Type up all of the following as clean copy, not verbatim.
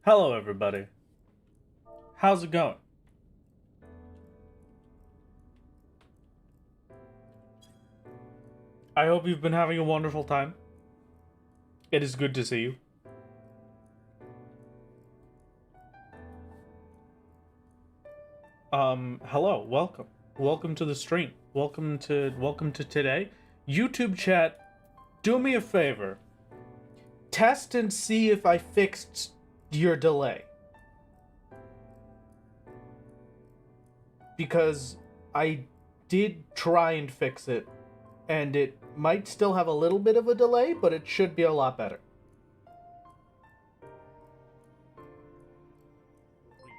Hello, everybody. How's it going? I hope you've been having a wonderful time. It is good to see you. Hello, welcome. Welcome to the stream. Welcome to today. YouTube chat, do me a favor. Test and see if I fixed your delay. Because I did try and fix it, and it might still have a little bit of a delay, but it should be a lot better.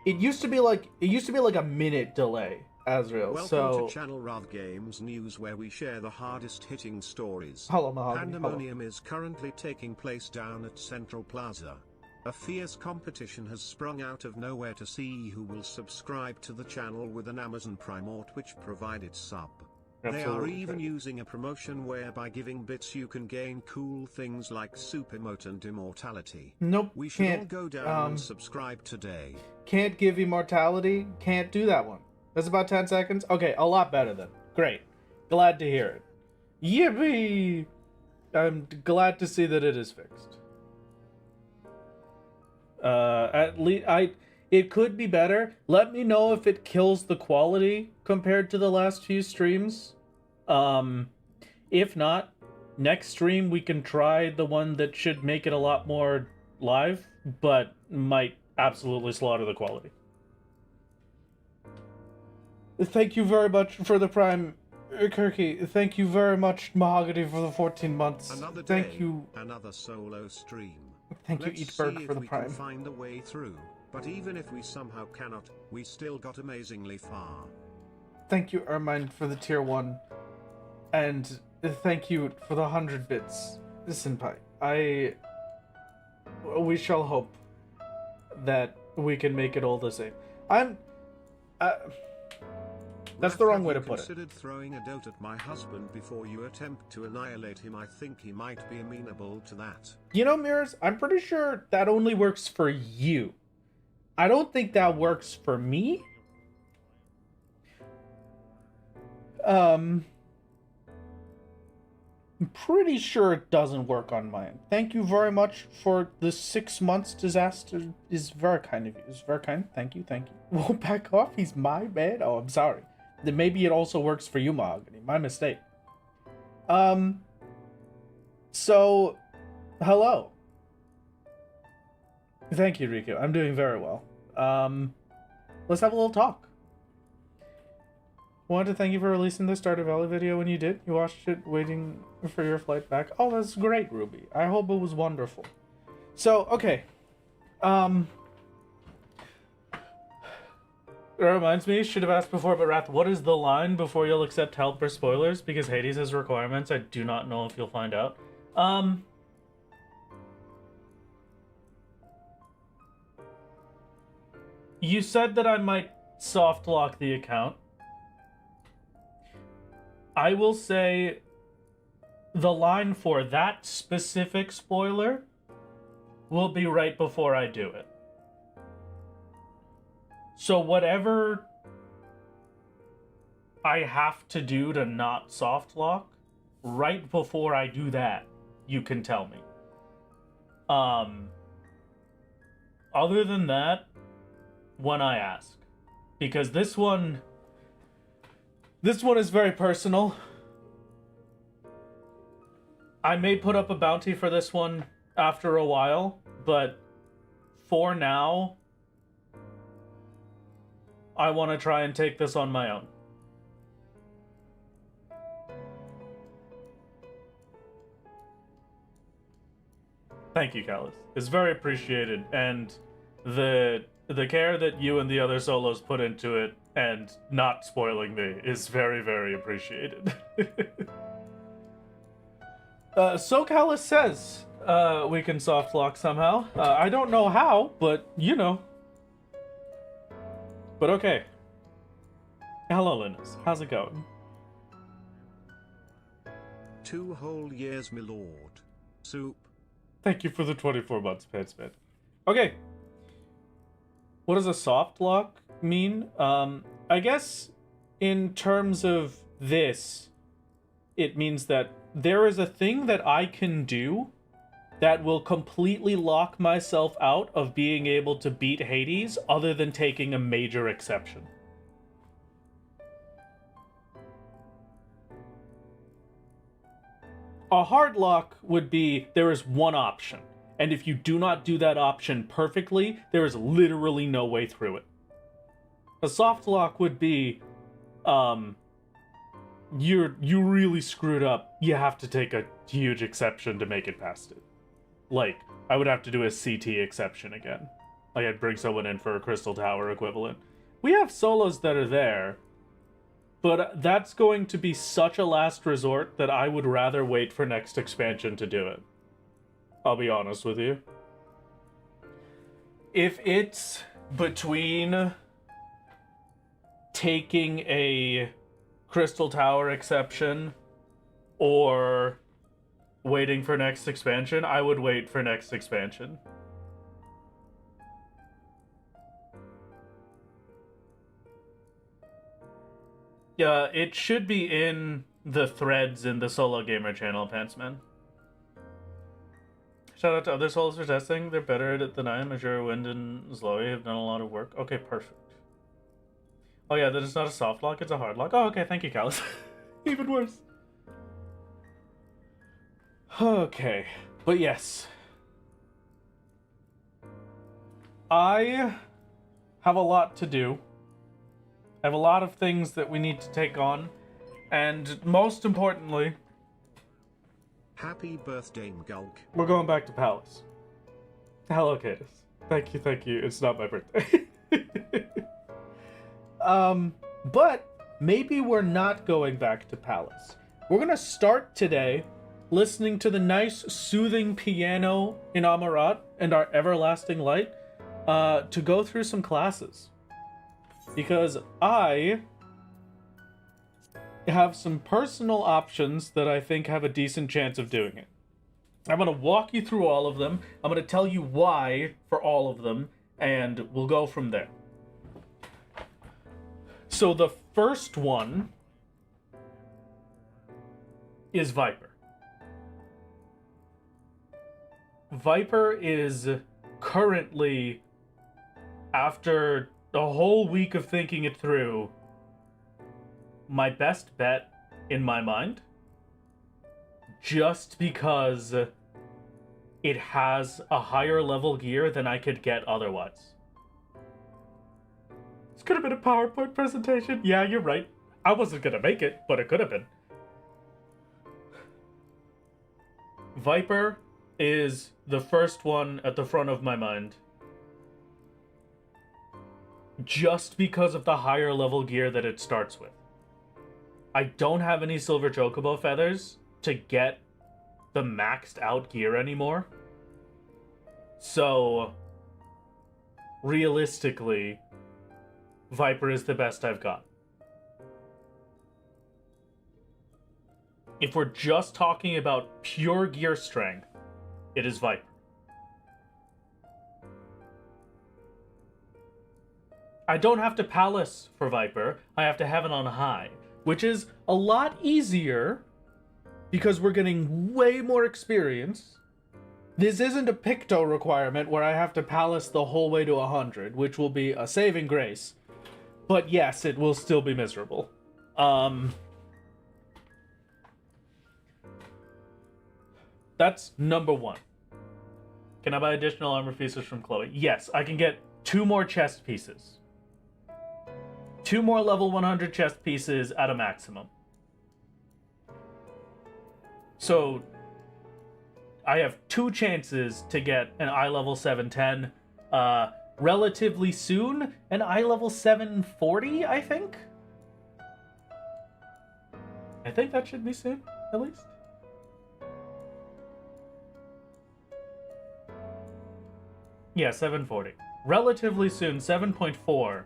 It used to be like a minute delay, Azrael. Welcome to Channel Rav Games News, where we share the hardest hitting stories. Hello, Mahogany. Pandemonium is currently taking place down at Central Plaza. A fierce competition has sprung out of nowhere to see who will subscribe to the channel with an Amazon Prime or Twitch provided sub. They are even using a promotion where by giving bits you can gain cool things like super emote and immortality. Nope. We should all go down and subscribe today. Can't give immortality. Can't do that one. That's about 10 seconds. Okay, a lot better then. Great. Glad to hear it. Yippee! I'm glad to see that it is fixed. At least it could be better. Let me know if it kills the quality compared to the last few streams. If not, next stream we can try the one that should make it a lot more live, but might absolutely slaughter the quality. Thank you very much for the Prime, Kirky. Thank you very much, Mahogany, for the 14 months. Another day, thank you. Another solo stream. Thank Let's you, Eatbird, for the we Prime. Can find a way through, but even if we somehow cannot, we still got amazingly far. Thank you, Ermine, for the tier 1. And thank you for the 100 bits, Senpai. We shall hope that we can make it all the same. That's the wrong way to put it. Considered throwing a dot at my husband before you attempt to annihilate him. I think he might be amenable to that. You know, Mirrors, I'm pretty sure that only works for you. I don't think that works for me. I'm pretty sure it doesn't work on mine. Thank you very much for the 6 months disaster. Is very kind of you. It's very kind. Thank you. Well, back off. He's my man. Oh, I'm sorry. Then maybe it also works for you, Mahogany. My mistake. So, hello. Thank you, Riku. I'm doing very well. Let's have a little talk. Wanted to thank you for releasing the Stardew Valley video when you did. You watched it waiting for your flight back. Oh, that's great, Ruby. I hope it was wonderful. So, okay. It reminds me, should have asked before, but Wrath, what is the line before you'll accept help or spoilers? Because Hades has requirements. I do not know if you'll find out. You said that I might soft lock the account. I will say the line for that specific spoiler will be right before I do it. So whatever I have to do to not soft lock, right before I do that, you can tell me. Other than that, when I ask. Because this one is very personal. I may put up a bounty for this one after a while, but for now, I want to try and take this on my own. Thank you, Callus. It's very appreciated, and the care that you and the other solos put into it and not spoiling me is very, very appreciated. So Callus says we can soft lock somehow. I don't know how, but you know. But okay. Hello, Linus. How's it going? 2 whole years, my lord. Soup. Thank you for the 24 months, Petsman. Okay. What does a soft lock mean? I guess in terms of this, it means that there is a thing that I can do that will completely lock myself out of being able to beat Hades other than taking a major exception. A hard lock would be there is one option, and if you do not do that option perfectly, there is literally no way through it. A soft lock would be, you really screwed up. You have to take a huge exception to make it past it. Like, I would have to do a CT exception again. Like, I'd bring someone in for a Crystal Tower equivalent. We have solos that are there, but that's going to be such a last resort that I would rather wait for next expansion to do it. I'll be honest with you. If it's between taking a Crystal Tower exception or waiting for next expansion, I would wait for next expansion. Yeah, it should be in the threads in the Solo Gamer channel, Pantsman. Shout out to other solos for testing. They're better at it than I am. Azure, Wind, and Zloey have done a lot of work. Okay, perfect. Oh yeah, that is not a soft lock, it's a hard lock. Oh, okay, thank you, Callus. Even worse. Okay, but yes. I have a lot to do. I have a lot of things that we need to take on. And most importantly... Happy birthday, Mgulk. We're going back to Palace. Hello, Cadus. Thank you, thank you. It's not my birthday. But maybe we're not going back to Palace. We're gonna start today listening to the nice, soothing piano in Amarat and our everlasting light to go through some classes. Because I have some personal options that I think have a decent chance of doing it. I'm going to walk you through all of them. I'm going to tell you why for all of them, and we'll go from there. So the first one is Viper. Viper is currently, after a whole week of thinking it through, my best bet in my mind. Just because it has a higher level gear than I could get otherwise. This could have been a PowerPoint presentation. Yeah, you're right. I wasn't gonna make it, but it could have been. Viper is the first one at the front of my mind. Just because of the higher level gear that it starts with. I don't have any silver chocobo feathers to get the maxed out gear anymore. So, realistically, Viper is the best I've got. If we're just talking about pure gear strength, it is Viper. I don't have to Palace for Viper, I have to have it on high, which is a lot easier because we're getting way more experience. This isn't a Picto requirement where I have to Palace the whole way to 100, which will be a saving grace. But yes, it will still be miserable. That's number one. Can I buy additional armor pieces from Chloe? Yes, I can get 2 more chest pieces. 2 more level 100 chest pieces at a maximum. So, I have 2 chances to get an eye level 710 relatively soon. An eye level 740, I think? I think that should be soon, at least. Yeah, 740. Relatively soon, 7.4.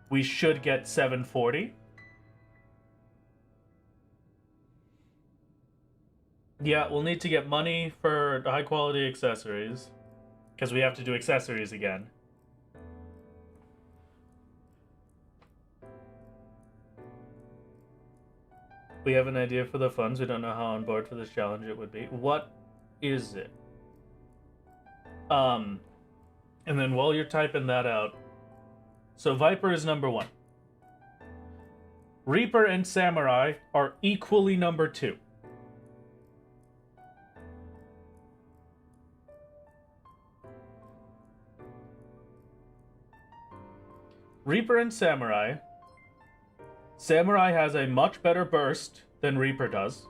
We should get 740. Yeah, we'll need to get money for high quality accessories. Because we have to do accessories again. We have an idea for the funds. We don't know how on board for this challenge it would be. What is it? And then while you're typing that out, so Viper is number 1. Reaper and Samurai are equally number 2. Reaper and Samurai. Samurai has a much better burst than Reaper does,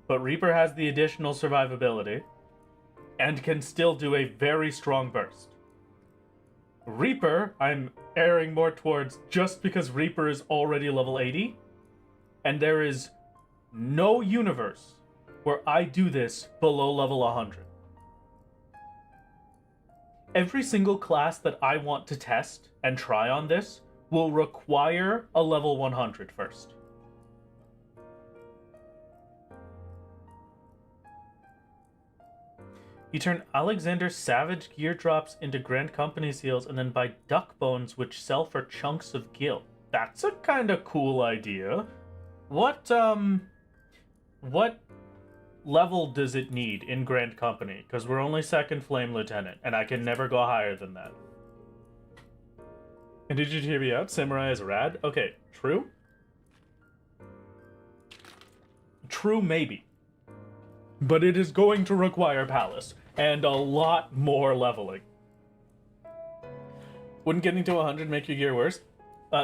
but Reaper has the additional survivability and can still do a very strong burst. Reaper, I'm erring more towards just because Reaper is already level 80, and there is no universe where I do this below level 100. Every single class that I want to test and try on this will require a level 100 first. You turn Alexander Savage gear drops into Grand Company seals and then buy duck bones which sell for chunks of gil. That's a kind of cool idea. What level does it need in Grand Company? Because we're only 2nd Flame Lieutenant, and I can never go higher than that. And did you hear me out? Samurai is rad? Okay, true? True, maybe. But it is going to require Palace, and a lot more leveling. Wouldn't getting to 100 make your gear worse?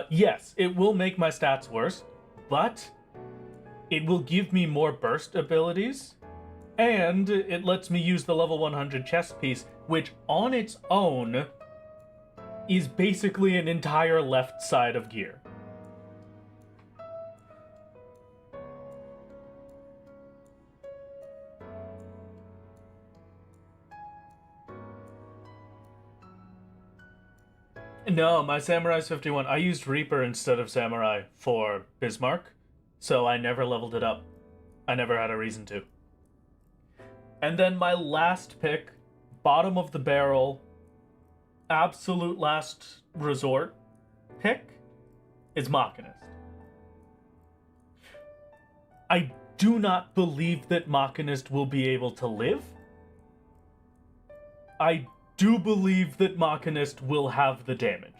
Yes, it will make my stats worse, but it will give me more burst abilities, and it lets me use the level 100 chest piece, which on its own is basically an entire left side of gear. No, my Samurai's 51. I used Reaper instead of Samurai for Bismarck, so I never leveled it up. I never had a reason to. And then my last pick, bottom of the barrel, absolute last resort pick, is Machinist. I do not believe that Machinist will be able to live. I do believe that Machinist will have the damage.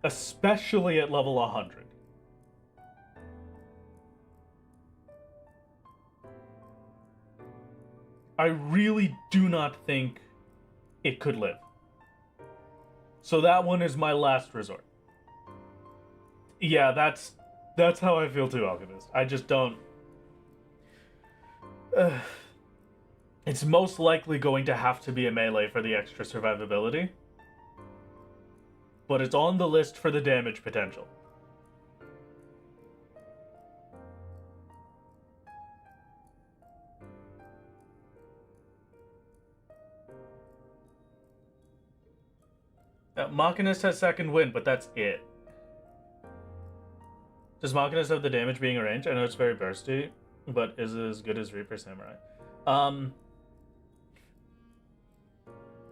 Especially at level 100. I really do not think it could live. So that one is my last resort. Yeah, that's how I feel too, Alchemist. I just don't... It's most likely going to have to be a melee for the extra survivability. But it's on the list for the damage potential. Machinist has 2nd wind, but that's it. Does Machinist have the damage being arranged? I know it's very bursty, but is it as good as Reaper Samurai?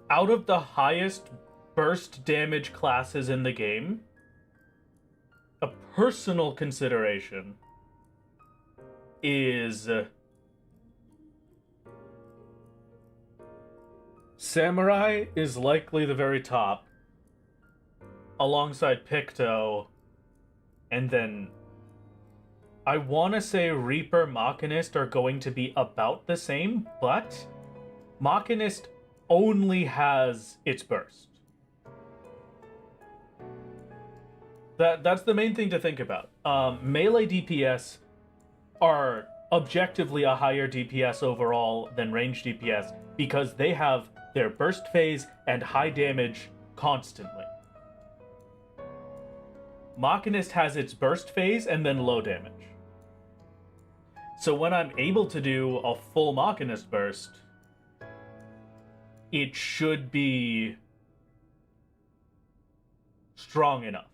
Out of the highest burst damage classes in the game, a personal consideration is Samurai is likely the very top, alongside Picto, and then I want to say Reaper Machinist are going to be about the same, but Machinist only has its burst. That's the main thing to think about. Melee DPS are objectively a higher DPS overall than range DPS because they have their burst phase and high damage constantly. Machinist has its burst phase and then low damage. So when I'm able to do a full Machinist burst, it should be strong enough.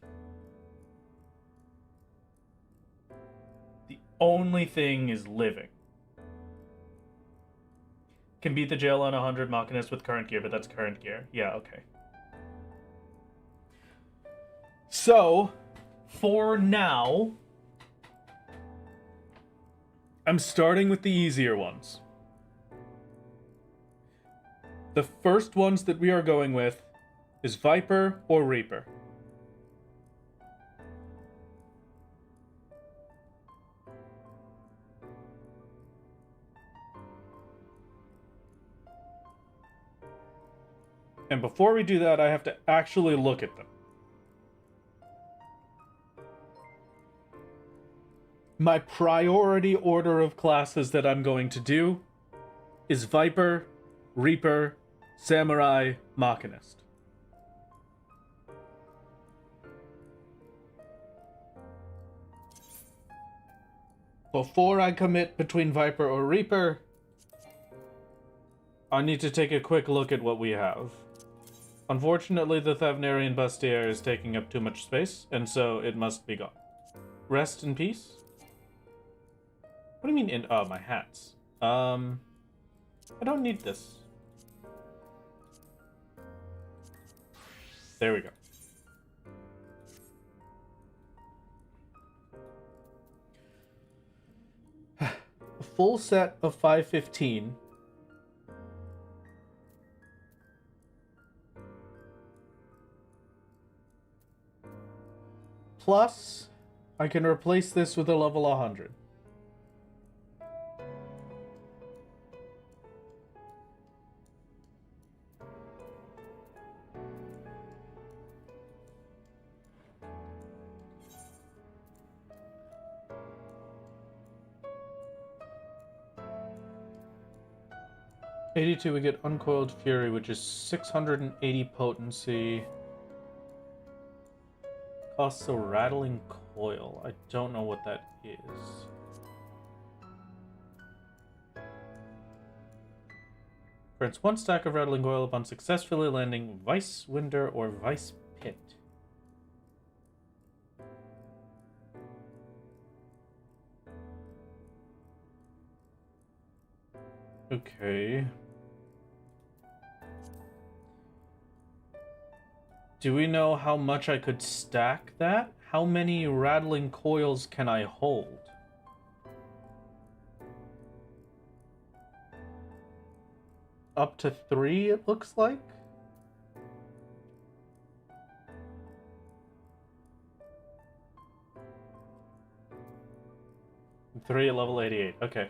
The only thing is living. Can beat the jail on 100 Machinist with current gear, but that's current gear. Yeah, okay. So, for now, I'm starting with the easier ones. The first ones that we are going with is Viper or Reaper. And before we do that, I have to actually look at them. My priority order of classes that I'm going to do is Viper, Reaper, Samurai, Machinist. Before I commit between Viper or Reaper, I need to take a quick look at what we have. Unfortunately, the Thavnarian bustier is taking up too much space, and so it must be gone. Rest in peace? What do you mean in... Oh, my hats. I don't need this. There we go. A full set of 515. Plus, I can replace this with a level 100. '82, we get Uncoiled Fury, which is 680 potency. Costs a Rattling Coil. I don't know what that is. Grants 1 stack of Rattling Coil upon successfully landing Vice Winder or Vice Pit. Okay. Do we know how much I could stack that? How many Rattling Coils can I hold? Up to 3, it looks like? Three at level 88. Okay.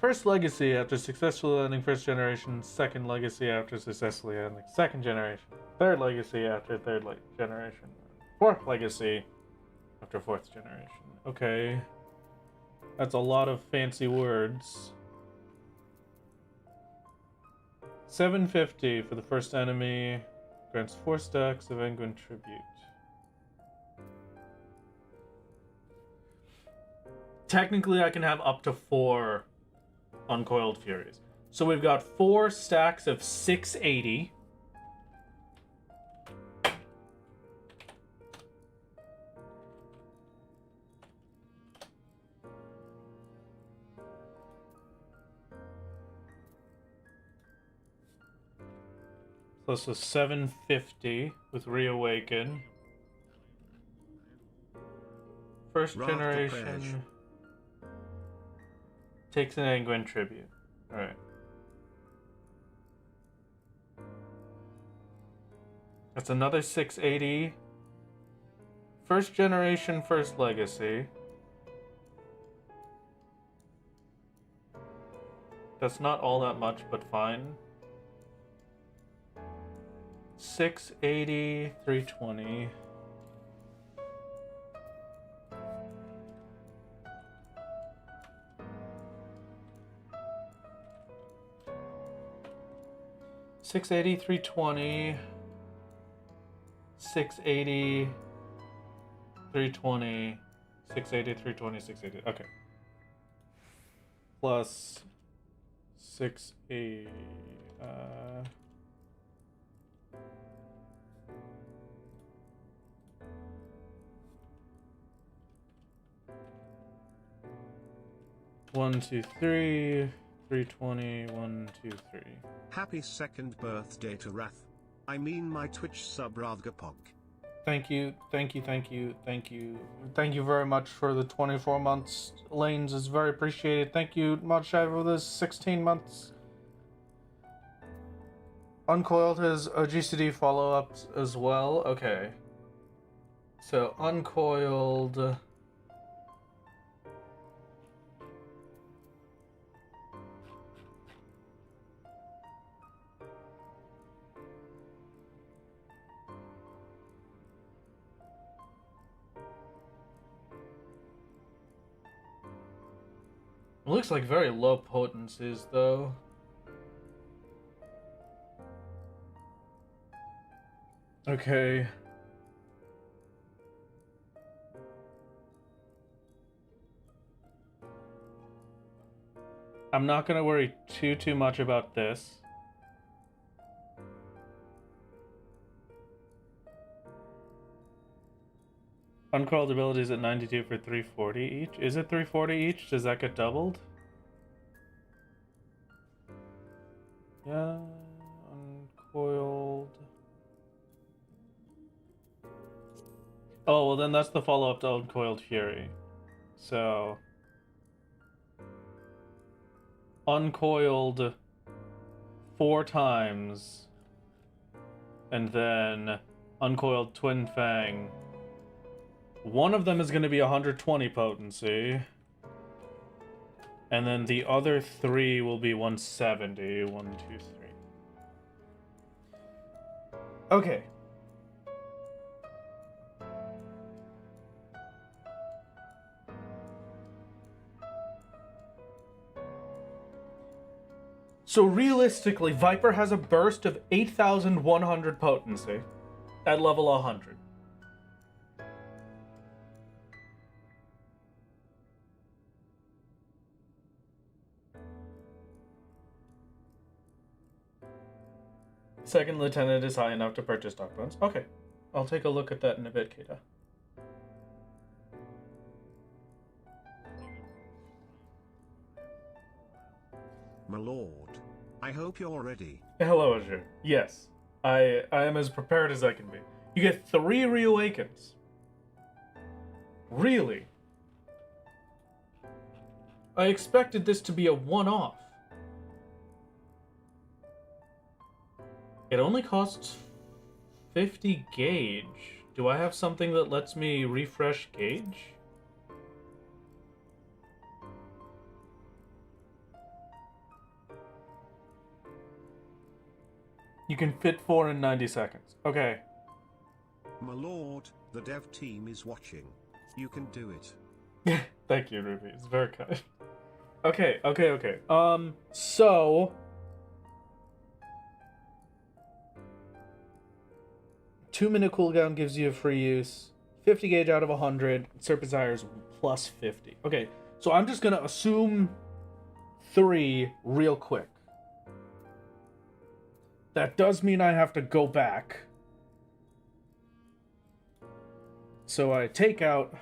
First legacy after successfully landing first generation. Second legacy after successfully landing second generation. Third legacy after third generation. Fourth legacy after fourth generation. Okay. That's a lot of fancy words. 750 for the first enemy. Grants 4 stacks of Enguin Tribute. Technically, I can have up to 4 Uncoiled Furies. So we've got 4 stacks of 680. Plus a 750 with Reawaken. First generation takes an Enguin Tribute. Alright. That's another 680. First generation, first legacy. That's not all that much, but fine. 680, 320. $680, $320, $680, $320, $680, $320, $680. Okay. Plus 680. 1, 2, 3, 320, 1, 2, 3. Happy second birthday to Wrath. I mean my Twitch sub Radgapog. Thank you, thank you, thank you, thank you. Thank you very much for the 24 months. Lanes is very appreciated. Thank you, Modshy, for the 16 months. Uncoiled has a GCD follow-ups as well. Okay. So, Uncoiled... It looks like very low potencies, though. Okay. I'm not gonna worry too much about this. Uncalled abilities at 92 for 340 each. Is it 340 each? Does that get doubled? Yeah, uncoiled. Oh, well then that's the follow-up to Uncoiled Fury. So... Uncoiled 4 times. And then Uncoiled Twin Fang. One of them is going to be 120 potency. And then the other 3 will be 170. 1, 2, 3. Okay. So realistically, Viper has a burst of 8,100 potency at level 100. Second lieutenant is high enough to purchase Dark Bones. Okay, I'll take a look at that in a bit, Kata. My lord, I hope you're ready. Hello, Azure. Yes, I am as prepared as I can be. You get 3 reawakens. Really? I expected this to be a one-off. It only costs 50 gauge. Do I have something that lets me refresh gauge? You can fit 4 in 90 seconds. Okay. My lord, the dev team is watching. You can do it. Thank you, Ruby. It's very kind. Okay. So... 2-minute cooldown gives you a free use. 50 gauge out of 100. Serpentire is plus 50. Okay, so I'm just gonna assume 3 real quick. That does mean I have to go back. So I take out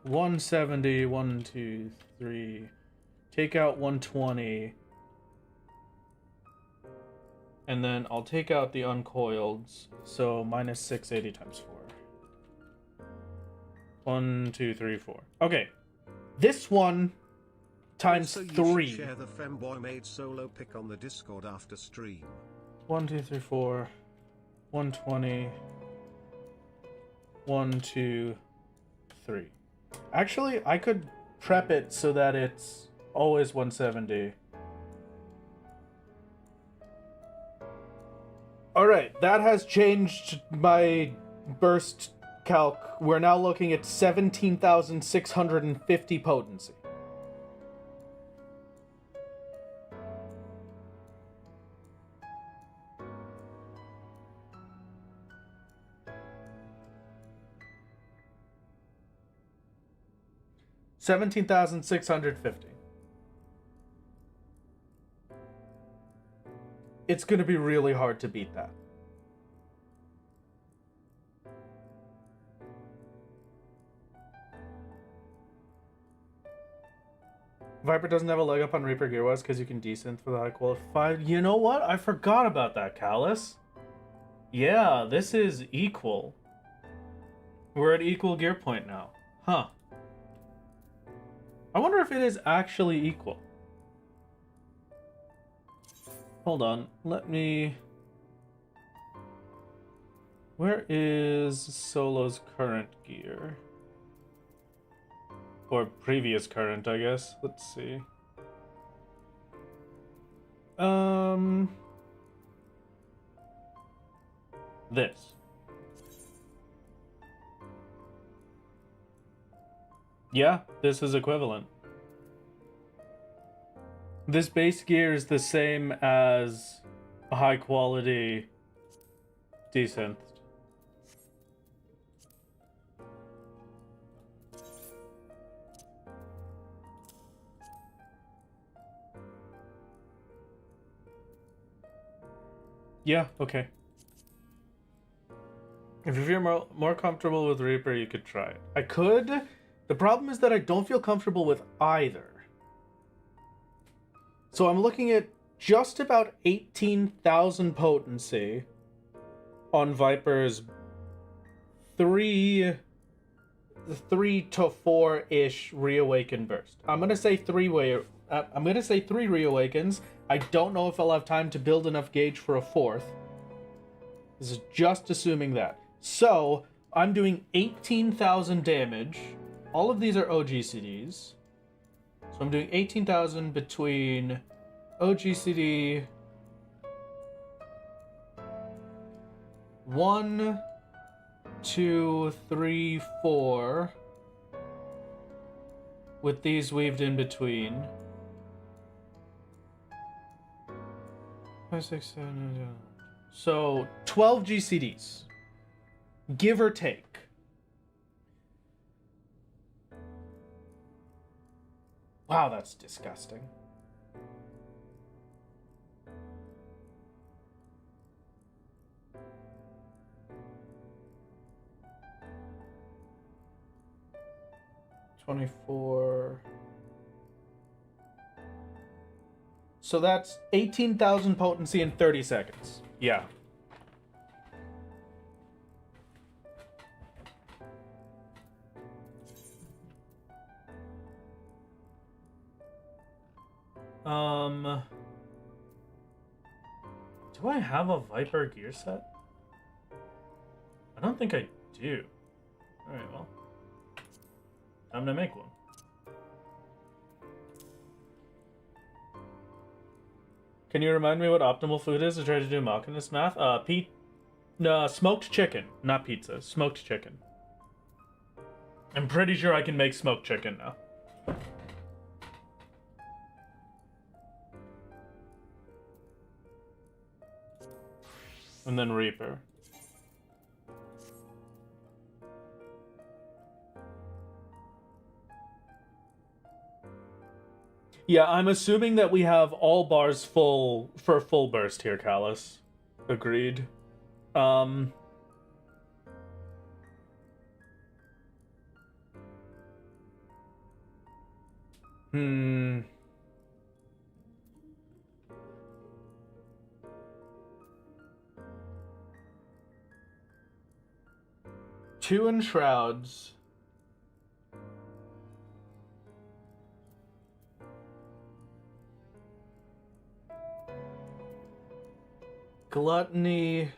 170, 1, 2, 3. Take out 120. And then I'll take out the uncoileds. So minus 680 times 4. 1, 2, 3, 4. Okay. This one times Also, you 3. should share the Femboy made solo pick on the Discord after stream. 1, 2, 3, 4. 120. 1, 2, 3. Actually, I could prep it so that it's always 170. Alright, that has changed my burst calc. We're now looking at 17,650 potency. $17,650. It's going to be really hard to beat that. Viper doesn't have a leg up on Reaper Gearwise because you can desynth for the high qualified. You know what? I forgot about that, Callus. Yeah, this is equal. We're at equal gear point now. Huh. I wonder if it is actually equal. Hold on. Let me... Where is Solo's current gear? Or previous current, I guess. Let's see. This. Yeah, this is equivalent. This base gear is the same as a high quality desynth. Yeah, okay. If you feel more comfortable with Reaper, you could try it. I could. The problem is that I don't feel comfortable with either. So I'm looking at just about 18,000 potency on Viper's 3 to 4-ish reawaken burst. I'm gonna say three reawakens. I don't know if I'll have time to build enough gauge for a 4th. This is just assuming that. So I'm doing 18,000 damage. All of these are OGCDs. So I'm doing 18,000 between OGCD 1, 2, 3, 4, with these weaved in between. 5, 6, 7, 8, so 12 GCDs, give or take. Wow, that's disgusting. $24. So that's 18,000 potency in 30 seconds. Yeah. Do I have a Viper gear set? I don't think I do. Alright, well. Time to make one. Can you remind me what optimal food is to try to do Machinist math? No, smoked chicken, not pizza. Smoked chicken. I'm pretty sure I can make smoked chicken now. And then Reaper. Yeah, I'm assuming that we have all bars full for full burst here, Callus. Agreed. Two enshrouds. Gluttony.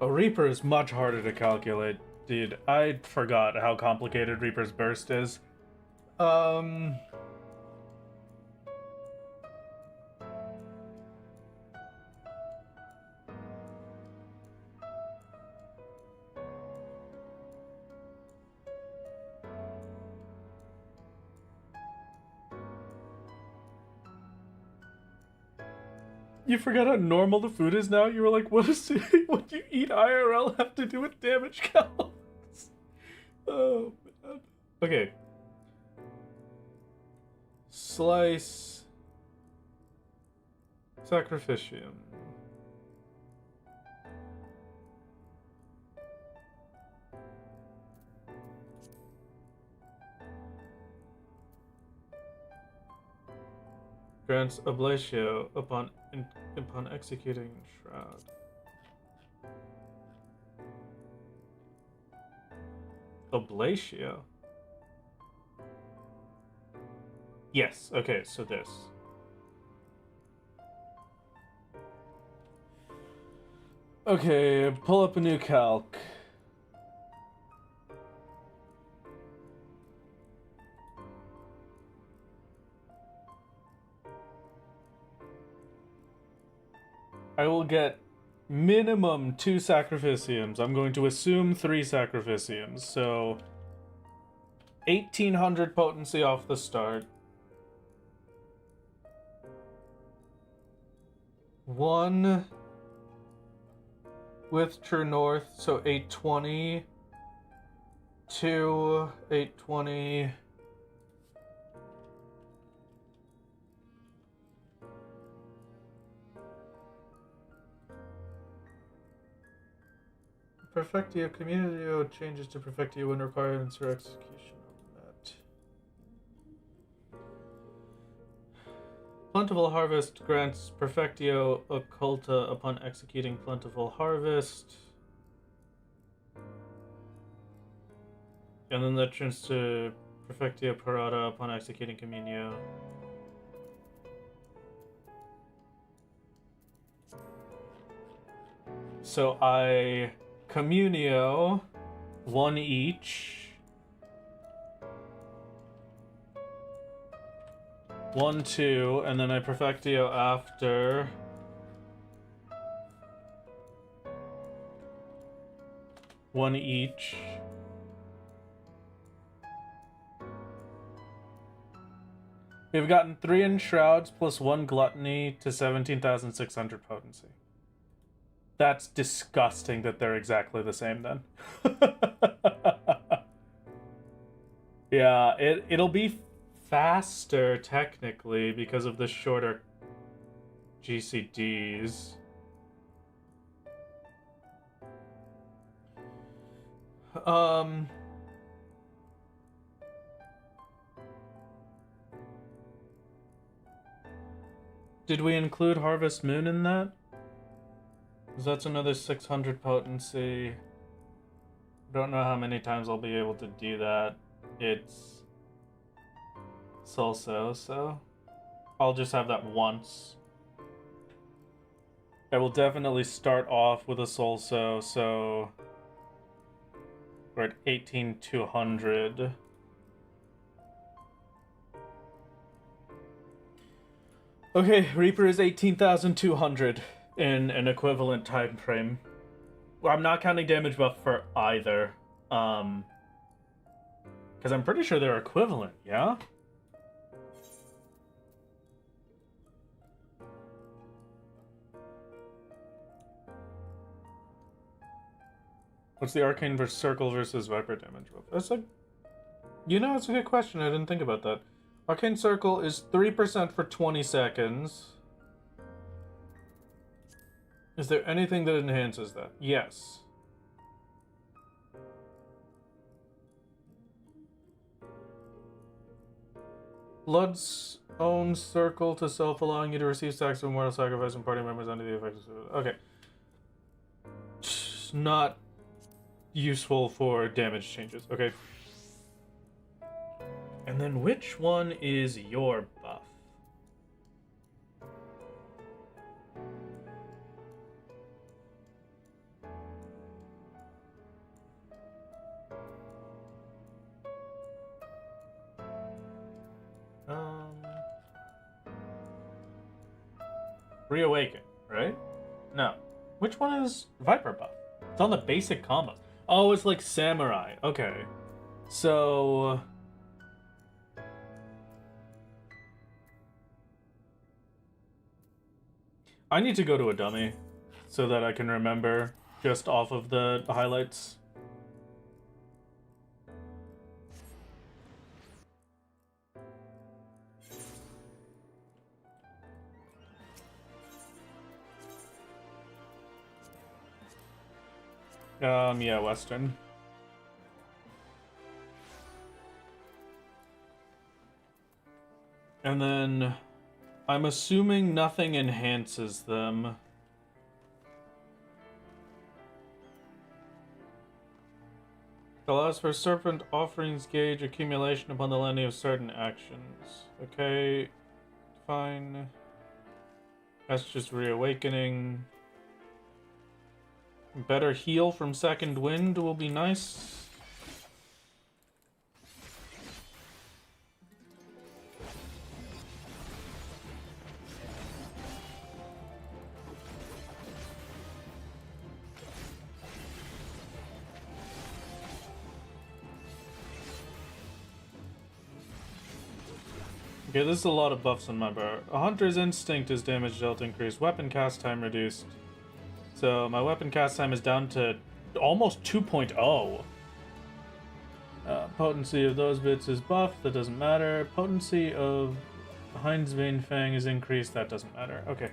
A Reaper is much harder to calculate, dude. I forgot how complicated Reaper's burst is. You forgot how normal the food is now? You were like, what does what you eat IRL have to do with damage counts? Oh, man. Okay. Slice. Sacrificium. Grants oblatio upon executing shroud. Oblatio. Yes, okay, so this. Okay, pull up a new calc. I will get minimum 2 sacrificiums. I'm going to assume 3 sacrificiums. So 1800 potency off the start. 1 with True North, so 820. 2, 820. Perfectio Communio changes to Perfectio when requirements for execution are met. Plentiful Harvest grants Perfectio Occulta upon executing Plentiful Harvest. And then that turns to Perfectio Parata upon executing Communio. So I Communio 1 each. 1, 2, and then I Perfectio after. One each. We've gotten 3 Enshrouds plus 1 Gluttony to 17,600 potency. That's disgusting that they're exactly the same then. Yeah, it'll be faster technically because of the shorter GCDs. Did we include Harvest Moon in that? Because that's another 600 potency. Don't know how many times I'll be able to do that. It's so I'll just have that once. I will definitely start off with a Solso, so we're at 18,200. Okay, Reaper is 18,200 in an equivalent time frame. Well, I'm not counting damage buff for either. Because I'm pretty sure they're equivalent, yeah? What's the Arcane versus Circle versus Viper damage buff? That's like... You know, it's a good question. I didn't think about that. Arcane Circle is 3% for 20 seconds. Is there anything that enhances that? Yes. Blood's own circle to self, allowing you to receive stacks of mortal sacrifice and party members under the effects of... Okay. Not useful for damage changes. Okay. And then which one is your buff? Reawaken, right? No. Which one is Viper buff? It's on the basic combo. Oh, it's like Samurai. Okay. So... I need to go to a dummy so that I can remember just off of the highlights. Yeah, Western. And then I'm assuming nothing enhances them. Allows for serpent offerings gauge accumulation upon the landing of certain actions. Okay, fine. That's just reawakening. Better heal from second wind will be nice. Okay, this is a lot of buffs on my bar. A hunter's instinct is damage dealt increased. Weapon cast time reduced. So my weapon cast time is down to almost 2.0. Potency of those bits is buffed. That doesn't matter. Potency of Hind's Vein Fang is increased. That doesn't matter. Okay.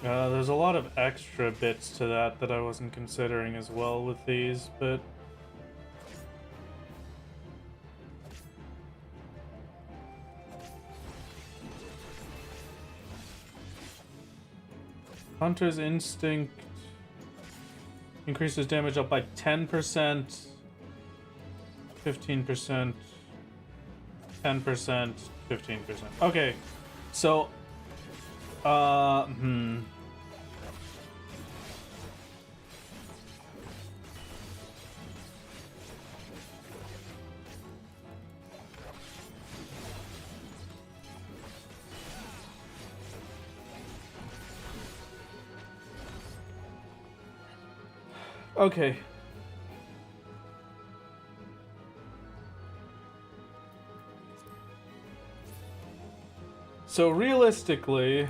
There's a lot of extra bits to that I wasn't considering as well with these, but... Hunter's Instinct increases damage up by 10%, 15%, 10%, 15%. Okay, so... Okay. So realistically,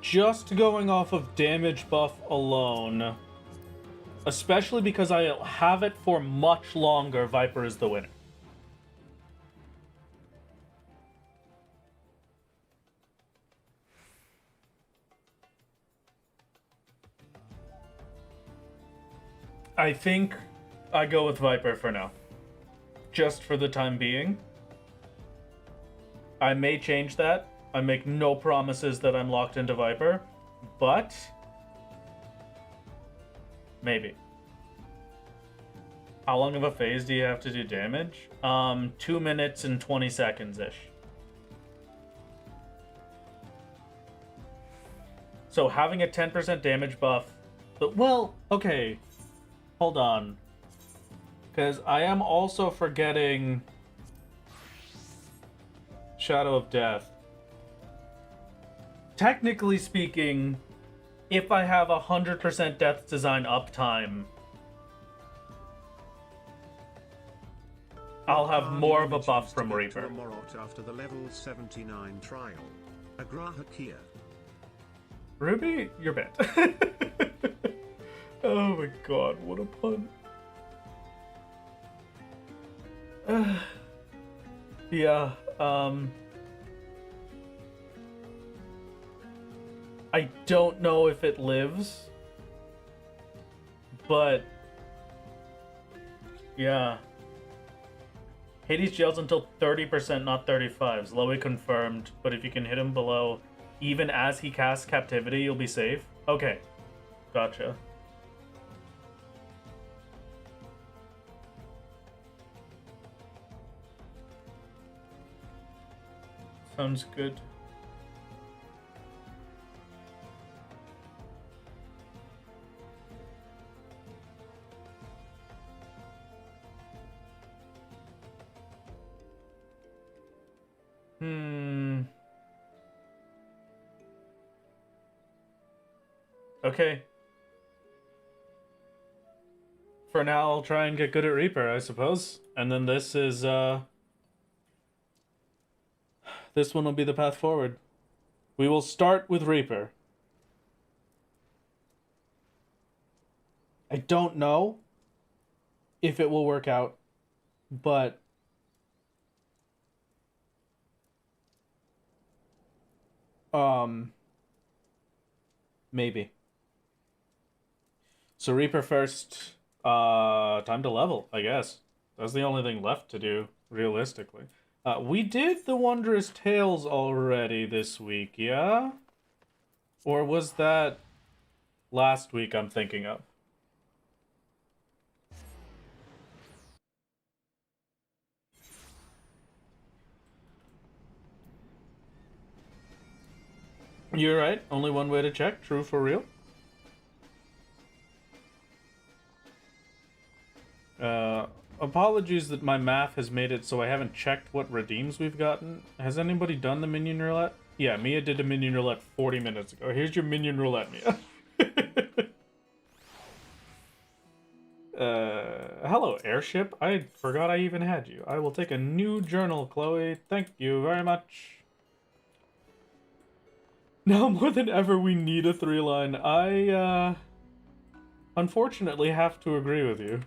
just going off of damage buff alone, especially because I have it for much longer, Viper is the winner. I think I go with Viper for now. Just for the time being. I may change that. I make no promises that I'm locked into Viper, but maybe. How long of a phase do you have to do damage? 2 minutes and 20 seconds-ish. So having a 10% damage buff, but well, okay. Hold on. Because I am also forgetting Shadow of Death. Technically speaking, if I have 100% Death Design uptime, I'll have more of a buff from Reaper. After the level 79 trial. Agrahakia. Ruby, you're banned. Oh my god, what a pun. Yeah, I don't know if it lives, but yeah. Hades jails until 30%, not 35. Zloe confirmed, but if you can hit him below, even as he casts captivity, you'll be safe. Okay, gotcha. Sounds good. Okay. For now, I'll try and get good at Reaper, I suppose. And then this is, this one will be the path forward. We will start with Reaper. I don't know if it will work out, but maybe. So Reaper first. Time to level, I guess. That's the only thing left to do, realistically. We did the Wondrous Tales already this week, yeah? Or was that last week I'm thinking of? You're right, only one way to check, true for real. Apologies that my math has made it so I haven't checked what redeems we've gotten. Has anybody done the minion roulette? Yeah, Mia did a minion roulette 40 minutes ago. Here's your minion roulette, Mia. Hello, airship. I forgot I even had you. I will take a new journal, Chloe. Thank you very much. Now more than ever, we need a 3-line. I, unfortunately have to agree with you.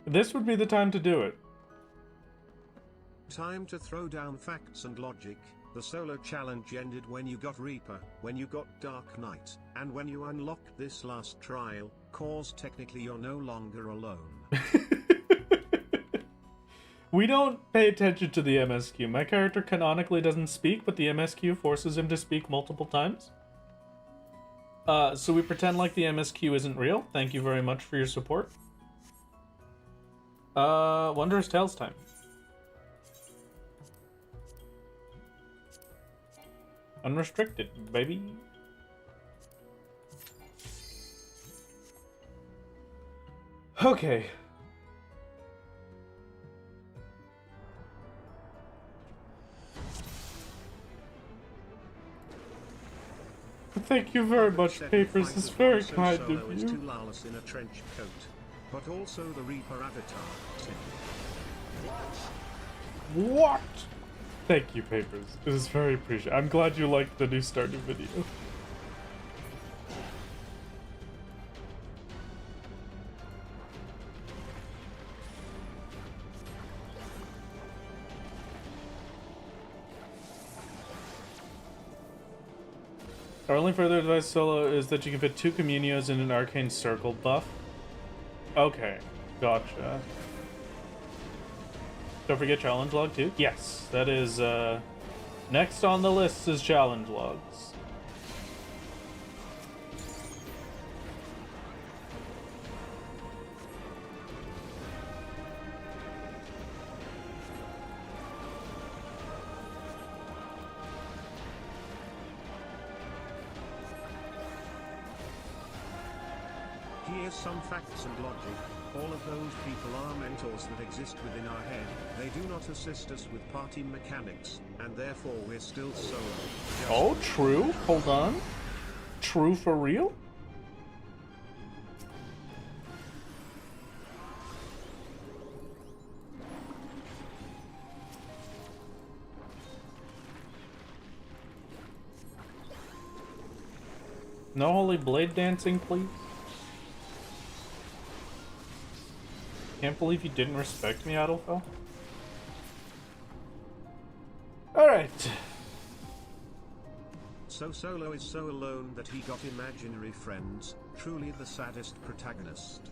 This would be the time to do it. Time to throw down facts and logic. The solo challenge ended when you got Reaper, when you got Dark Knight, and when you unlocked this last trial, cause technically you're no longer alone. We don't pay attention to the MSQ. My character canonically doesn't speak, but the MSQ forces him to speak multiple times. So we pretend like the MSQ isn't real. Thank you very much for your support. Wondrous Tales time. Unrestricted, baby. Okay. Thank you very much, Papers. It's very kind of you. Is too lawless in a trench coat, but also the Reaper avatar. What? Thank you, Papers. It is very appreciated. I'm glad you liked the new Stardew video. Our only further advice solo is that you can fit 2 Communios in an arcane circle buff. Okay, gotcha. Don't forget challenge log too. Yes, that is next on the list is challenge logs. Here's some facts and logic. All of those people are mentors that exist within our head. They do not assist us with party mechanics, and therefore we're still solo. Oh, true. Hold on. True for real? No holy blade dancing, please. Can't believe you didn't respect me, Adolfo. Alright. So Solo is so alone that he got imaginary friends, truly the saddest protagonist.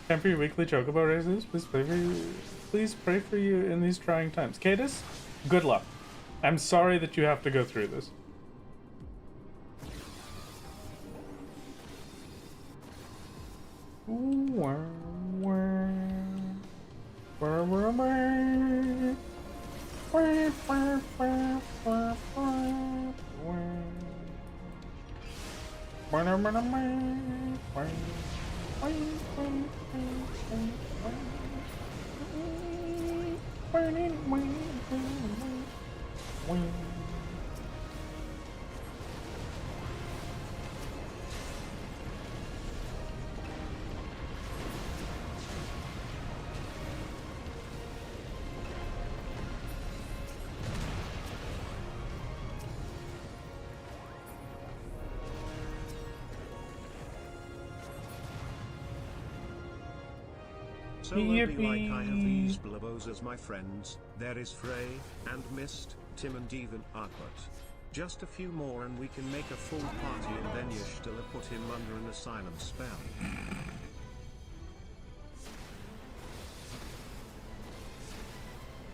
Time for your weekly chocobo races. Please pray for you in these trying times. Cadus, good luck. I'm sorry that you have to go through this. So be like Yippee. I have these blobos as my friends. There is Frey, and Mist, Tim and even Arkbot. Just a few more and we can make a full party and then Y'shtila put him under an asylum spell.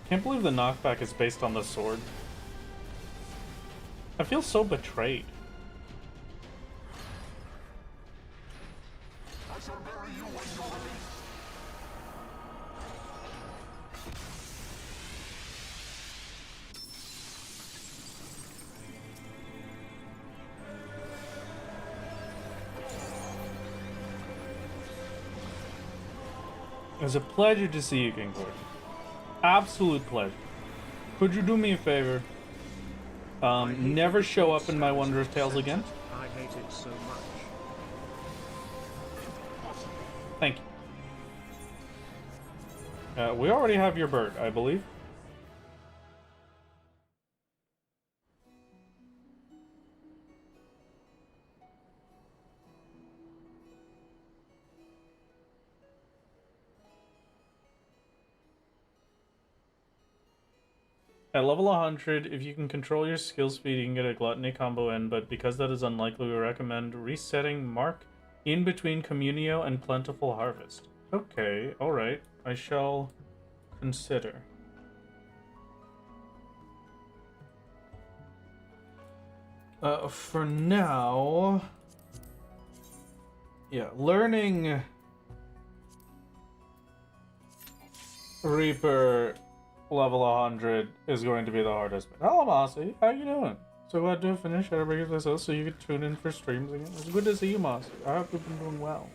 Can't believe the knockback is based on the sword. I feel so betrayed. It was a pleasure to see you, King Gordon. Absolute pleasure. Could you do me a favor? Never show up in my Wondrous Tales again. I hate it so much. Thank you. We already have your bird, I believe. At level 100, if you can control your skill speed, you can get a gluttony combo in, but because that is unlikely, we recommend resetting mark in between Communio and Plentiful Harvest. Okay, alright. I shall consider. For now... Yeah, learning... Reaper... level 100 is going to be the hardest. Hello, Mossy. How you doing? So glad to finish at a regular house so you could tune in for streams again. It's good to see you, Mossy. I hope you've been doing well.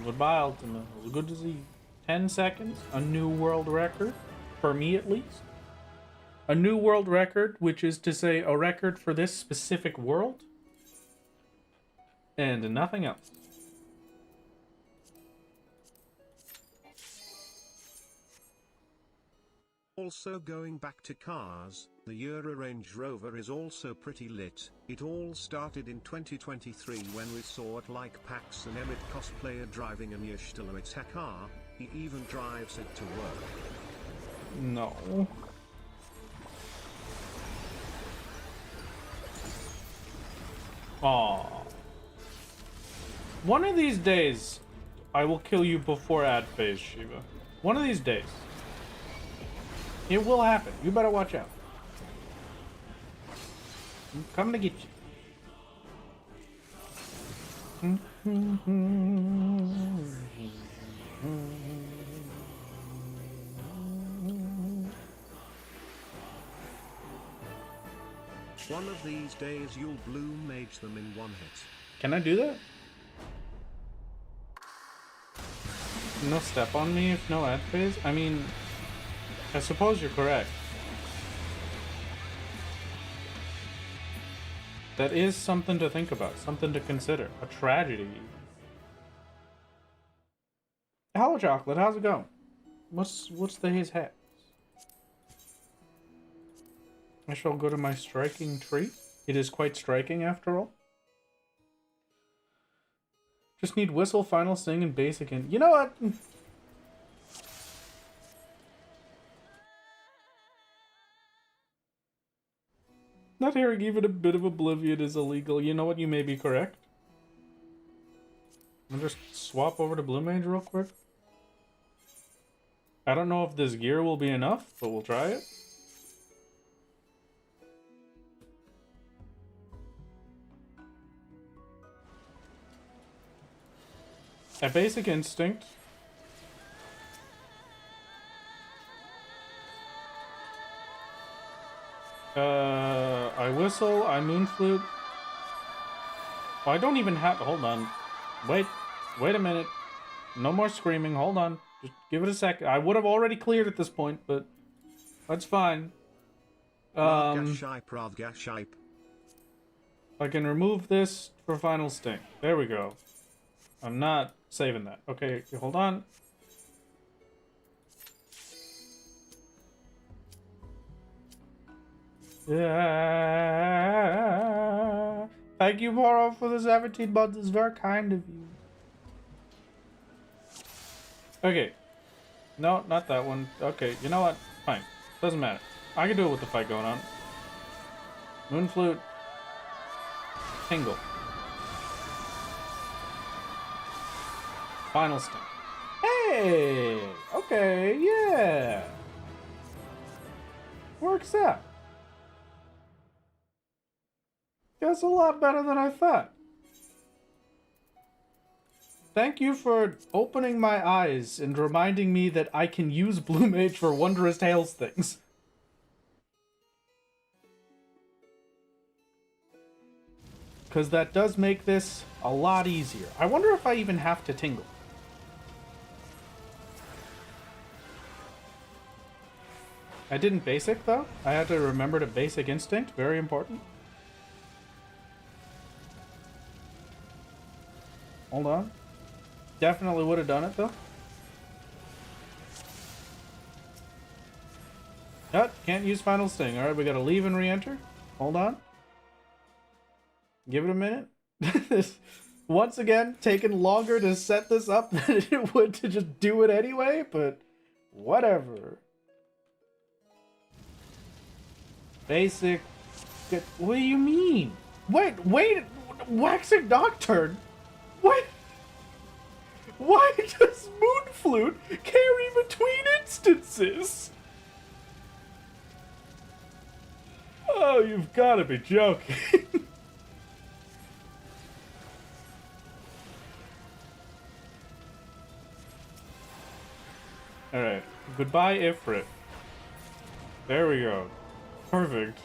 Goodbye, Ultima. It was good to see you. 10 seconds. A new world record. For me, at least. A new world record, which is to say a record for this specific world. And nothing else. Also going back to cars, the Euro Range Rover is also pretty lit. It all started in 2023 when we saw it like Pax and Emmett cosplayer driving an Y'shtila its car. He even drives it to work. No. Aww. One of these days, I will kill you before ad phase, Shiva. One of these days. It will happen. You better watch out. I'm coming to get you. One of these days you'll blue mage them in one hit. Can I do that? No step on me if no ad phase? I mean, I suppose you're correct. That is something to think about, something to consider. A tragedy. Hello, Chocolate. How's it going? What's the his hat? I shall go to my striking tree. It is quite striking, after all. Just need whistle, final sting, and basic. And you know what? Not hearing even a bit of Oblivion is illegal. You know what? You may be correct. I'll just swap over to Blue Mage real quick. I don't know if this gear will be enough, but we'll try it. A basic instinct. I whistle, I moonflute. Oh, I don't even have. Hold on. Wait a minute. No more screaming. Hold on. Just give it a sec. I would have already cleared at this point, but that's fine. I can remove this for final sting. There we go. I'm not saving that. Okay, hold on. Yeah. Thank you, Moro, for the 17 months. It's very kind of you. Okay. No, not that one. Okay, you know what? Fine. Doesn't matter. I can do it with the fight going on. Moon Flute. Tingle. Final Sting. Hey! Okay, yeah. Works out. That's a lot better than I thought. Thank you for opening my eyes and reminding me that I can use Blue Mage for Wondrous Tales things. Because that does make this a lot easier. I wonder if I even have to tingle. I didn't basic, though. I had to remember to basic instinct. Very important. Hold on. Definitely would have done it, though. Yep, can't use Final Sting. Alright, we gotta leave and re-enter. Hold on. Give it a minute. Once again, taking longer to set this up than it would to just do it anyway, but whatever. Basic. What do you mean? Wait! Waxing Nocturne? What? Why does Moon Flute carry between instances? Oh, you've got to be joking. Alright. Goodbye, Ifrit. There we go. Perfect.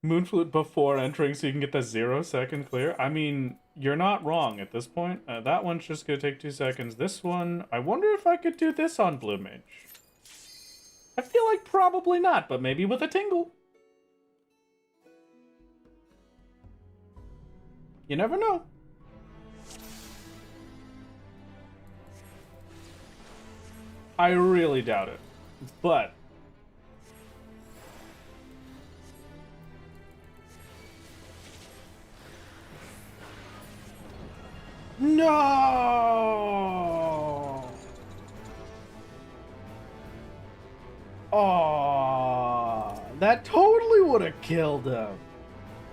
Moonflute before entering so you can get the 0-second clear. I mean, you're not wrong at this point. That one's just gonna take 2 seconds. This one, I wonder if I could do this on Blue Mage. I feel like probably not, but maybe with a tingle. You never know. I really doubt it, but no! Oh, that totally would have killed him.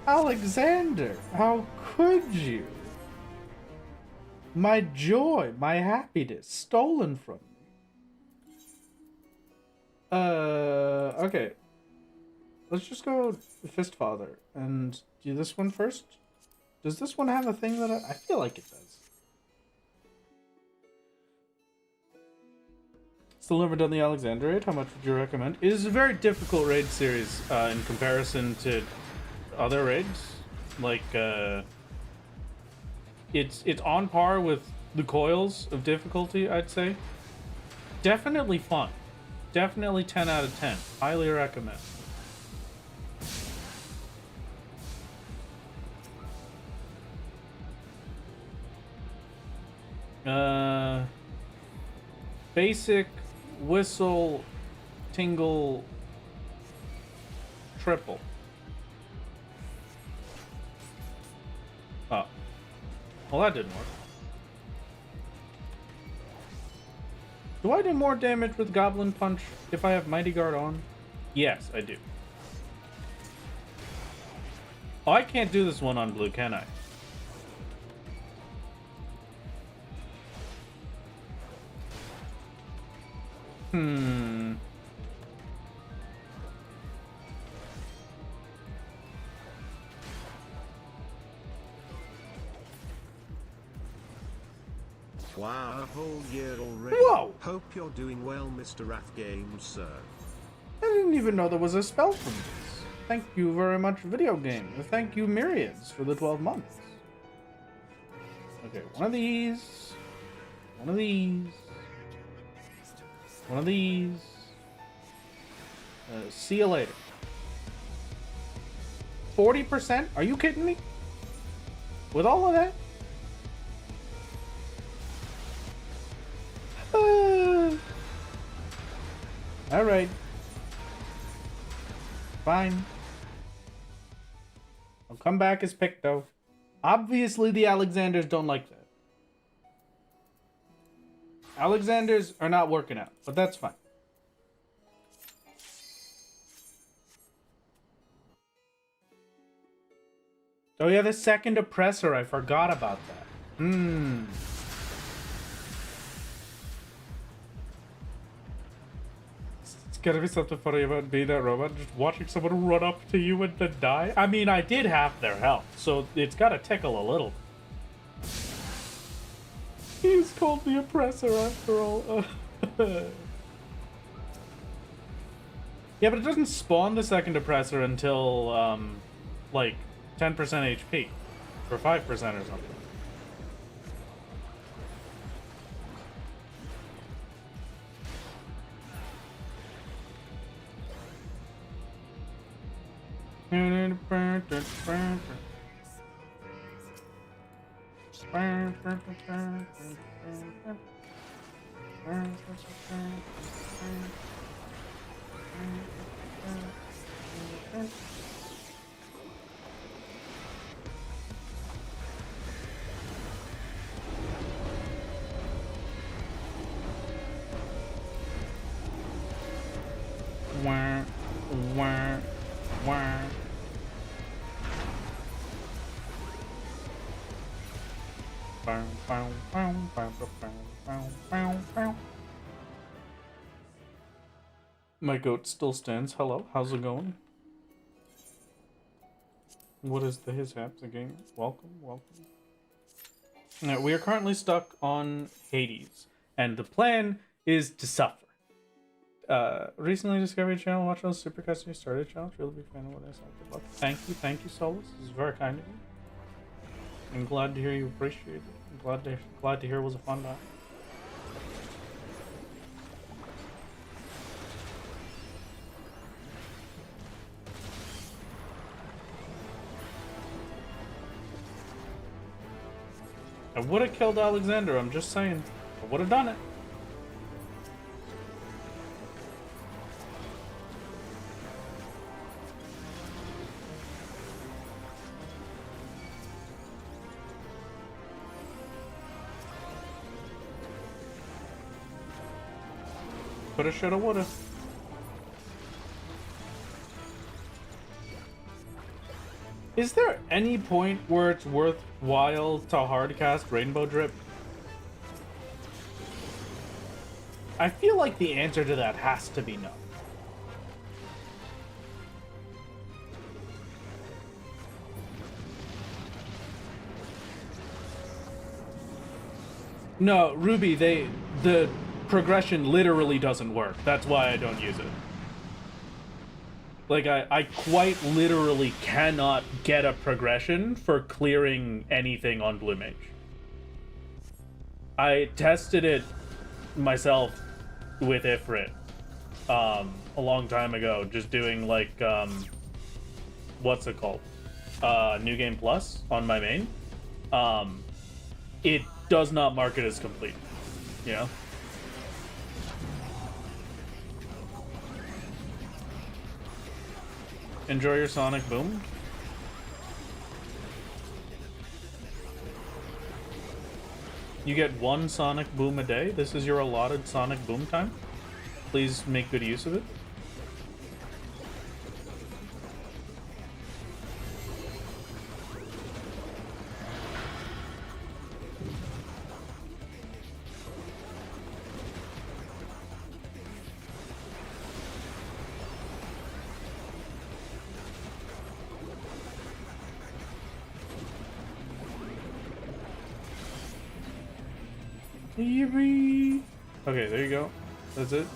Alexander, how could you? My joy, my happiness, stolen from me. Okay. Let's just go Fistfather and do this one first. Does this one have a thing that I feel like it does? Still never done the Alexander raid. How much would you recommend? It is a very difficult raid series in comparison to other raids. Like, it's on par with the coils of difficulty, I'd say. Definitely fun. Definitely 10 out of 10. Highly recommend. Basic, whistle, tingle, triple. Oh. Well, that didn't work. Do I do more damage with Goblin Punch if I have Mighty Guard on? Yes, I do. Oh, I can't do this one on blue, can I? Wow, a whole year already. Whoa! Hope you're doing well, Mr. Rath Games, sir. I didn't even know there was a spell from this. Thank you very much, video game. Thank you, Myriads, for the 12 months. Okay, one of these. One of these. One of these. See you later. 40%? Are you kidding me? With all of that? Alright. Fine. I'll come back as Picto. Obviously, the Alexanders don't like that. Alexanders are not working out, but that's fine. Oh yeah, the second oppressor. I forgot about that. It's gotta be something funny about being that robot. Just watching someone run up to you and then die. I mean, I did half their health, so it's gotta tickle a little. He's called the oppressor after all. Yeah, but it doesn't spawn the second oppressor until, like, 10% HP. Or 5% or something. Wah, wah, wah. My goat still stands. Hello, how's it going? What is the his haps again? Welcome, welcome. Now, we are currently stuck on Hades, and the plan is to suffer. Recently discovered your channel, watch those supercuts you started challenge. Really big fan of what I saw. Good luck. Thank you, Solus. This is very kind of you. I'm glad to hear you appreciate it. I'm glad to hear it was a fun time. I would have killed Alexander, I'm just saying. I would have done it. Coulda, shoulda, woulda. Is there any point where it's worthwhile to hardcast Rainbow Drip? I feel like the answer to that has to be no. No, Ruby, the progression literally doesn't work. That's why I don't use it. Like, I quite literally cannot get a progression for clearing anything on Blue Mage. I tested it myself with Ifrit a long time ago, just doing, like, what's it called? New Game Plus on my main. It does not mark it as complete, you know? Enjoy your Sonic Boom. You get one Sonic Boom a day. This is your allotted Sonic Boom time. Please make good use of it. Okay, there you go. That's it.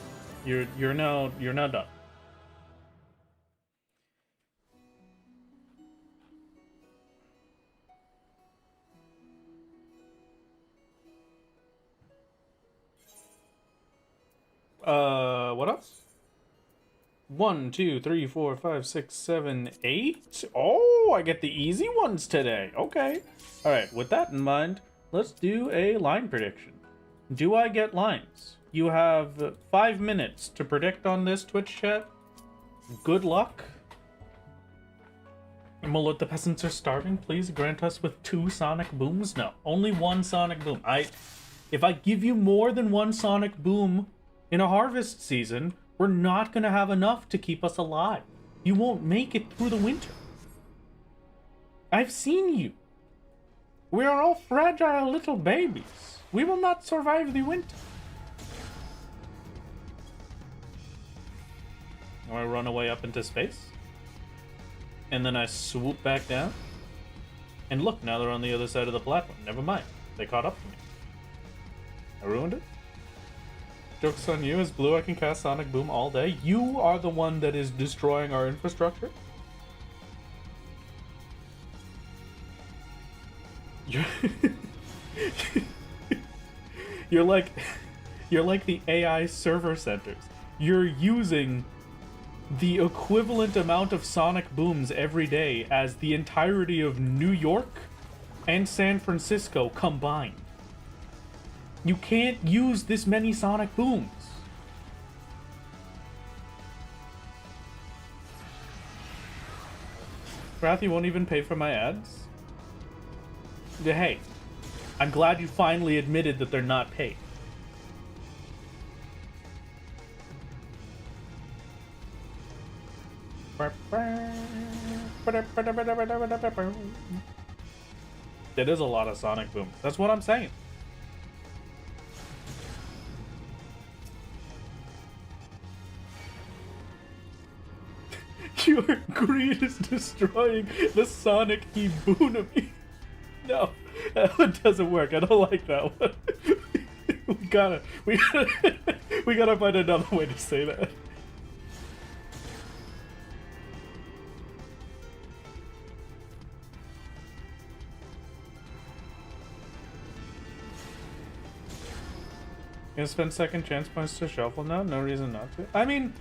You're now done. What else? 1, 2, 3, 4, 5, 6, 7, 8. Oh, I get the easy ones today. Okay. All right. With that in mind, let's do a line prediction. Do I get lines? You have 5 minutes to predict on this, Twitch chat. Good luck. Mullet, the peasants are starving. Please grant us with 2 sonic booms. No, only 1 sonic boom. If I give you more than 1 sonic boom in a harvest season, we're not gonna have enough to keep us alive. You won't make it through the winter. I've seen you. We are all fragile little babies. We will not survive the winter. I run away up into space. And then I swoop back down. And look, now they're on the other side of the platform. Never mind. They caught up to me. I ruined it. Joke's on you. As blue, I can cast Sonic Boom all day. You are the one that is destroying our infrastructure. You're like the AI server centers. You're using the equivalent amount of sonic booms every day as the entirety of New York and San Francisco combined. You can't use this many sonic booms. Wrath, you won't even pay for my ads? Hey, I'm glad you finally admitted that they're not paid. It is a lot of sonic boom. That's what I'm saying. Your greed is destroying the sonic Ibunami. No, that one doesn't work. I don't like that one. we gotta find another way to say that. Gonna spend second chance points to shuffle now? No reason not to. I mean,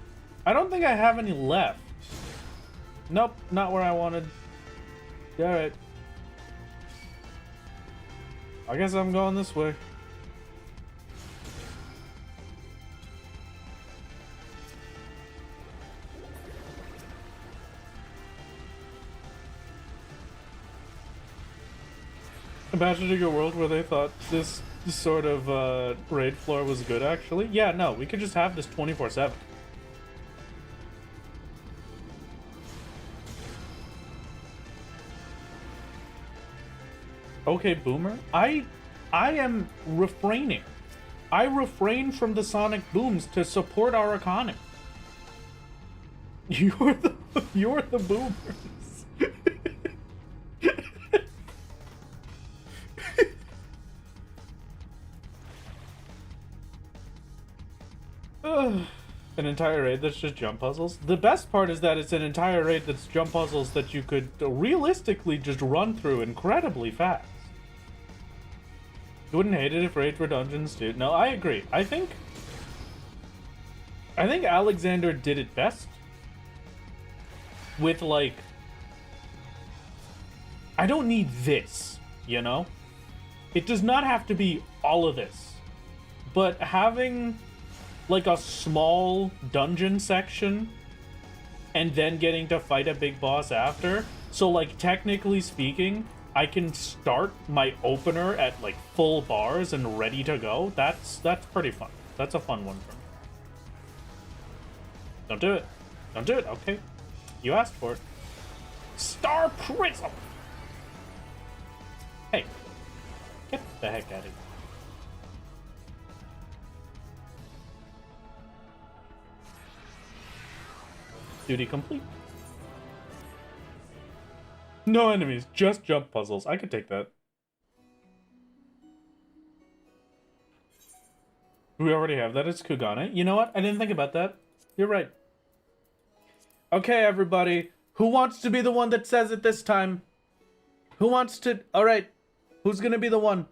I don't think I have any left. Nope, not where I wanted. Alright. I guess I'm going this way. Imagining a world where they thought this sort of raid floor was good, actually. Yeah, no, we could just have this 24/7. Okay, Boomer. I am refraining. I refrain from the sonic booms to support our economy. You're the boomers. An entire raid that's just jump puzzles. The best part is that it's an entire raid that's jump puzzles that you could realistically just run through incredibly fast. You wouldn't hate it if raids were dungeons too. No, I agree. I think Alexander did it best with, like, I don't need this, you know? It does not have to be all of this. But having like a small dungeon section and then getting to fight a big boss after. So, like, technically speaking, I can start my opener at like full bars and ready to go. That's pretty fun. That's a fun one for me. Don't do it. Don't do it. Okay. You asked for it. Star Prism! Hey. Get the heck out of here. Duty complete. No enemies, just jump puzzles. I could take that. We already have that. It's Kugane. You know what? I didn't think about that. You're right. Okay, everybody. Who wants to be the one that says it this time? Who wants to... Alright. Who's gonna be the one?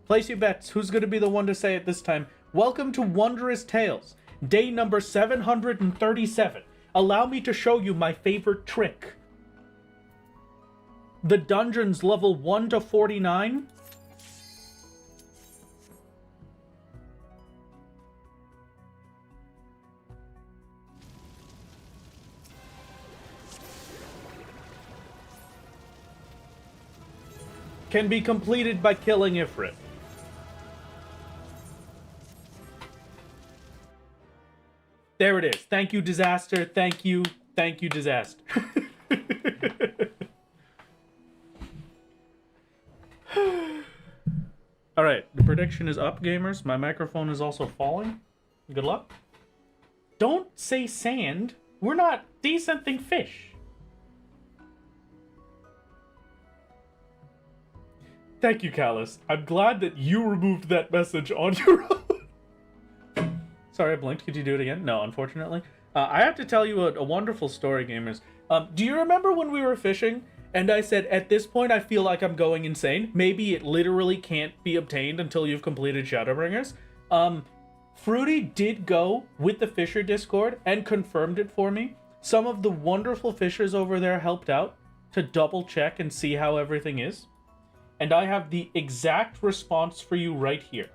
Place your bets. Who's gonna be the one to say it this time? Welcome to Wondrous Tales. Day number 737. Allow me to show you my favorite trick. The dungeons level 1 to 49. can be completed by killing Ifrit. There it is. Thank you, Disaster. Thank you, Disaster. Alright, the prediction is up, gamers. My microphone is also falling. Good luck. Don't say sand. We're not decenting fish. Thank you, Callus. I'm glad that you removed that message on your own. Sorry, I blinked. Could you do it again? No, unfortunately. I have to tell you a wonderful story, gamers. Do you remember when we were fishing and I said, at this point, I feel like I'm going insane? Maybe it literally can't be obtained until you've completed Shadowbringers. Fruity did go with the Fisher Discord and confirmed it for me. Some of the wonderful fishers over there helped out to double check and see how everything is. And I have the exact response for you right here.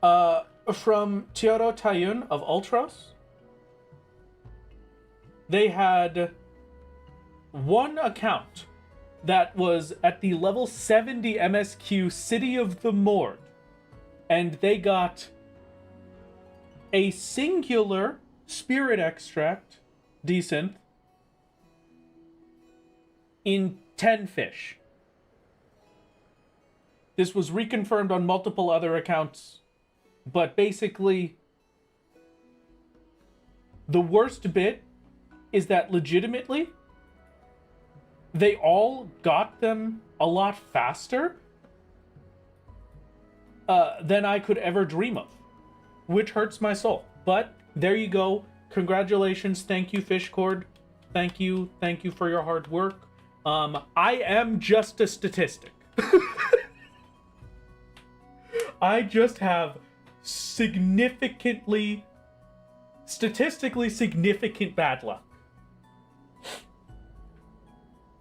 From Teoro Tayun of Ultros. They had one account that was at the level 70 MSQ City of the Mord. And they got a singular spirit extract, decent, in 10 fish. This was reconfirmed on multiple other accounts, but basically, the worst bit is that legitimately, they all got them a lot faster than I could ever dream of, which hurts my soul. But there you go. Congratulations. Thank you, Fishcord. Thank you for your hard work. I am just a statistic. I just have statistically significant bad luck.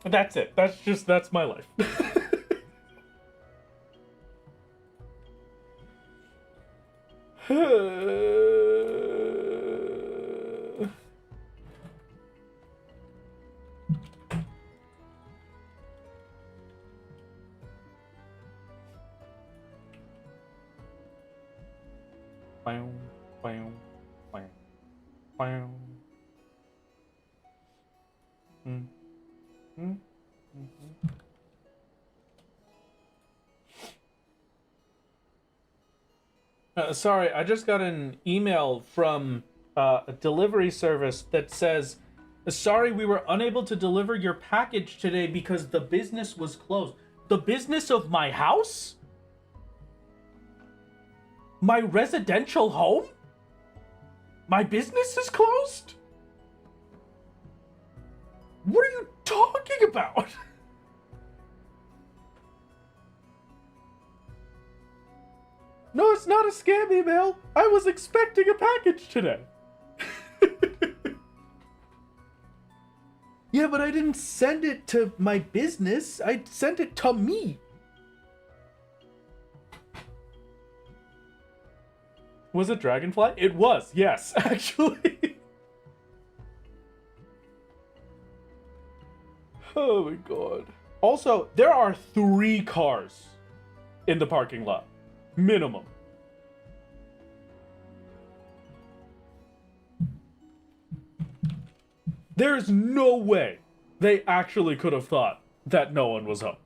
That's it. That's my life. Sorry, I just got an email from a delivery service that says, sorry, we were unable to deliver your package today because the business was closed. The business of my house? My residential home? My business is closed? What are you talking about? No, it's not a scam email. I was expecting a package today. Yeah, but I didn't send it to my business. I sent it to me. Was it Dragonfly? It was, yes, actually. Oh my god. Also, there are 3 cars in the parking lot. Minimum. There's no way they actually could have thought that no one was home.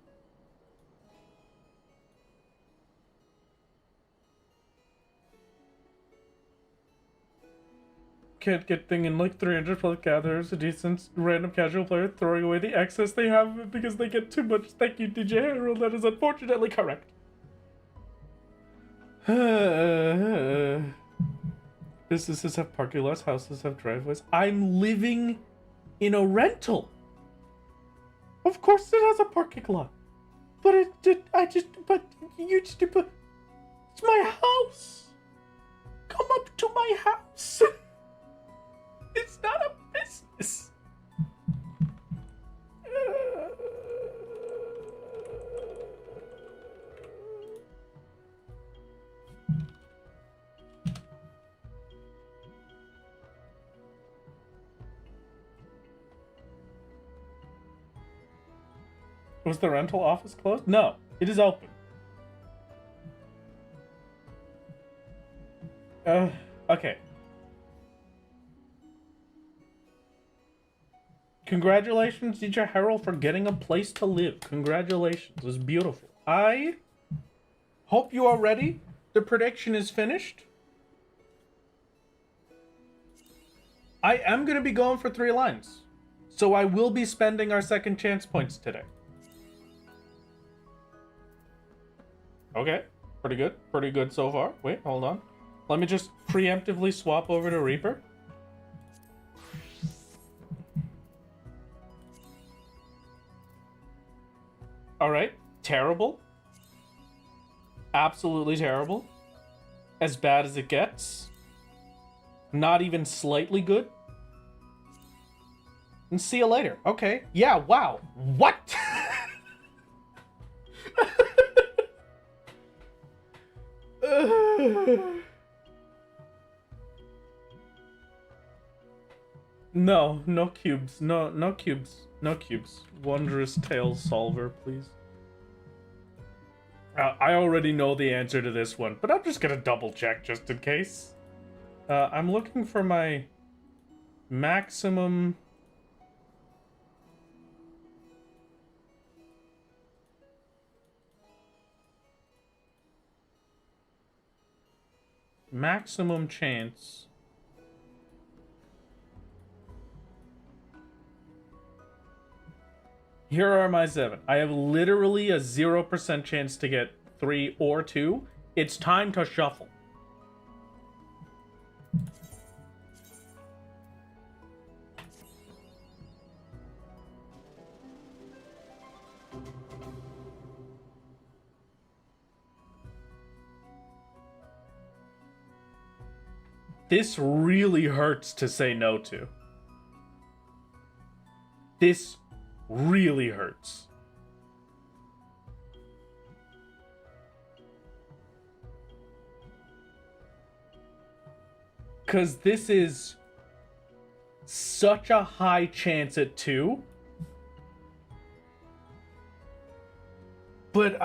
Can't get thing in like 300 plus gatherers, a decent random casual player throwing away the excess they have because they get too much. Thank you, DJ Harold. That is unfortunately correct. Businesses have parking lots, houses have driveways. I'm living in a rental. Of course it has a parking lot. But it's my house. Come up to my house. It's not a business. Was the rental office closed? No, it is open. Okay. Congratulations, DJ Harold, for getting a place to live. Congratulations. It was beautiful. I hope you are ready. The prediction is finished. I am going to be going for 3 lines. So I will be spending our second chance points today. Okay. Pretty good. Pretty good so far. Wait, hold on. Let me just preemptively swap over to Reaper. Alright. Terrible. Absolutely terrible. As bad as it gets. Not even slightly good. And see you later. Okay. Yeah, wow. What? No, no cubes. No cubes. No cubes. Wondrous Tales solver, please. I already know the answer to this one, but I'm just gonna double check just in case. I'm looking for my maximum... maximum chance... Here are my 7. I have literally a 0% chance to get 3 or 2. It's time to shuffle. This really hurts to say no to. This really hurts. Because this is such a high chance at 2. But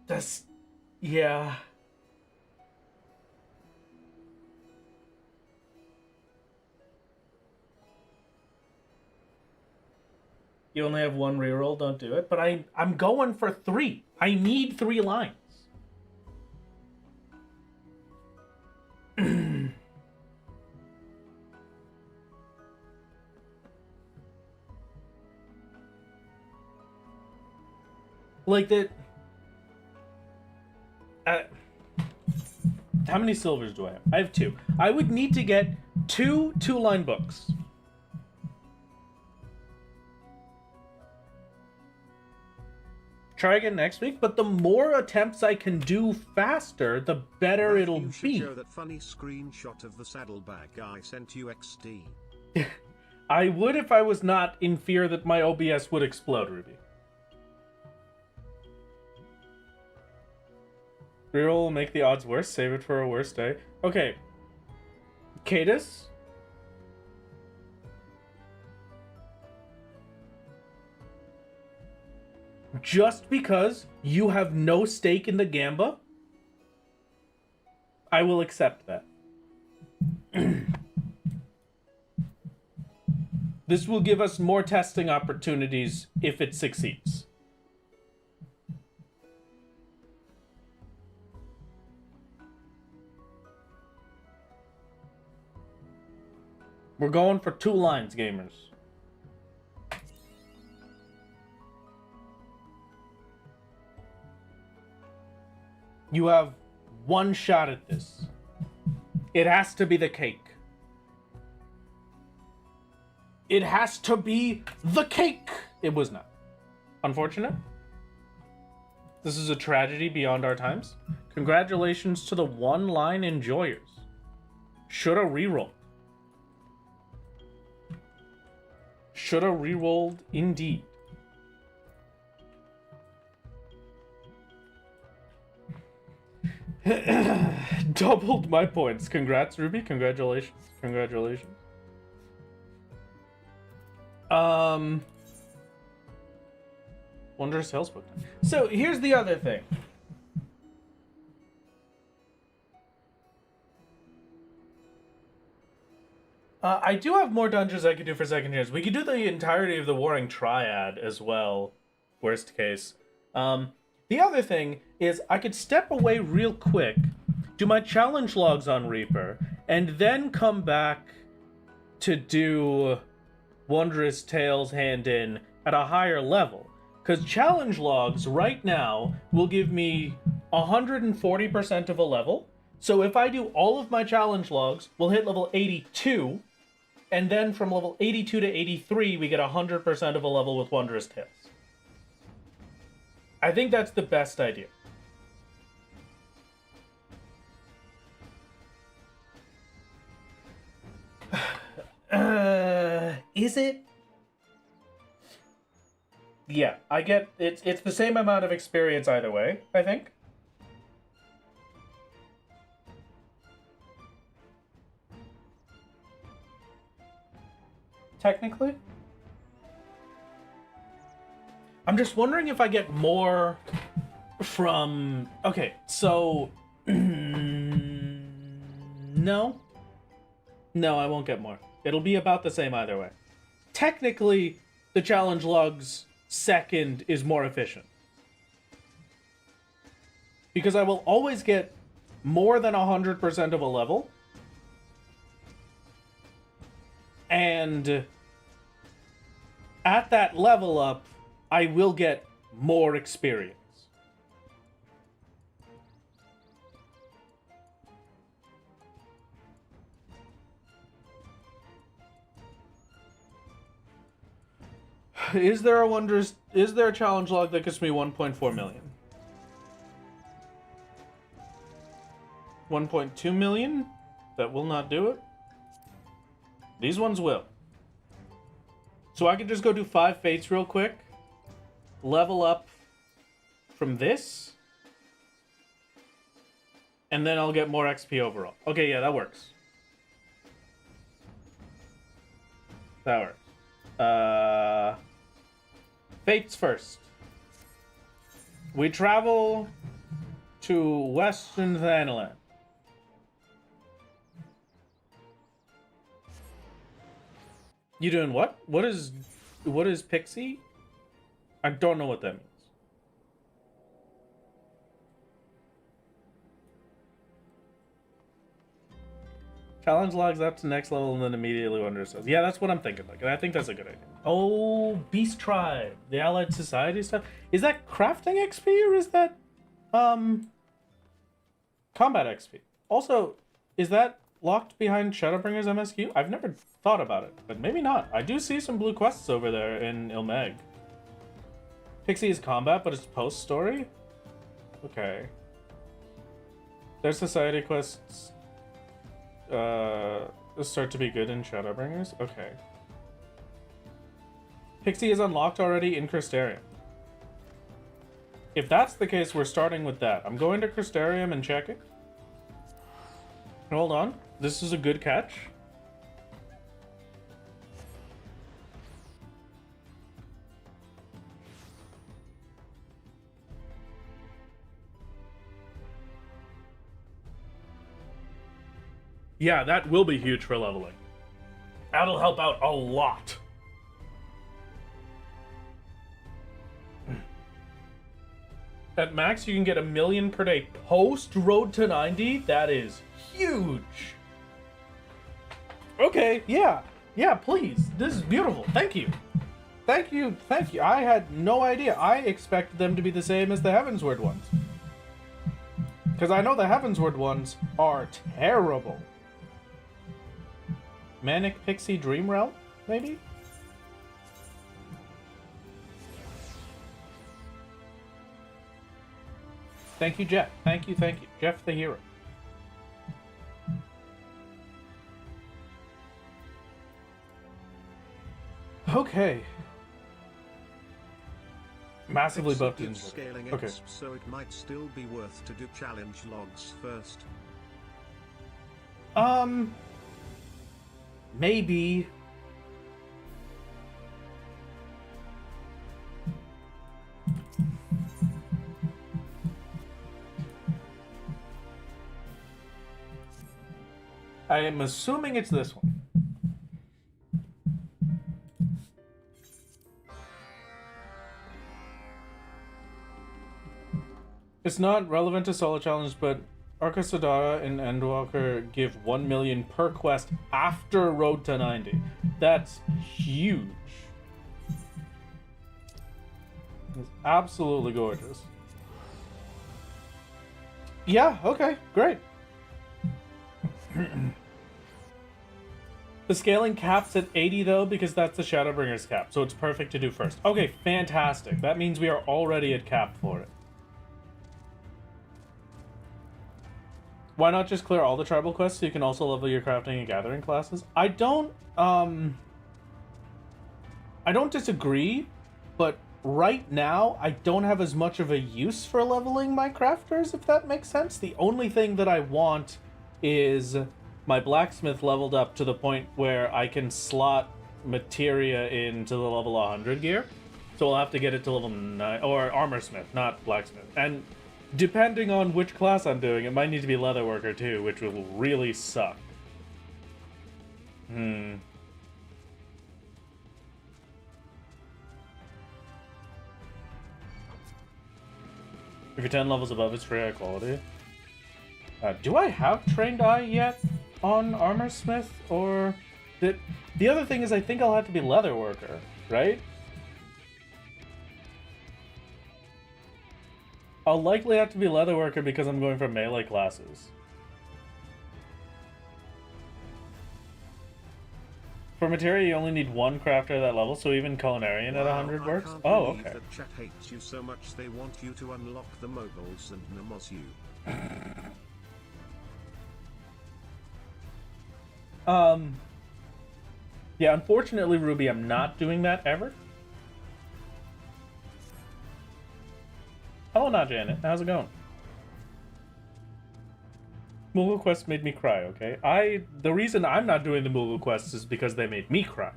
that's... yeah. You only have 1 reroll, don't do it. But I'm going for 3. I need 3 lines. Like that... how many silvers do I have? I have 2. I would need to get 2 2-line books. Try again next week, but the more attempts I can do faster, the better it'll you should be. show that funny screenshot of the saddlebag I sent you XD. I would if I was not in fear that my OBS would explode, Ruby. Reroll will make the odds worse. Save it for a worse day. Okay. Cadus? Just because you have no stake in the Gamba, I will accept that. This will give us more testing opportunities if it succeeds. We're going for 2 lines, gamers. You have 1 shot at this. It has to be the cake. It has to be the cake! It was not. Unfortunate. This is a tragedy beyond our times. Congratulations to the 1-line enjoyers. Shoulda rerolled. Shoulda rerolled indeed. Doubled my points. Congrats, Ruby. Congratulations. Congratulations. Wondrous Tales book. So here's the other thing. I do have more dungeons I could do for second years. We could do the entirety of the Warring Triad as well, worst case. The other thing is I could step away real quick, do my challenge logs on Reaper, and then come back to do Wondrous Tales hand in at a higher level. Because challenge logs right now will give me 140% of a level. So if I do all of my challenge logs, we'll hit level 82. And then from level 82 to 83, we get 100% of a level with Wondrous Tales. I think that's the best idea. Is it? Yeah, I get it's the same amount of experience either way, I think. Technically. I'm just wondering if I get more from... Okay, so... No. No, I won't get more. It'll be about the same either way. Technically, the challenge logs second is more efficient. Because I will always get more than 100% of a level. And at that level up, I will get more experience. Is there a challenge log that gets me 1.4 million? 1.2 million? That will not do it? These ones will. So I can just go do 5 fates real quick. Level up from this. And then I'll get more XP overall. Okay, yeah, that works. That works. Fates first. We travel to Western Thanalan. You doing what? What is Pixie? I don't know what that means. Challenge logs up to next level and then immediately Wondrous Tales. Yeah, that's what I'm thinking. Like, and I think that's a good idea. Oh, Beast Tribe, the Allied Society stuff. Is that crafting XP or is that combat XP? Also, is that locked behind Shadowbringer's MSQ? I've never thought about it, but maybe not. I do see some blue quests over there in Ilmeg. Pixie is combat, but it's post-story? Okay. Their society quests start to be good in Shadowbringers? Okay. Pixie is unlocked already in Crystarium. If that's the case, we're starting with that. I'm going to Crystarium and checking. Hold on. This is a good catch. Yeah, that will be huge for leveling. That'll help out a lot. At max, you can get 1 million per day post Road to 90. That is huge. Okay, yeah. Yeah, please. This is beautiful. Thank you. Thank you. Thank you. I had no idea. I expected them to be the same as the Heavensward ones. Because I know the Heavensward ones are terrible. Manic Pixie Dream Realm, maybe? Thank you, Jeff. Thank you, thank you. Jeff the hero. Okay. Massively Exit buffed did into scaling it. Okay. exp, so it might still be worth to do challenge logs first. Maybe. I am assuming it's this one. It's not relevant to solo challenge, but Arca Sadara and Endwalker give 1 million per quest after Road to 90. That's huge. It's absolutely gorgeous. Yeah, okay, great. The scaling caps at 80 though, because that's the Shadowbringer's cap, so it's perfect to do first. Okay, fantastic. That means we are already at cap for it. Why not just clear all the tribal quests so you can also level your crafting and gathering classes? I don't disagree, but right now I don't have as much of a use for leveling my crafters, if that makes sense. The only thing that I want is my blacksmith leveled up to the point where I can slot materia into the level 100 gear. So I'll have to get it to level 9, or armor smith, not blacksmith. And depending on which class I'm doing, it might need to be leatherworker too, which will really suck. If you're 10 levels above, it's free high quality. Do I have trained eye yet on armor smith? Or the other thing is, I think I'll have to be leatherworker, right? I'll likely have to be leatherworker because I'm going for melee classes. For materia, you only need one crafter at that level, so even culinarian at 100 works? Oh, okay. That chat hates you so much they want you to unlock the moguls and namos you. Yeah, unfortunately, Ruby, I'm not doing that ever. Hello, not Janet. How's it going? Moogle quests made me cry, okay? The reason I'm not doing the Moogle quests is because they made me cry.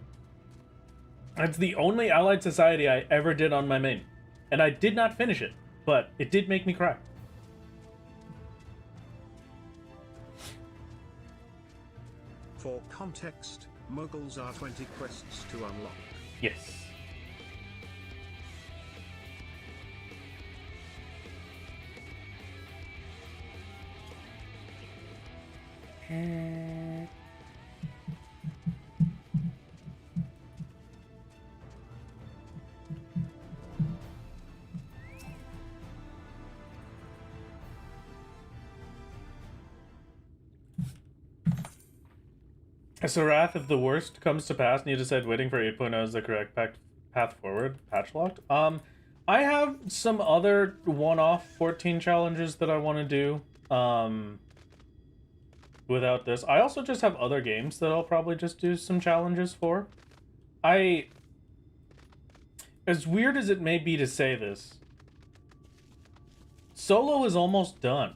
It's the only allied society I ever did on my main. And I did not finish it, but it did make me cry. For context, moguls are 20 quests to unlock. Yes. So Wrath, if the worst comes to pass and you decide waiting for 8.0 is the correct path forward, patch locked. I have some other one-off 14 challenges that I want to do. Without this. I also just have other games that I'll probably just do some challenges for. As weird as it may be to say this, solo is almost done.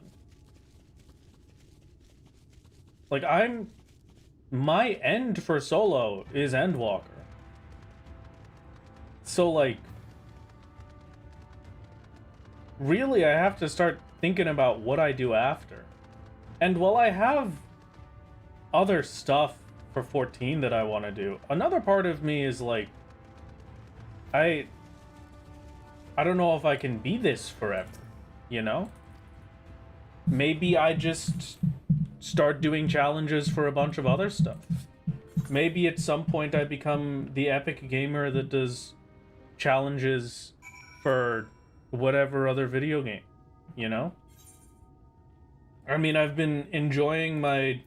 Like, my end for solo is Endwalker. So, like, really I have to start thinking about what I do after. And while I have other stuff for 14 that I want to do, another part of me is like, I don't know if I can be this forever, you know? Maybe I just start doing challenges for a bunch of other stuff. Maybe at some point I become the epic gamer that does challenges for whatever other video game, you know? I mean, I've been enjoying my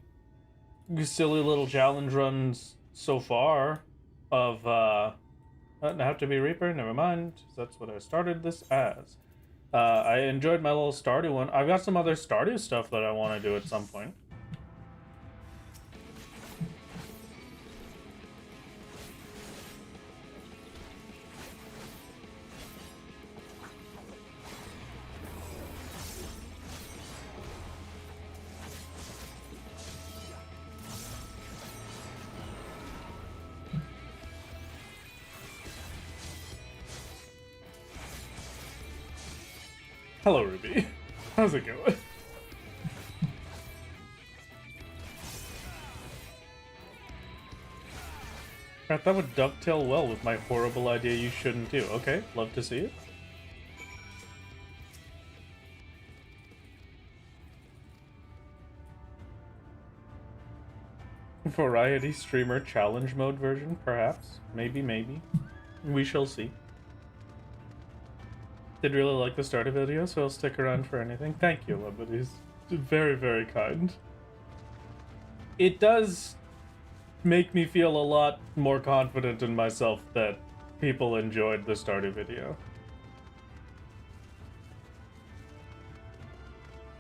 silly little challenge runs so far of, I have to be Reaper, never mind. That's what I started this as. I enjoyed my little Stardew one. I've got some other Stardew stuff that I want to do at some point. Hello, Ruby. How's it going? That would dovetail well with my horrible idea you shouldn't do. Okay, love to see it. Variety streamer challenge mode version, perhaps. Maybe, maybe. We shall see. Did really like the start of the video, so I'll stick around for anything. Thank you, Lebanese. Very, very kind. It does make me feel a lot more confident in myself that people enjoyed the starter video.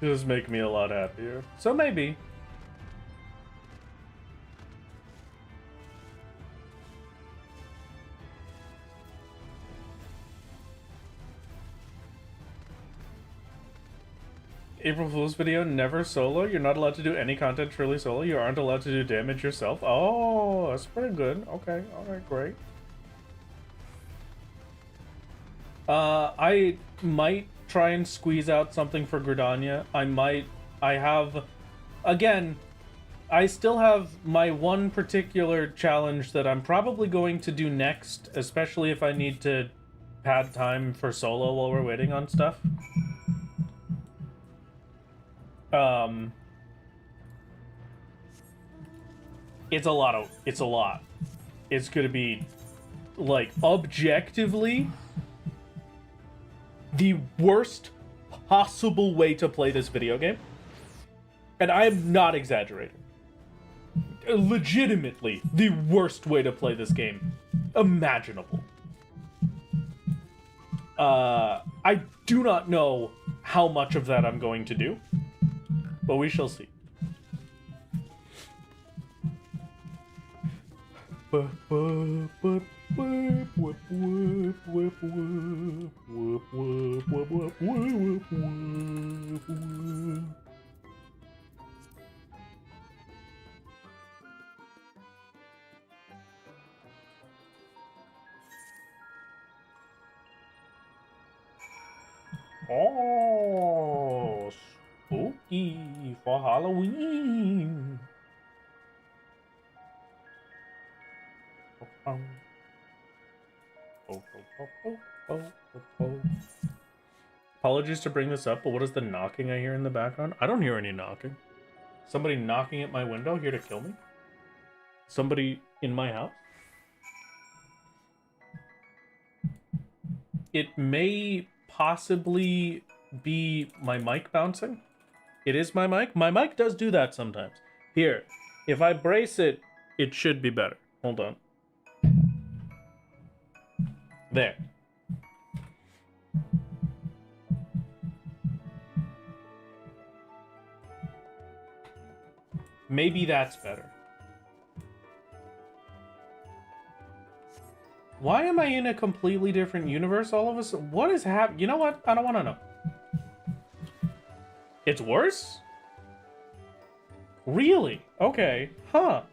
It does make me a lot happier. So maybe. April Fool's video, never solo. You're not allowed to do any content truly solo. You aren't allowed to do damage yourself. Oh, that's pretty good. Okay, alright, great. I might try and squeeze out something for Gridania. Again, I still have my one particular challenge that I'm probably going to do next, especially if I need to pad time for solo while we're waiting on stuff. It's a lot. It's gonna be, like, objectively the worst possible way to play this video game. And I am not exaggerating. Legitimately the worst way to play this game imaginable. I do not know how much of that I'm going to do, but we shall see. Oh, spooky for Halloween. Apologies to bring this up, but what is the knocking I hear in the background? I don't hear any knocking. Somebody knocking at my window here to kill me? Somebody in my house? It may possibly be my mic bouncing. It is my mic. My mic does do that sometimes. Here, if I brace it, it should be better. Hold on. There. Maybe that's better. Why am I in a completely different universe all of a sudden? What is happening? You know what? I don't want to know. It's worse? Really? Okay. Huh.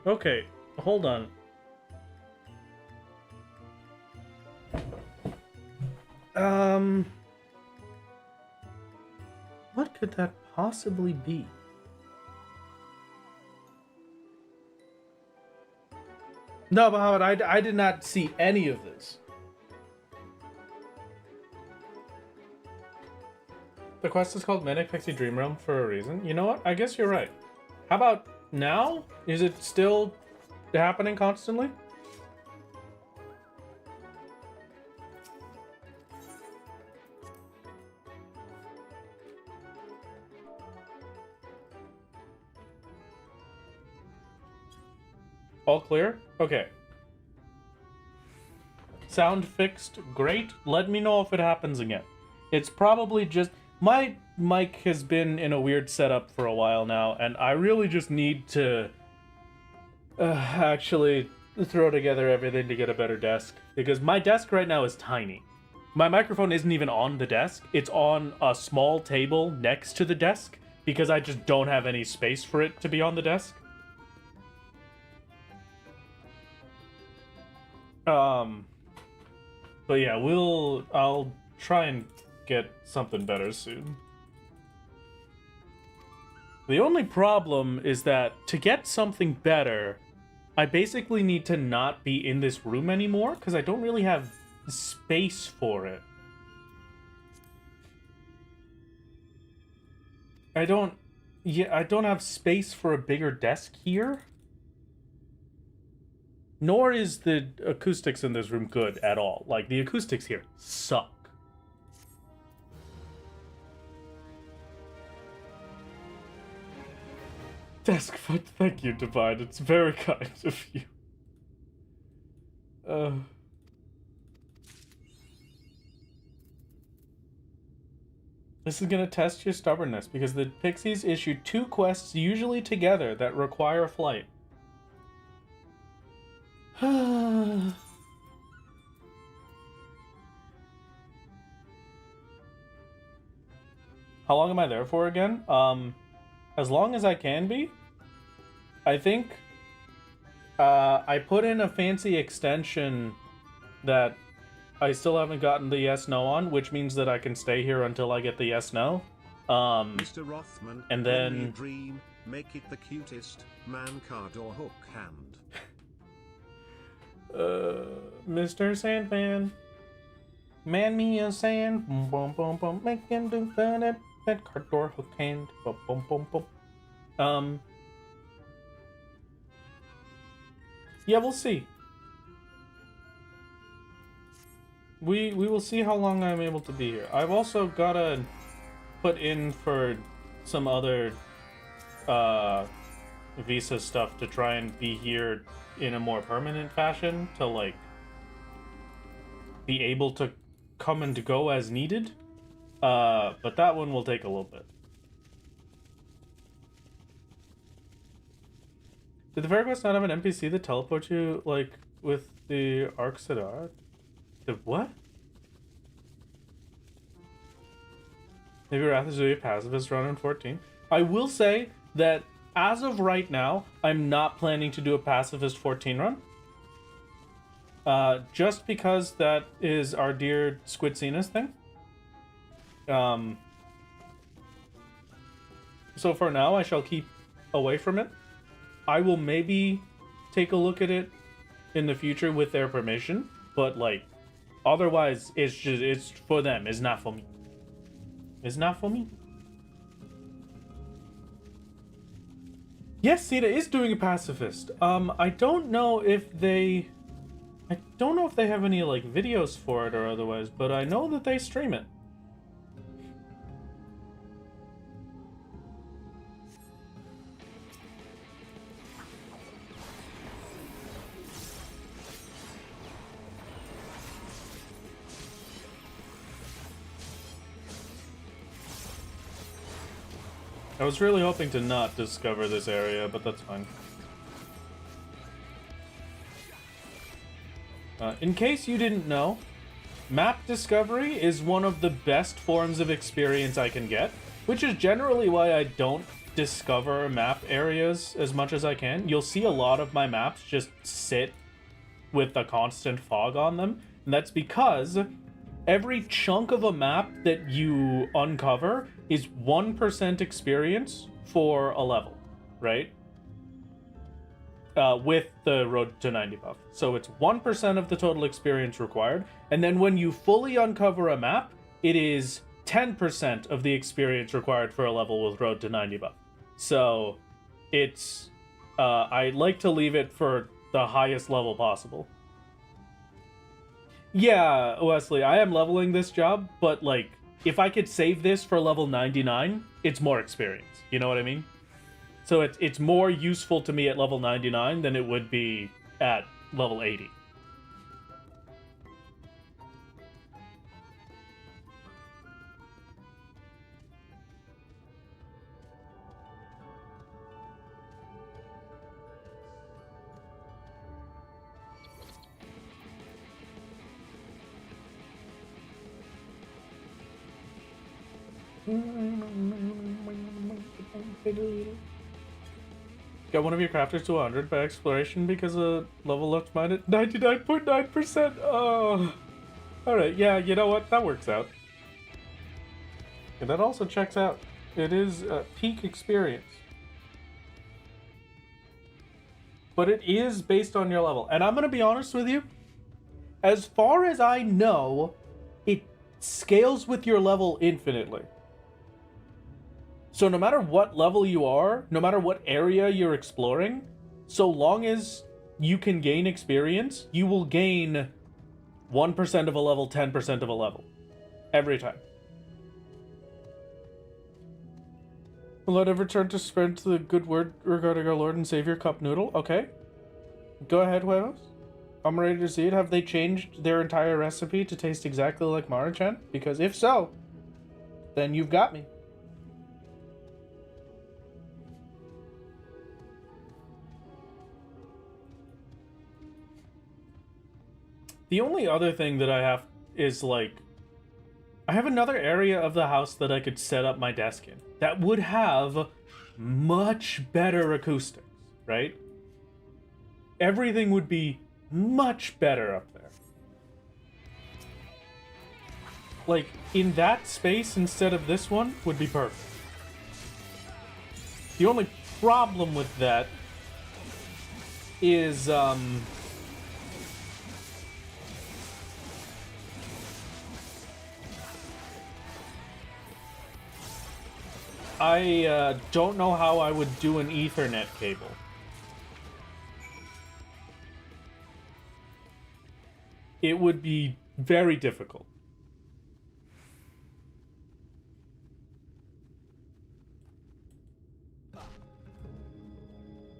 Okay. Hold on. What could that possibly be? No, Muhammad, I did not see any of this. The quest is called Manic Pixie Dream Realm for a reason. You know what? I guess you're right. How about now? Is it still happening constantly? All clear? Okay. Sound fixed. Great. Let me know if it happens again. It's probably just... My mic has been in a weird setup for a while now, and I really just need to actually throw together everything to get a better desk. Because my desk right now is tiny. My microphone isn't even on the desk. It's on a small table next to the desk, because I just don't have any space for it to be on the desk. But yeah, I'll try and get something better soon. The only problem is that to get something better, I basically need to not be in this room anymore because I don't really have space for it. I don't have space for a bigger desk here. Nor is the acoustics in this room good at all. Like, the acoustics here suck. Desk foot, thank you, Divine. It's very kind of you. This is gonna test your stubbornness, because the Pixies issue 2 quests usually together that require flight. How long am I there for again? As long as I can be. I think I put in a fancy extension that I still haven't gotten the yes/no on, which means that I can stay here until I get the yes/no. Mr. Rothman, and then dream, make it the cutest man card or hook hand. Mr. Sandman, man me a sand, boom boom boom boom, make him do that card or hook hand, boom boom boom boom. Yeah, we'll see. We will see how long I'm able to be here. I've also gotta put in for some other visa stuff to try and be here in a more permanent fashion, to like be able to come and go as needed. But that one will take a little bit. Did the Fairy Quest not have an NPC that teleports you, like, with the Arxidar? The what? Maybe Wrath is really a pacifist run in 14. I will say that as of right now, I'm not planning to do a pacifist 14 run. Just because that is our dear Squidcena's thing. So for now, I shall keep away from it. I will maybe take a look at it in the future with their permission, but like, otherwise, it's for them. It's not for me. It's not for me. Yes, Sita is doing a pacifist. I don't know if they have any like videos for it or otherwise, but I know that they stream it. I was really hoping to not discover this area, but that's fine. In case you didn't know, map discovery is one of the best forms of experience I can get, which is generally why I don't discover map areas as much as I can. You'll see a lot of my maps just sit with a constant fog on them, and that's because every chunk of a map that you uncover is 1% experience for a level, right? With the Road to 90 buff. So it's 1% of the total experience required, and then when you fully uncover a map, it is 10% of the experience required for a level with Road to 90 buff. So it's I like to leave it for the highest level possible. Yeah, Wesley, I am leveling this job, but like, if I could save this for level 99, it's more experience. You know what I mean? So it's more useful to me at level 99 than it would be at level 80. Got one of your crafters to 100 by exploration because a level left mine at 99.9%. Oh. Alright, yeah, you know what? That works out. And that also checks out. It is a peak experience. But it is based on your level. And I'm going to be honest with you. As far as I know, it scales with your level infinitely. So no matter what level you are, no matter what area you're exploring, so long as you can gain experience, you will gain 1% of a level, 10% of a level. Every time. Let ever turn to spread the good word regarding our Lord and Savior Cup Noodle. Okay. Go ahead, Huevos. I'm ready to see it. Have they changed their entire recipe to taste exactly like Mara-chan? Because if so, then you've got me. The only other thing that I have is, like, I have another area of the house that I could set up my desk in that would have much better acoustics, right? Everything would be much better up there. Like, in that space instead of this one would be perfect. The only problem with that is, I don't know how I would do an Ethernet cable. It would be very difficult.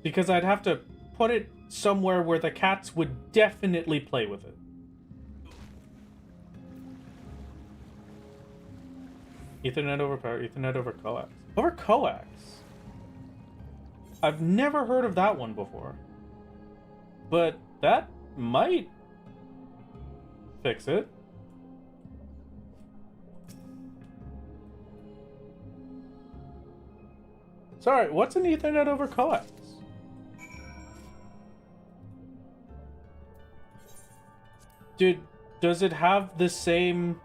Because I'd have to put it somewhere where the cats would definitely play with it. Ethernet over power, Ethernet over coax. Over coax? I've never heard of that one before. But that might fix it. Sorry, what's an Ethernet over coax? Dude, does it have the same,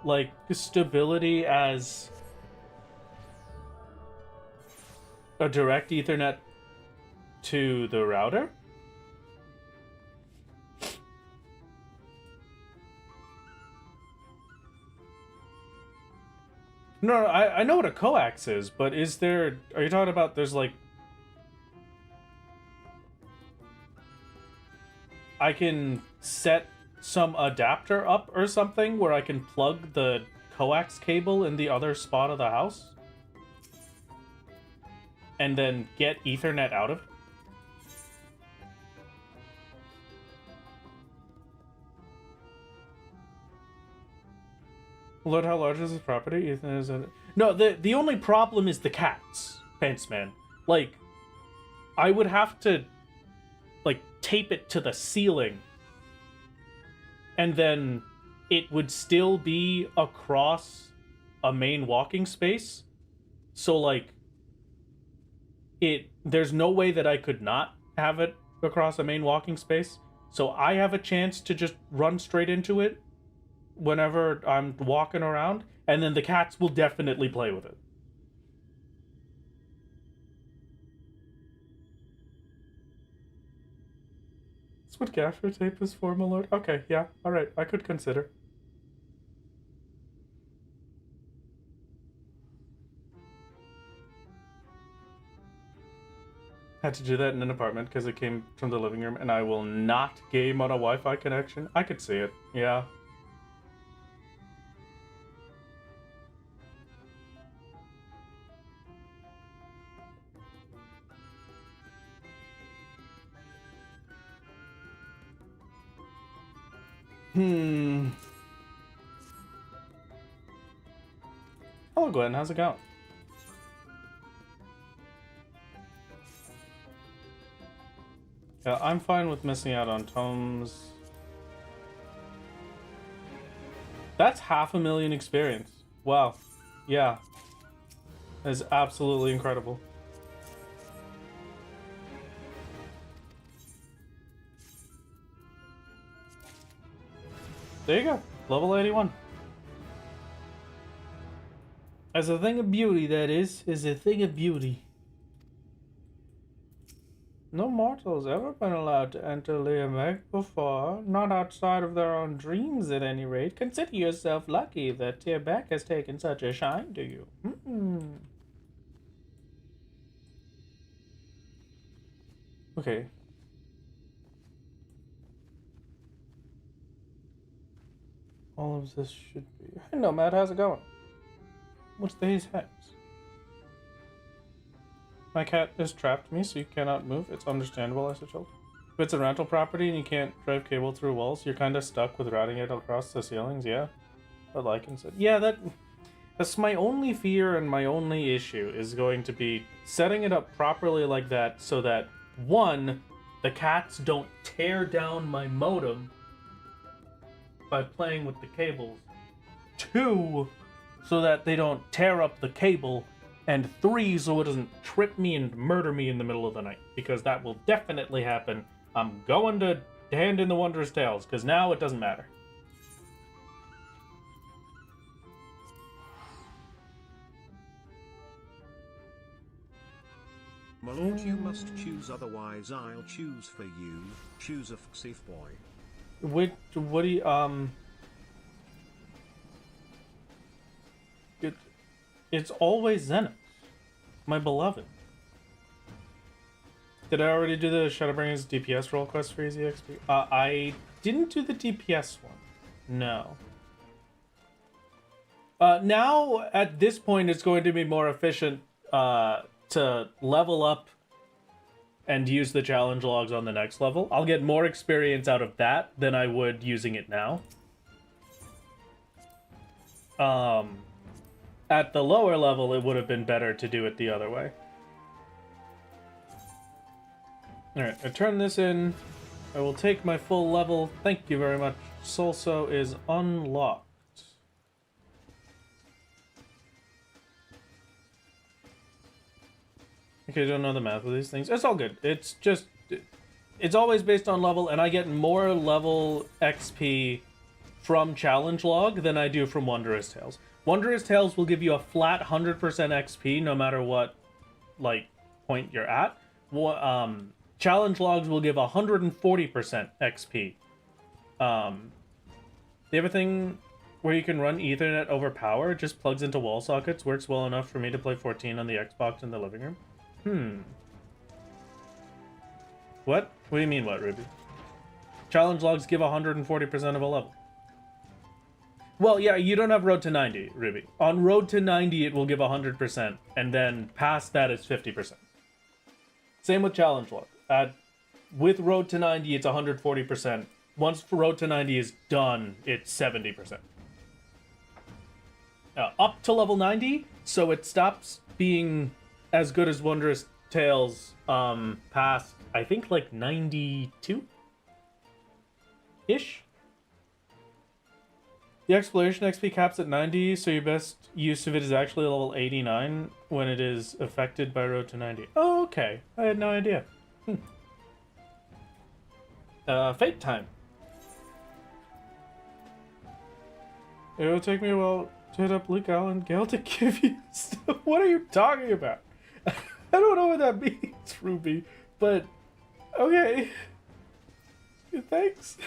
like, stability as a direct Ethernet to the router? No, I know what a coax is, but is there... Are you talking about there's, like... I can set some adapter up or something where I can plug the coax cable in the other spot of the house? And then get Ethernet out of it? Lord, how large is this property? Ethan is a... No, the only problem is the cats, Fenceman. Like, I would have to, like, tape it to the ceiling. And then it would still be across a main walking space. So, like, there's no way that I could not have it across a main walking space. So I have a chance to just run straight into it whenever I'm walking around, and then the cats will definitely play with it. That's what gaffer tape is for, my lord. Okay, yeah, alright, I could consider. Had to do that in an apartment because it came from the living room, and I will not game on a Wi-Fi connection. I could see it, yeah. Hello, Gwen. How's it going? Yeah, I'm fine with missing out on tomes. That's 500,000 experience. Wow. Yeah. That is absolutely incredible. There you go. Level 81. As a thing of beauty, that is a thing of beauty. No mortal's ever been allowed to enter Mage before, not outside of their own dreams at any rate. Consider yourself lucky that Tierbeck has taken such a shine to you. Okay. All of this should be... Hey, Nomad, how's it going? What's these heads? My cat has trapped me, so you cannot move. It's understandable, I said, child. If it's a rental property and you can't drive cable through walls, you're kind of stuck with routing it across the ceilings, yeah? But Lycan said, yeah, that's my only fear and my only issue is going to be setting it up properly like that so that, one, the cats don't tear down my modem by playing with the cables. Two, so that they don't tear up the cable. And three, so it doesn't trip me and murder me in the middle of the night. Because that will definitely happen. I'm going to hand in the Wondrous Tales, because now it doesn't matter. Mog, you must choose, otherwise I'll choose for you. Choose a safe boy. What do you, It's always Xenos, my beloved. Did I already do the Shadowbringers DPS roll quest for Easy XP? I didn't do the DPS one. No. Now, at this point, it's going to be more efficient to level up and use the challenge logs on the next level. I'll get more experience out of that than I would using it now. At the lower level, it would have been better to do it the other way. Alright, I turn this in. I will take my full level. Thank you very much. Solso is unlocked. Okay, I don't know the math of these things. It's all good. It's just... It's always based on level, and I get more level XP from challenge log than I do from Wondrous Tales. Wondrous Tales will give you a flat 100% XP no matter what, like, point you're at. Challenge logs will give 140% XP. Everything where you can run Ethernet over power just plugs into wall sockets, works well enough for me to play 14 on the Xbox in the living room. What? What do you mean, what, Ruby? Challenge logs give 140% of a level. Well, yeah, you don't have Road to 90, Ruby. On Road to 90, it will give 100%, and then past that, it's 50%. Same with Challenge Log. With Road to 90, it's 140%. Once Road to 90 is done, it's 70%. Up to level 90, so it stops being as good as Wondrous Tales past, I think, like 92-ish? The exploration XP caps at 90, so your best use of it is actually level 89 when it is affected by Road to 90. Oh, okay. I had no idea. Fate time. It will take me a while to hit up Luke Allen Gale to give you stuff. What are you talking about? I don't know what that means, Ruby, but okay. Thanks.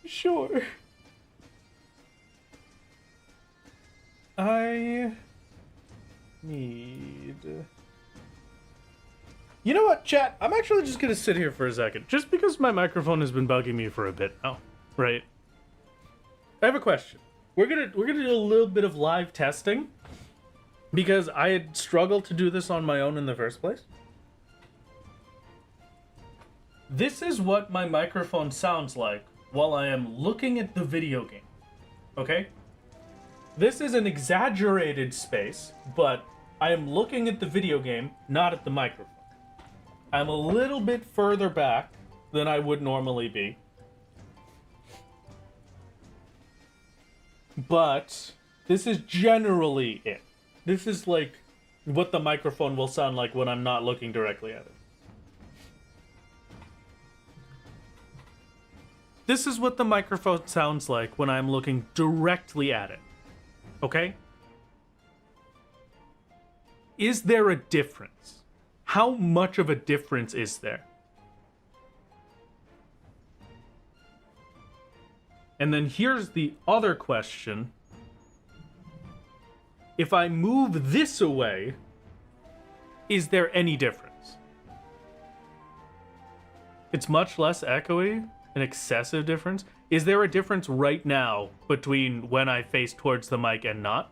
Sure. I need... You know what, chat? I'm actually just gonna sit here for a second, just because my microphone has been bugging me for a bit now, right? I have a question. We're gonna do a little bit of live testing, because I had struggled to do this on my own in the first place. This is what my microphone sounds like while I am looking at the video game, okay? This is an exaggerated space, but I am looking at the video game, not at the microphone. I'm a little bit further back than I would normally be. But this is generally it. This is like what the microphone will sound like when I'm not looking directly at it. this is what the microphone sounds like when I'm looking directly at it. Okay? Is there a difference? How much of a difference is there? And then here's the other question. If I move this away, is there any difference? It's much less echoey, an excessive difference. Is there a difference right now between when I face towards the mic and not?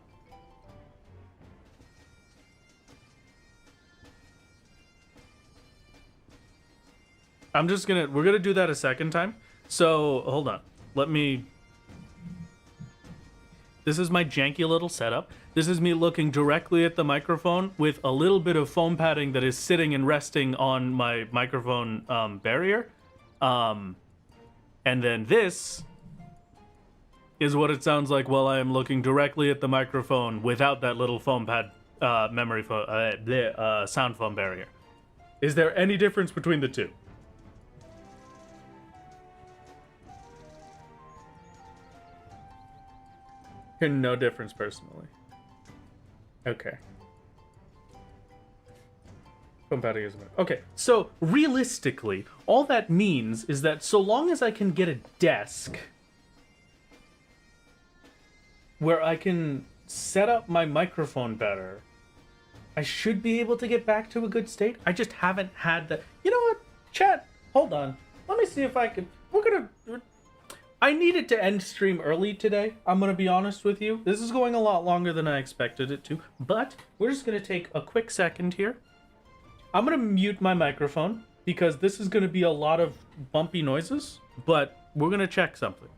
We're gonna do that a second time. So, hold on. This is my janky little setup. This is me looking directly at the microphone with a little bit of foam padding that is sitting and resting on my microphone barrier. And then this is what it sounds like while I am looking directly at the microphone without that little foam pad sound foam barrier. Is there any difference between the two? No difference personally. Okay. Foam padding is okay. So realistically, all that means is that so long as I can get a desk where I can set up my microphone better, I should be able to get back to a good state. I just haven't had the. You know what, chat? Hold on. Let me see if I can. I needed to end stream early today. I'm going to be honest with you. This is going a lot longer than I expected it to. But we're just going to take a quick second here. I'm going to mute my microphone because this is going to be a lot of bumpy noises. But we're going to check something.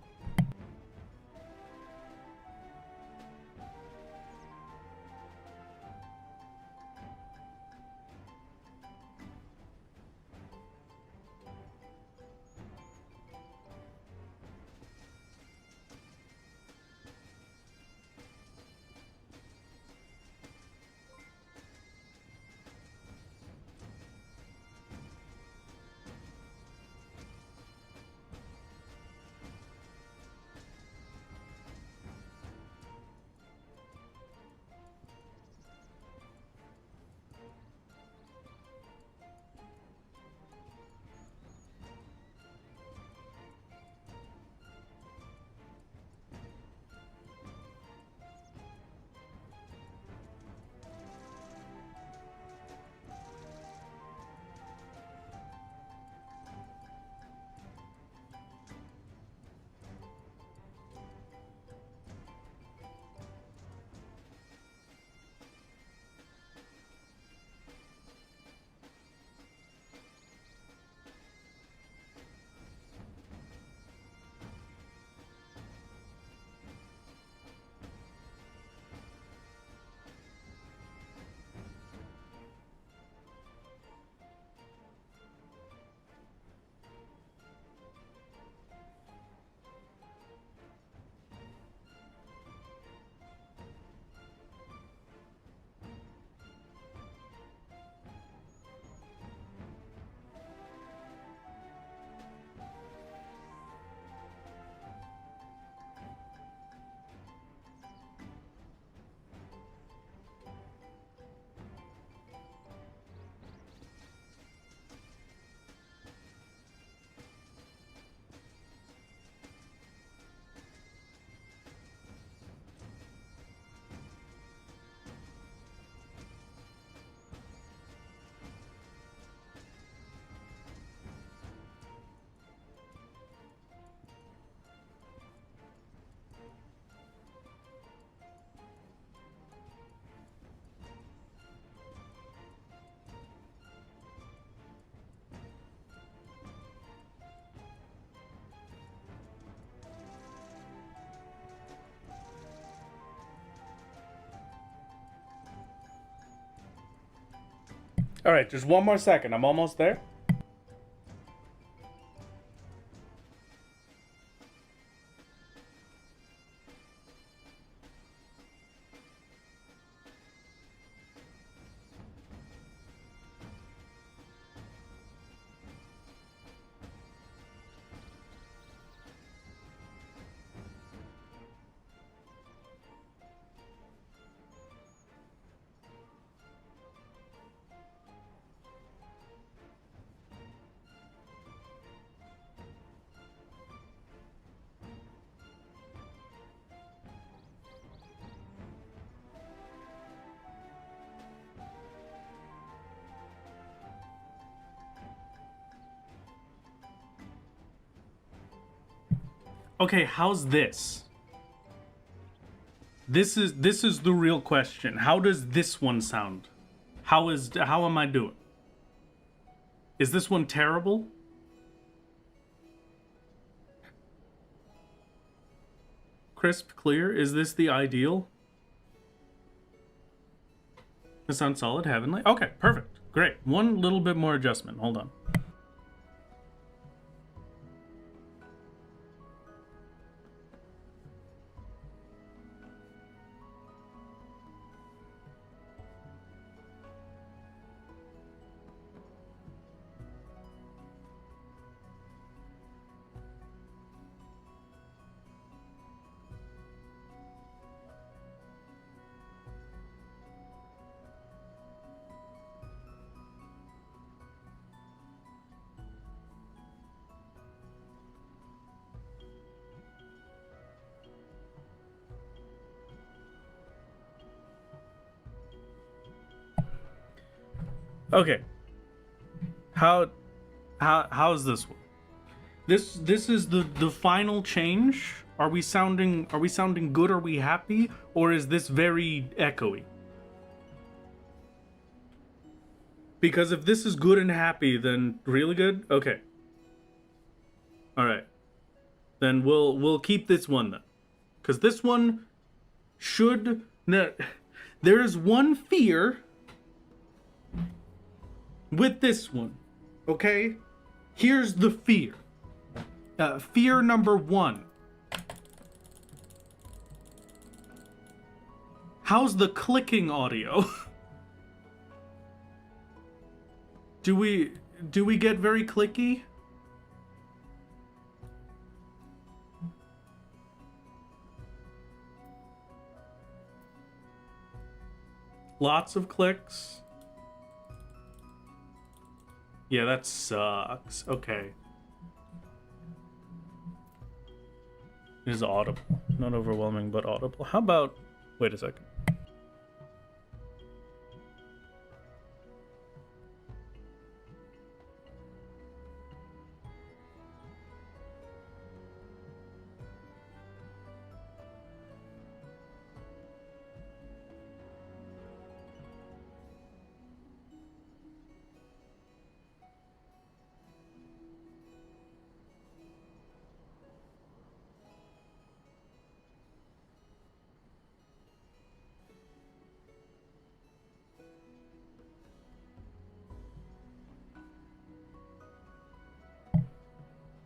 All right, just one more second. I'm almost there. Okay, how's this? This is the real question. How does this one sound? How am I doing? Is this one terrible? Crisp, clear. Is this the ideal? This sounds solid, heavenly. Okay, perfect. Great. One little bit more adjustment. Hold on. Okay. How's this one? This is the final change. Are we sounding good? Are we happy? Or is this very echoey? Because if this is good and happy, then really good? Okay. Alright. Then we'll keep this one then. Because this one should... There is one fear with this one, okay? Here's the fear. Fear number 1. How's the clicking audio? Do we get very clicky? Lots of clicks. Yeah, that sucks. Okay. It is audible. Not overwhelming, but audible. How about... Wait a second.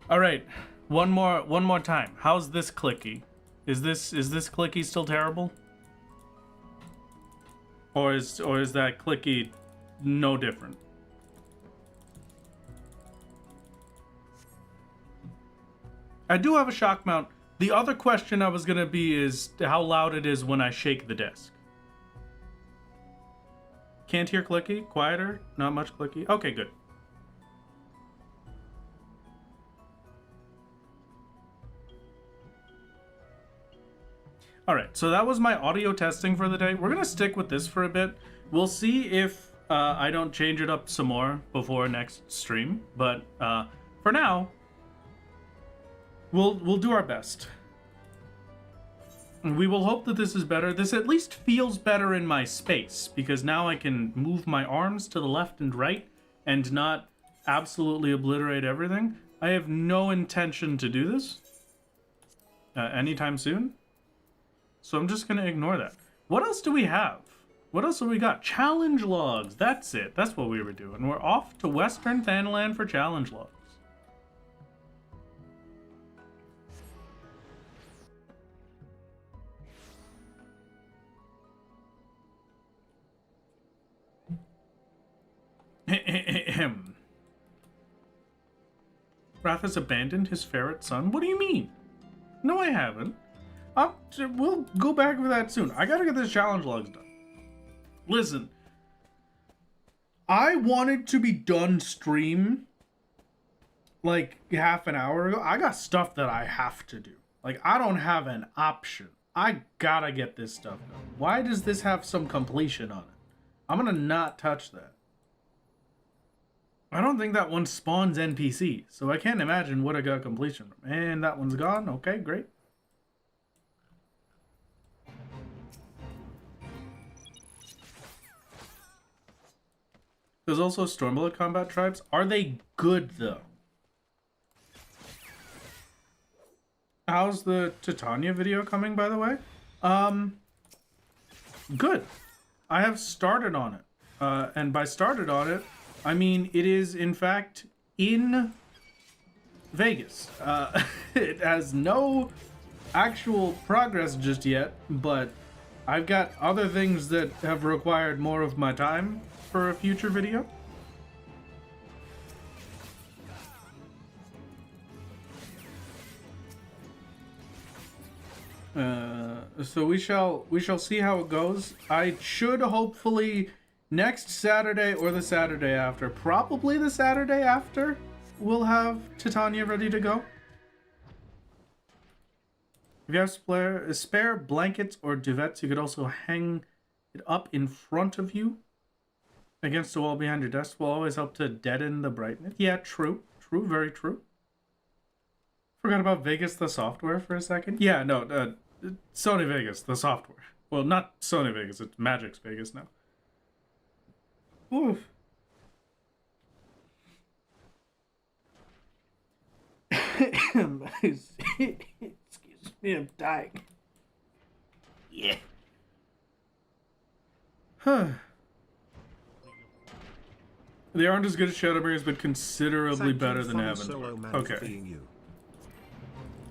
All right, one more time. How's this clicky? Is this clicky still terrible? Or is that clicky no different? I do have a shock mount. The other question I was gonna be is how loud it is when I shake the desk. Can't hear clicky? Quieter? Not much clicky? Okay, good. Alright, so that was my audio testing for the day. We're gonna stick with this for a bit. We'll see if I don't change it up some more before next stream. But for now, we'll do our best. We will hope that this is better. This at least feels better in my space, because now I can move my arms to the left and right and not absolutely obliterate everything. I have no intention to do this anytime soon. So I'm just going to ignore that. What else do we have? What else have we got? Challenge logs. That's it. That's what we were doing. We're off to Western Thanalan for challenge logs. Wrath has abandoned his ferret son? What do you mean? No, I haven't. We'll go back for that soon. I gotta get this challenge logs done. Listen, I wanted to be done stream like half an hour ago. I got stuff that I have to do. Like, I don't have an option. I gotta get this stuff done. Why does this have some completion on it? I'm gonna not touch that. I don't think that one spawns NPC, so I can't imagine what I got completion from. And that one's gone. Okay, great. There's also Stormblood combat tribes. Are they good, though? How's the Titania video coming, by the way? Good. I have started on it. And by started on it, I mean it is, in fact, in Vegas. It has no actual progress just yet, but I've got other things that have required more of my time for a future video. So we shall see how it goes. I should hopefully next Saturday or the Saturday after, probably the Saturday after, we'll have Titania ready to go. If you have spare blankets or duvets, you could also hang it up in front of you against the wall behind your desk. Will always help to deaden the brightness. Yeah, true. True, very true. Forgot about Vegas, the software, for a second. Yeah, no, Sony Vegas, the software. Well, not Sony Vegas, it's Magic's Vegas now. Oof. Excuse me, I'm dying. Yeah. Huh. They aren't as good as Shadowbringers, but considerably better than Evan. Okay.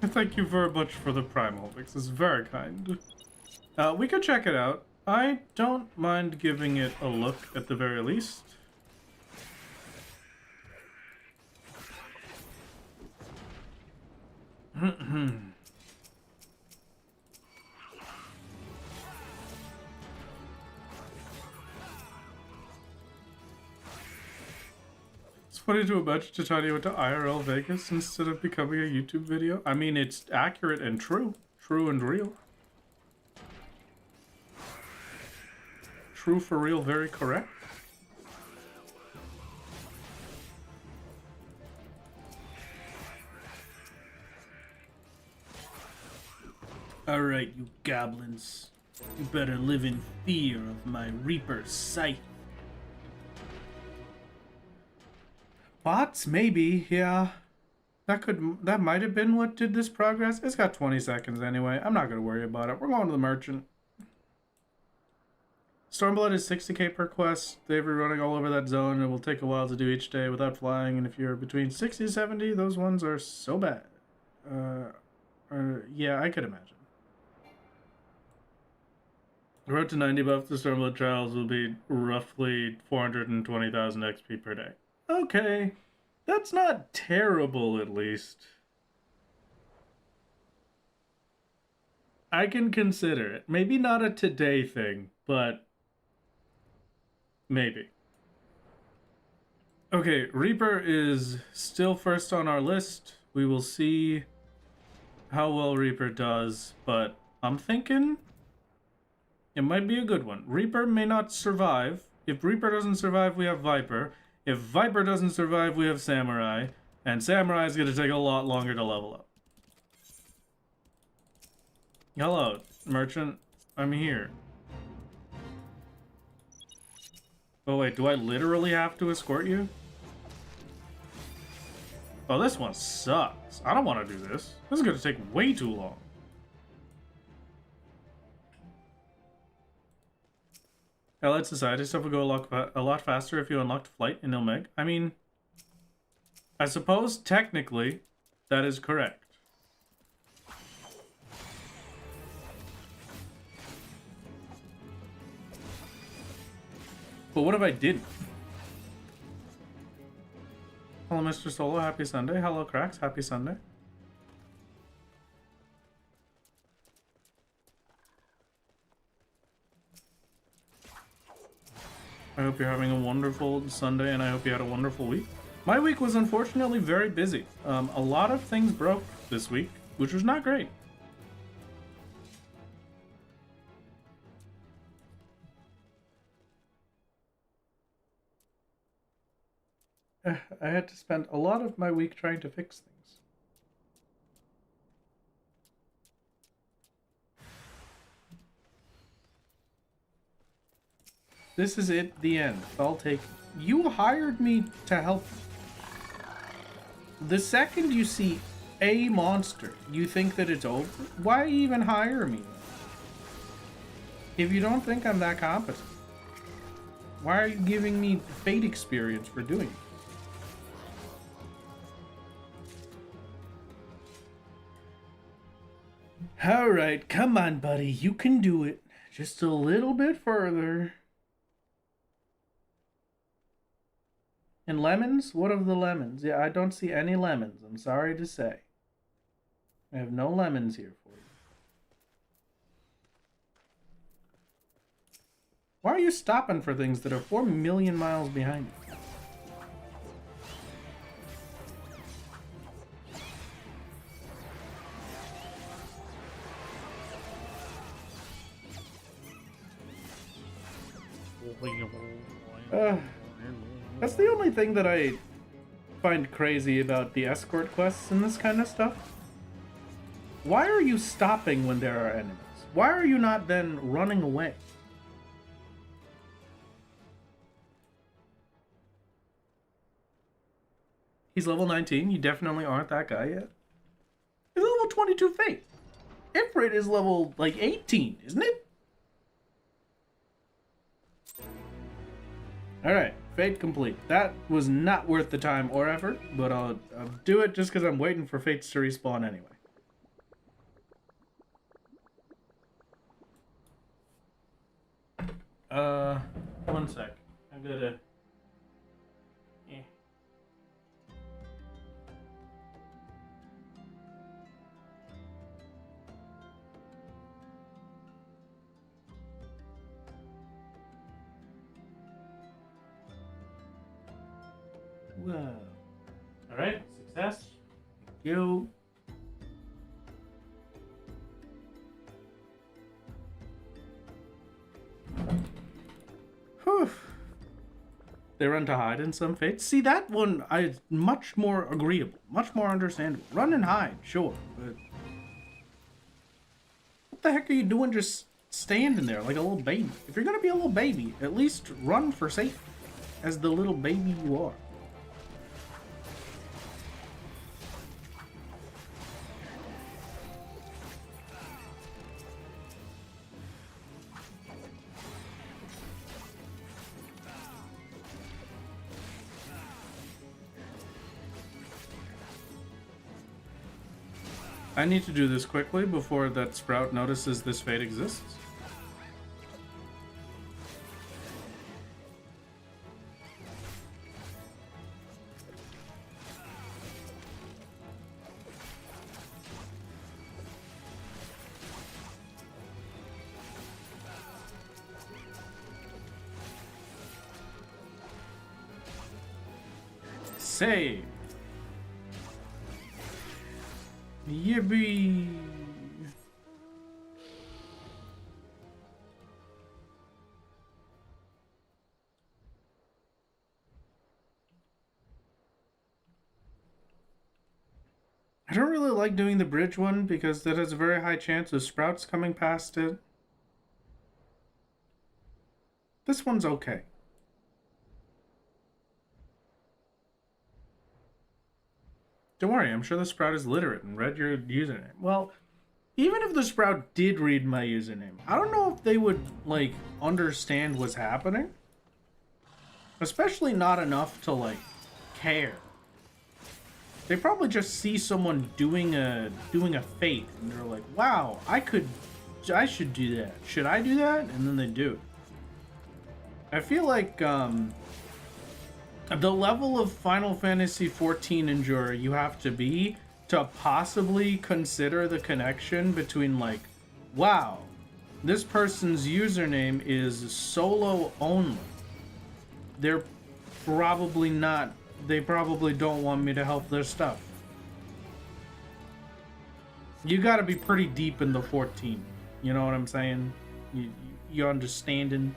Thank you very much for the Primal Mix. It's very kind. We could check it out. I don't mind giving it a look at the very least. It's funny to imagine Titania went to IRL Vegas instead of becoming a YouTube video. I mean, it's accurate and true. True and real. True for real, very correct. Alright, you goblins. You better live in fear of my Reaper's sight. Bots? Maybe, yeah. That might have been what did this progress. It's got 20 seconds anyway. I'm not gonna worry about it. We're going to the merchant. Stormblood is 60k per quest. They're running all over that zone. It will take a while to do each day without flying, and if you're between 60 to 70, those ones are so bad. Yeah, I could imagine. The road to 90 buff the Stormblood trials will be roughly 420,000 XP per day. Okay, that's not terrible, at least. I can consider it. Maybe not a today thing, but maybe. Okay, Reaper is still first on our list. We will see how well Reaper does, but I'm thinking it might be a good one. Reaper may not survive. If Reaper doesn't survive, we have Viper. If Viper doesn't survive, we have Samurai. And Samurai is going to take a lot longer to level up. Hello, merchant. I'm here. Oh wait, do I literally have to escort you? Oh, this one sucks. I don't want to do this. This is going to take way too long. Allied Society stuff will go a lot faster if you unlocked flight in Ilmeg. I mean, I suppose technically that is correct. But what if I didn't? Hello, Mr. Solo. Happy Sunday. Hello, Cracks. Happy Sunday. I hope you're having a wonderful Sunday, and I hope you had a wonderful week. My week was unfortunately very busy. A lot of things broke this week, which was not great. I had to spend a lot of my week trying to fix things. This is it, the end. I'll take... You hired me to help you. The second you see a monster, you think that it's over? Why even hire me? If you don't think I'm that competent, why are you giving me fate experience for doing it? Alright, come on, buddy. You can do it. Just a little bit further. And lemons? What of the lemons? Yeah, I don't see any lemons. I'm sorry to say. I have no lemons here for you. Why are you stopping for things that are 4 million miles behind you? That's the only thing that I find crazy about the escort quests and this kind of stuff. Why are you stopping when there are enemies? Why are you not then running away? He's level 19. You definitely aren't that guy yet. He's level 22 Fate. Ifrit is level, like, 18, isn't it? Alright, Fate complete. That was not worth the time or effort, but I'll do it just because I'm waiting for Fates to respawn anyway. One sec. I gotta... Whoa. Alright, success. Thank you. Whew. They run to hide in some fates. See, that one is much more agreeable, much more understandable. Run and hide, sure, but... What the heck are you doing just standing there like a little baby? If you're gonna be a little baby, at least run for safety, as the little baby you are. I need to do this quickly before that Sprout notices this fate exists. Save. Yippee! I don't really like doing the bridge one because that has a very high chance of sprouts coming past it. This one's okay. Don't worry, I'm sure the Sprout is literate and read your username. Well, even if the Sprout did read my username, I don't know if they would, like, understand what's happening. Especially not enough to, like, care. They probably just see someone doing a fate, and they're like, wow, I should do that. Should I do that? And then they do. I feel like, the level of Final Fantasy XIV endurer you have to be to possibly consider the connection between, like, wow, this person's username is solo only. They probably don't want me to help their stuff. You gotta be pretty deep in the 14. You know what I'm saying? You understanding?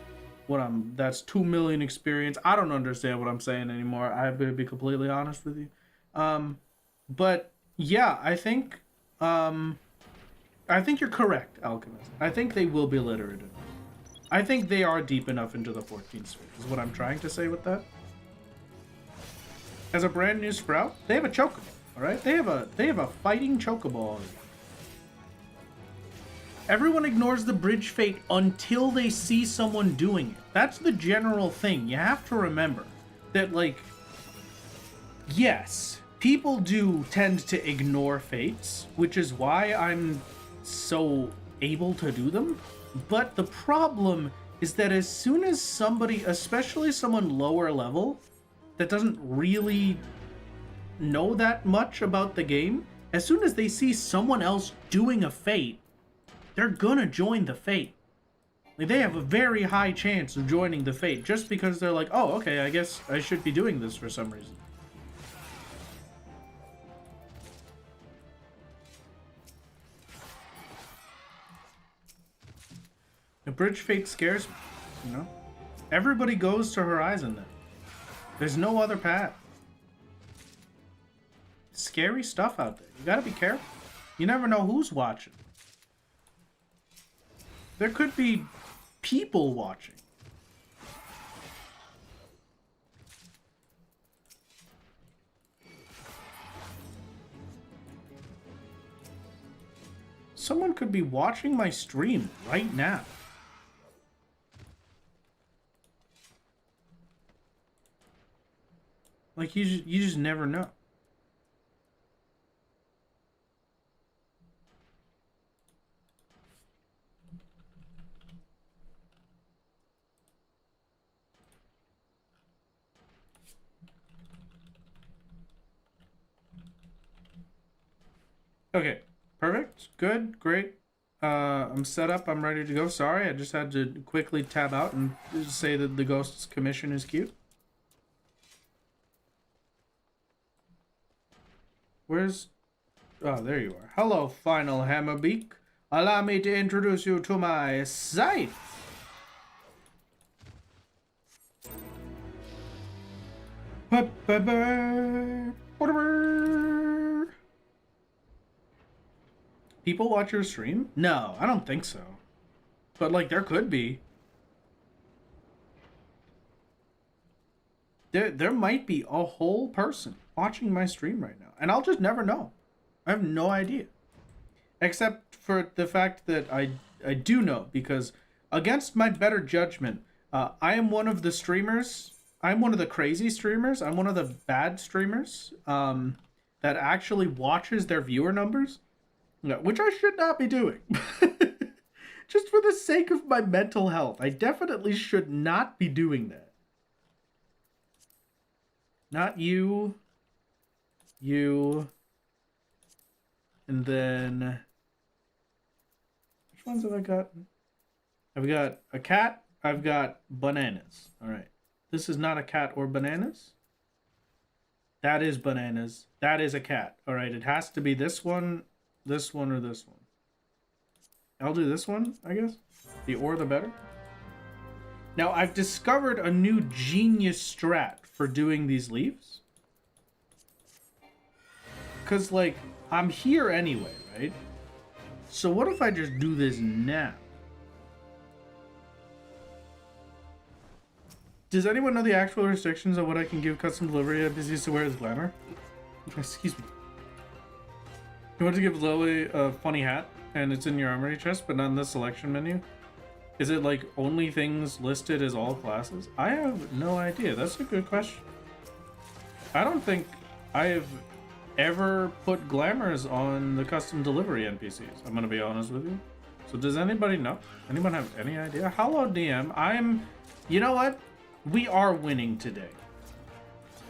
That's 2 million experience. I don't understand what I'm saying anymore. I'm gonna be completely honest with you. But yeah, I think you're correct, Alchemist. I think they will be literate enough. I think they are deep enough into the 14th sphere, is what I'm trying to say with that. As a brand new sprout, they have a chocobo, alright? They have a fighting chocobo already. Everyone ignores the bridge fate until they see someone doing it. That's the general thing. You have to remember that, like, yes, people do tend to ignore fates, which is why I'm so able to do them. But the problem is that as soon as somebody, especially someone lower level, that doesn't really know that much about the game, as soon as they see someone else doing a fate, they're gonna join the fate. Like, they have a very high chance of joining the fate just because they're like, oh, okay, I guess I should be doing this for some reason. The bridge fate scares me, you know? Everybody goes to Horizon then. There's no other path. Scary stuff out there. You gotta be careful. You never know who's watching. There could be people watching. Someone could be watching my stream right now. Like, you just never know. Okay, perfect, good, great. I'm set up, I'm ready to go. Sorry, I just had to quickly tab out and say that the Ghost's commission is cute. Where's... Oh, there you are. Hello, Final Hammerbeak. Allow me to introduce you to my scythe. People watch your stream? No, I don't think so. But, like, there could be. There might be a whole person watching my stream right now. And I'll just never know. I have no idea. Except for the fact that I do know. Because against my better judgment, I am one of the streamers. I'm one of the crazy streamers. I'm one of the bad streamers that actually watches their viewer numbers. Which I should not be doing. Just for the sake of my mental health. I definitely should not be doing that. Not you. You. And then... Which ones have I got? I've got a cat. I've got bananas. Alright. This is not a cat or bananas. That is bananas. That is a cat. Alright, it has to be this one, or this one. I'll do this one, I guess. The or the better. Now, I've discovered a new genius strat for doing these leaves. Because, like, I'm here anyway, right? So what if I just do this now? Does anyone know the actual restrictions on what I can give custom delivery NPCs to wear as glamour? Excuse me. You want to give Lily a funny hat, and it's in your armory chest, but not in the selection menu? Is it like only things listed as all classes? I have no idea. That's a good question. I don't think I have ever put glamours on the custom delivery NPCs. I'm gonna be honest with you. So does anybody know? Anyone have any idea? Hello, DM. You know what? We are winning today.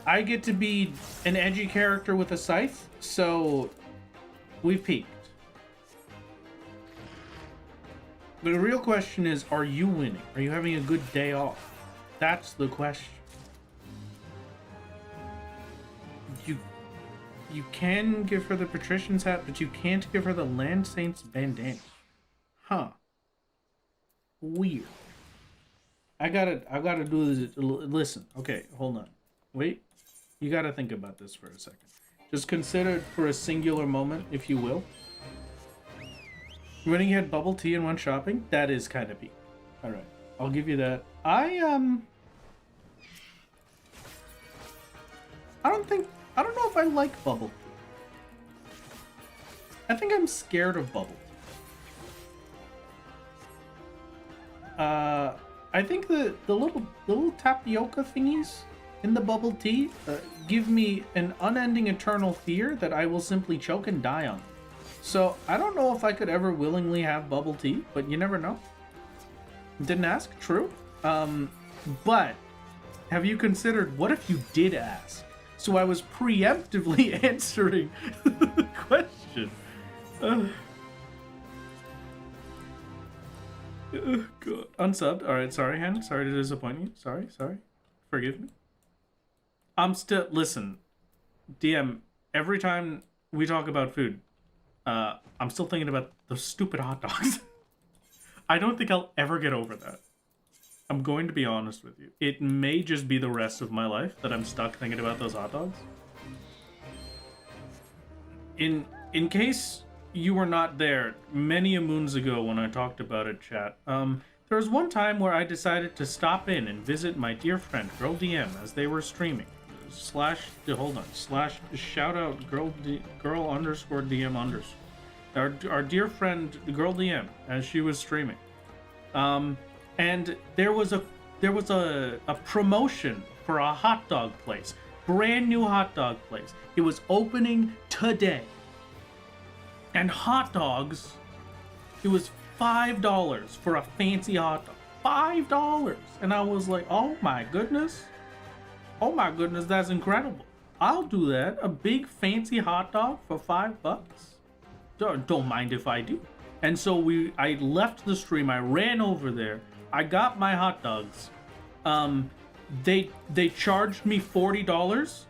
I get to be an edgy character with a scythe, so we've peaked. The real question is, are you winning? Are you having a good day off? That's the question. You can give her the Patrician's hat, but you can't give her the Land Saint's bandana. Huh. Weird. I gotta do this. Listen, okay, hold on. Wait. You gotta think about this for a second. Just consider it for a singular moment, if you will. When you had bubble tea and went shopping, that is kind of peak. Alright, I'll give you that. I don't know if I like bubble tea. I think I'm scared of bubble tea. I think the little tapioca thingies in the bubble tea give me an unending eternal fear that I will simply choke and die on. So I don't know if I could ever willingly have bubble tea, but you never know. Didn't ask, true. But have you considered what if you did ask? So I was preemptively answering the question. God. Unsubbed. Alright, sorry, Hen. Sorry to disappoint you. Sorry. Forgive me. I'm still... Listen, DM, every time we talk about food, I'm still thinking about those stupid hot dogs. I don't think I'll ever get over that. I'm going to be honest with you. It may just be the rest of my life that I'm stuck thinking about those hot dogs. In case you were not there many a moons ago when I talked about it, chat, there was one time where I decided to stop in and visit my dear friend, Girl DM, as they were streaming. Shout out girl underscore DM underscore. Our dear friend, Girl DM, as she was streaming. And there was a promotion for a hot dog place. Brand new hot dog place. It was opening today. And hot dogs, it was $5 for a fancy hot dog. $5. And I was like, oh my goodness. Oh my goodness, that's incredible. I'll do that. A big fancy hot dog for $5. Don't mind if I do. And so I left the stream. I ran over there. I got my hot dogs. They charged me $40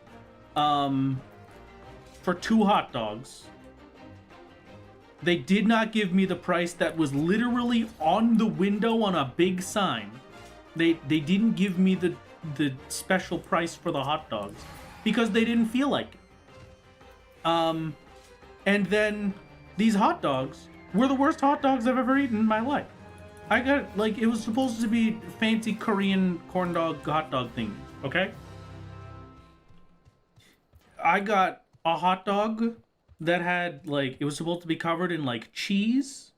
for 2 hot dogs. They did not give me the price that was literally on the window on a big sign. They didn't give me the special price for the hot dogs because they didn't feel like it. And then these hot dogs were the worst hot dogs I've ever eaten in my life. I got, like, it was supposed to be fancy Korean corn dog hot dog thing, okay? I got a hot dog that had, like, it was supposed to be covered in, like, cheese,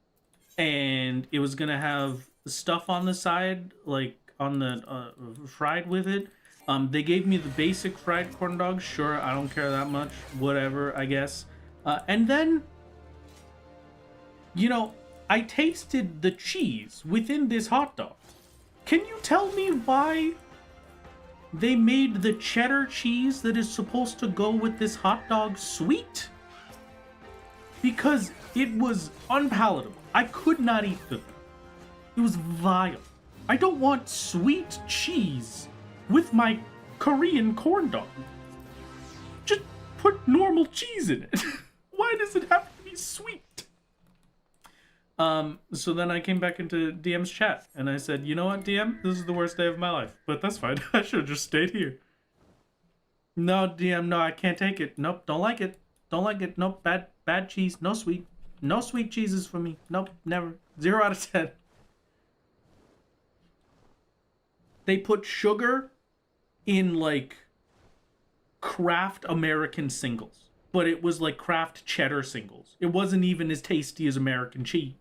and it was gonna have stuff on the side, like, on the, fried with it. They gave me the basic fried corn dog. Sure, I don't care that much. Whatever, I guess. And then, you know, I tasted the cheese within this hot dog. Can you tell me why they made the cheddar cheese that is supposed to go with this hot dog sweet? Because it was unpalatable. I could not eat the thing. It was vile. I don't want sweet cheese with my Korean corn dog. Just put normal cheese in it. Why does it have to be sweet? So then I came back into DM's chat and I said, you know what, DM? This is the worst day of my life, but that's fine. I should have just stayed here. No, DM, no, I can't take it. Nope, don't like it. Don't like it. Nope, bad cheese. No sweet. No sweet cheeses for me. Nope, never. 0 out of 10. They put sugar in, like, Kraft American singles. But it was like Kraft cheddar singles. It wasn't even as tasty as American cheese.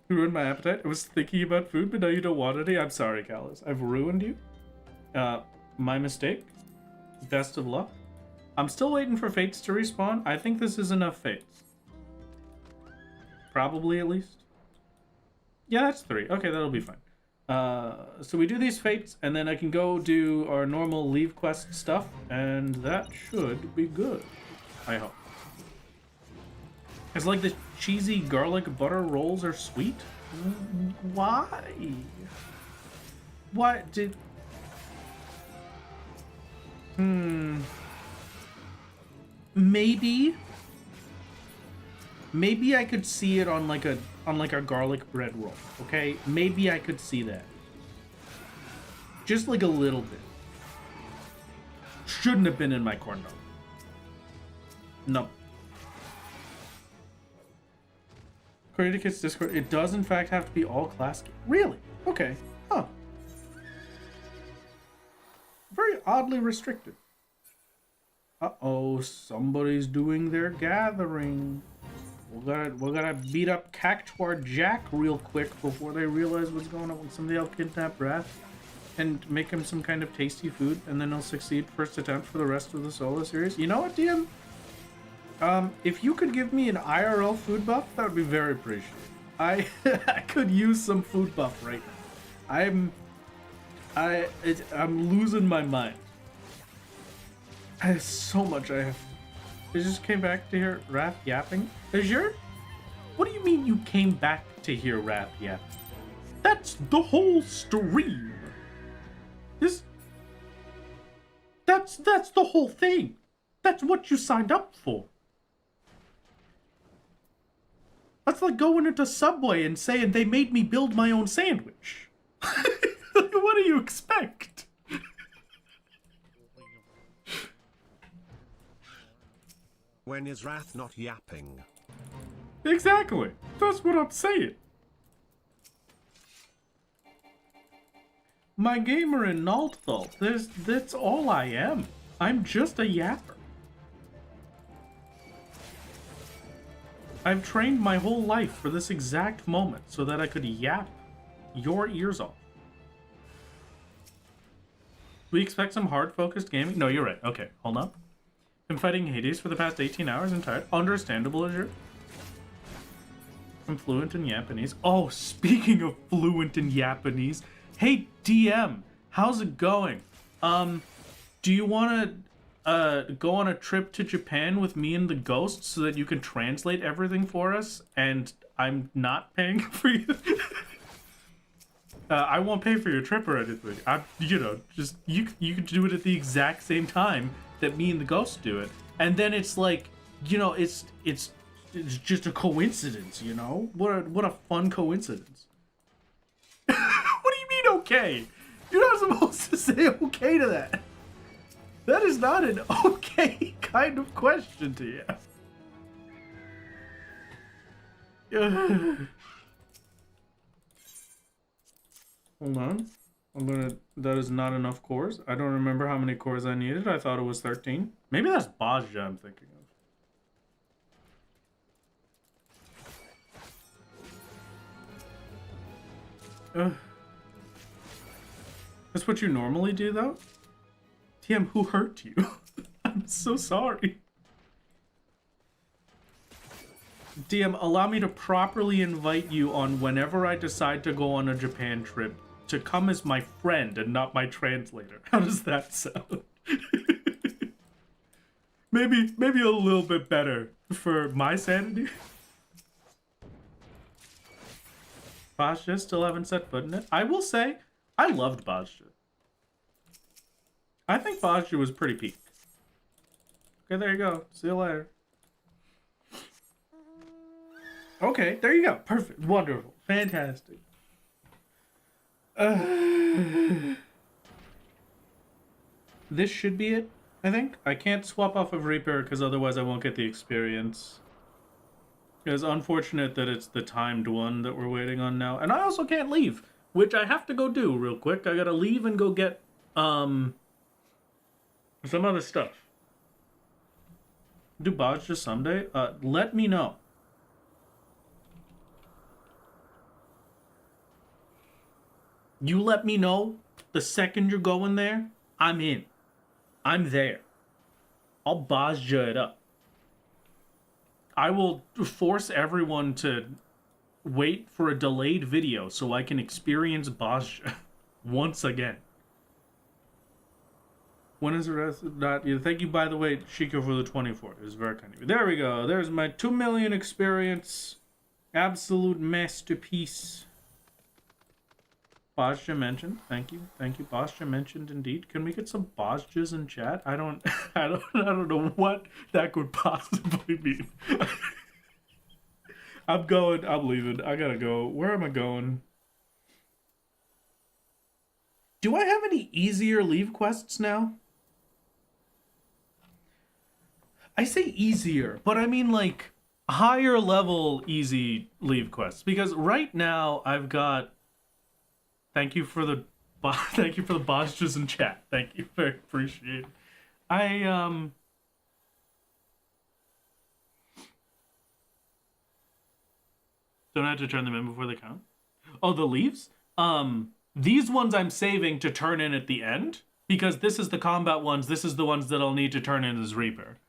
Ruined my appetite. I was thinking about food, but now you don't want any. I'm sorry, Callus. I've ruined you. My mistake. Best of luck. I'm still waiting for Fates to respawn. I think this is enough Fates. Probably, at least. Yeah, that's 3. Okay, that'll be fine. So we do these Fates, and then I can go do our normal leave quest stuff, and that should be good. I hope. It's like the cheesy garlic butter rolls are sweet? Why? What did... Maybe I could see it on like a on like a garlic bread roll, okay? Maybe I could see that. Just like a little bit. Shouldn't have been in my corn dog. No. According to Kit's Discord, it does in fact have to be all class game. Really? Okay. Huh. Very oddly restricted. Uh-oh, somebody's doing their gathering. We're gonna beat up Cactuar Jack real quick before they realize what's going on. Somebody else kidnap Wrath and make him some kind of tasty food, and then he'll succeed first attempt for the rest of the solo series. You know what, DM? If you could give me an IRL food buff, that would be very appreciated. I could use some food buff right now. I'm losing my mind. I have so much I have. I just came back to hear Wrath yapping. Azure? What do you mean you came back to hear Wrath yapping? That's the whole stream. That's the whole thing. That's what you signed up for. That's like going into Subway and saying they made me build my own sandwich. What do you expect? When is Wrath not yapping? Exactly. That's what I'm saying. My gamer in Nalthal, that's all I am. I'm just a yapper. I've trained my whole life for this exact moment so that I could yap your ears off. We expect some hard-focused gaming? No, you're right. Okay, hold up. Been fighting Hades for the past 18 hours and tired. Understandable, Azure. I'm fluent in Japanese. Oh, speaking of fluent in Japanese, hey DM, how's it going? Do you want to go on a trip to Japan with me and the ghost so that you can translate everything for us and I'm not paying for you? I won't pay for your trip or anything. Just you can do it at the exact same time that me and the ghost do it, and then it's like, it's just a coincidence, What a fun coincidence. What do you mean okay? You're not supposed to say okay to that. That is not an okay kind of question to ask. Hold on. That is not enough cores. I don't remember how many cores I needed. I thought it was 13. Maybe that's Bajja I'm thinking of. That's what you normally do, though? TM, who hurt you? I'm so sorry. DM, allow me to properly invite you on whenever I decide to go on a Japan trip to come as my friend and not my translator. How does that sound? maybe a little bit better for my sanity. Bajja still haven't set foot in it. I will say, I loved Bajja. I think Bajja was pretty peak. Okay, there you go. See you later. Okay, there you go. Perfect. Wonderful. Fantastic. This should be it, I think. I can't swap off of Reaper because otherwise I won't get the experience. It's unfortunate that it's the timed one that we're waiting on now. And I also can't leave, which I have to go do real quick. I gotta leave and go get some other stuff. Do Bajja someday? Let me know. You let me know the second you're going there, I'm in. I'm there. I'll Bajja it up. I will force everyone to wait for a delayed video so I can experience Bajja once again. When is the rest of that? Thank you, by the way, Shiko, for the 24. It was very kind of you. There we go. There's my 2 million experience. Absolute masterpiece. Bajja mentioned. Thank you. Thank you. Bajja mentioned indeed. Can we get some Bajjas in chat? I don't know what that could possibly mean. I'm going. I'm leaving. I gotta go. Where am I going? Do I have any easier leave quests now? I say easier, but I mean like higher level easy leave quests. Because right now I've got. Thank you for the thank you for the bosses in chat. Thank you, very appreciate it. Don't have to turn them in before they count. Oh, the leaves? These ones I'm saving to turn in at the end because this is the combat ones. This is the ones that I'll need to turn in as Reaper,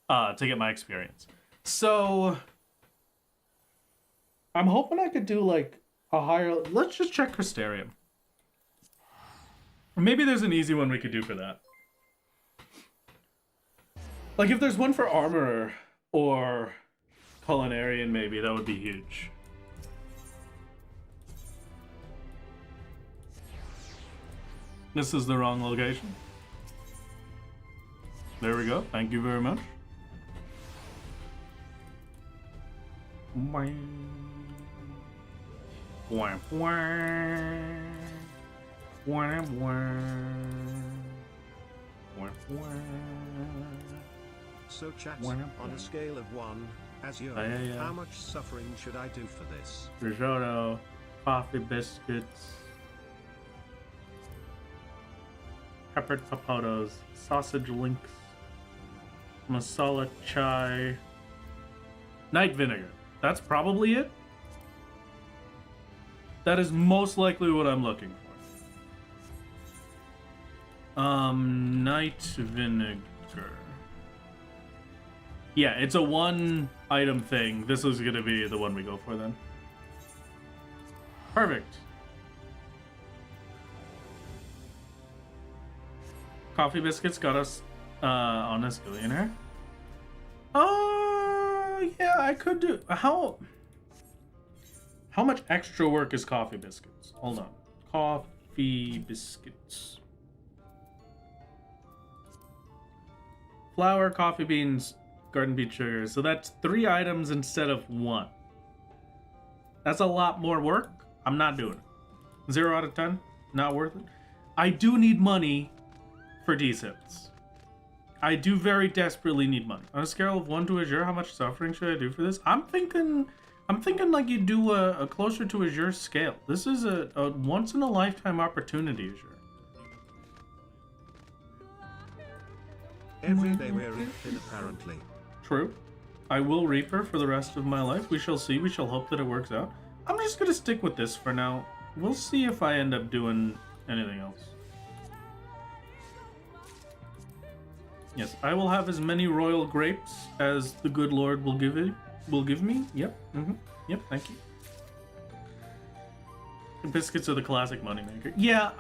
to get my experience. So I'm hoping I could do like a higher. Let's just check Crystarium. Or maybe there's an easy one we could do for that. Like if there's one for Armorer or Culinarian, maybe that would be huge. This is the wrong location. There we go. Thank you very much. So chats, on a scale of 1, as you how much suffering should I do for this? Risotto, coffee biscuits, peppered papotos, sausage links, masala chai, night vinegar. That's probably it. That is most likely what I'm looking for. Night vinegar. Yeah, it's a one item thing. This is gonna be the one we go for then. Perfect. Coffee biscuits got us on a billionaire. Yeah, I could do. How much extra work is coffee biscuits? Hold on. Coffee biscuits. Flour, coffee beans, garden beet sugar. So that's 3 items instead of 1. That's a lot more work. I'm not doing it. 0 out of 10. Not worth it. I do need money for D-Sips. I do very desperately need money. On a scale of 1 to Azure, how much suffering should I do for this? I'm thinking like you do a closer to Azure scale. This is a once in a lifetime opportunity, Azure. Every day we're in apparently. True. I will Reaper for the rest of my life. We shall see. We shall hope that it works out. I'm just gonna stick with this for now. We'll see if I end up doing anything else. Yes, I will have as many royal grapes as the good Lord will give me. Yep. Yep, thank you. The biscuits are the classic moneymaker. Yeah,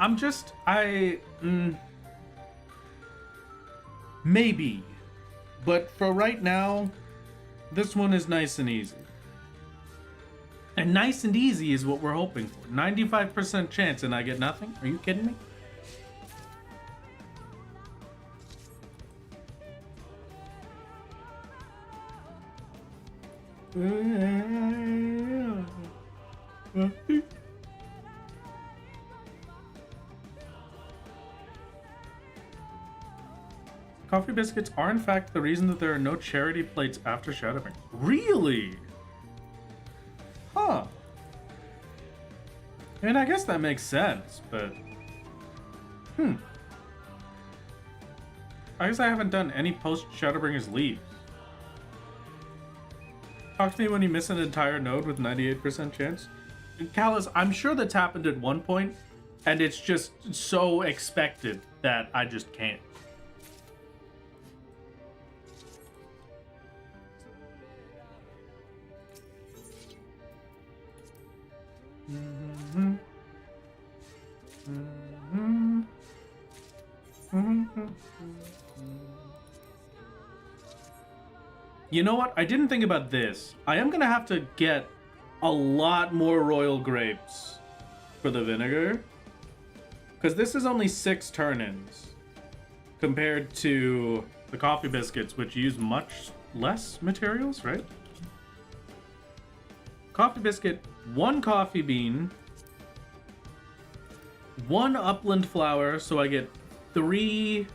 maybe. But for right now, this one is nice and easy. And nice and easy is what we're hoping for. 95% chance and I get nothing? Are you kidding me? Coffee biscuits are in fact the reason that there are no charity plates after Shadowbring. Really? Huh. I mean, I guess that makes sense, but... I guess I haven't done any post-Shadowbringers leaves. Talk to me when you miss an entire node with 98% chance. And Callus, I'm sure that's happened at one point, and it's just so expected that I just can't. You know what? I didn't think about this. I am gonna have to get a lot more royal grapes for the vinegar. Because this is only 6 turn-ins. Compared to the coffee biscuits, which use much less materials, right? coffee biscuit, 1 coffee bean, 1 upland flower, so I get 3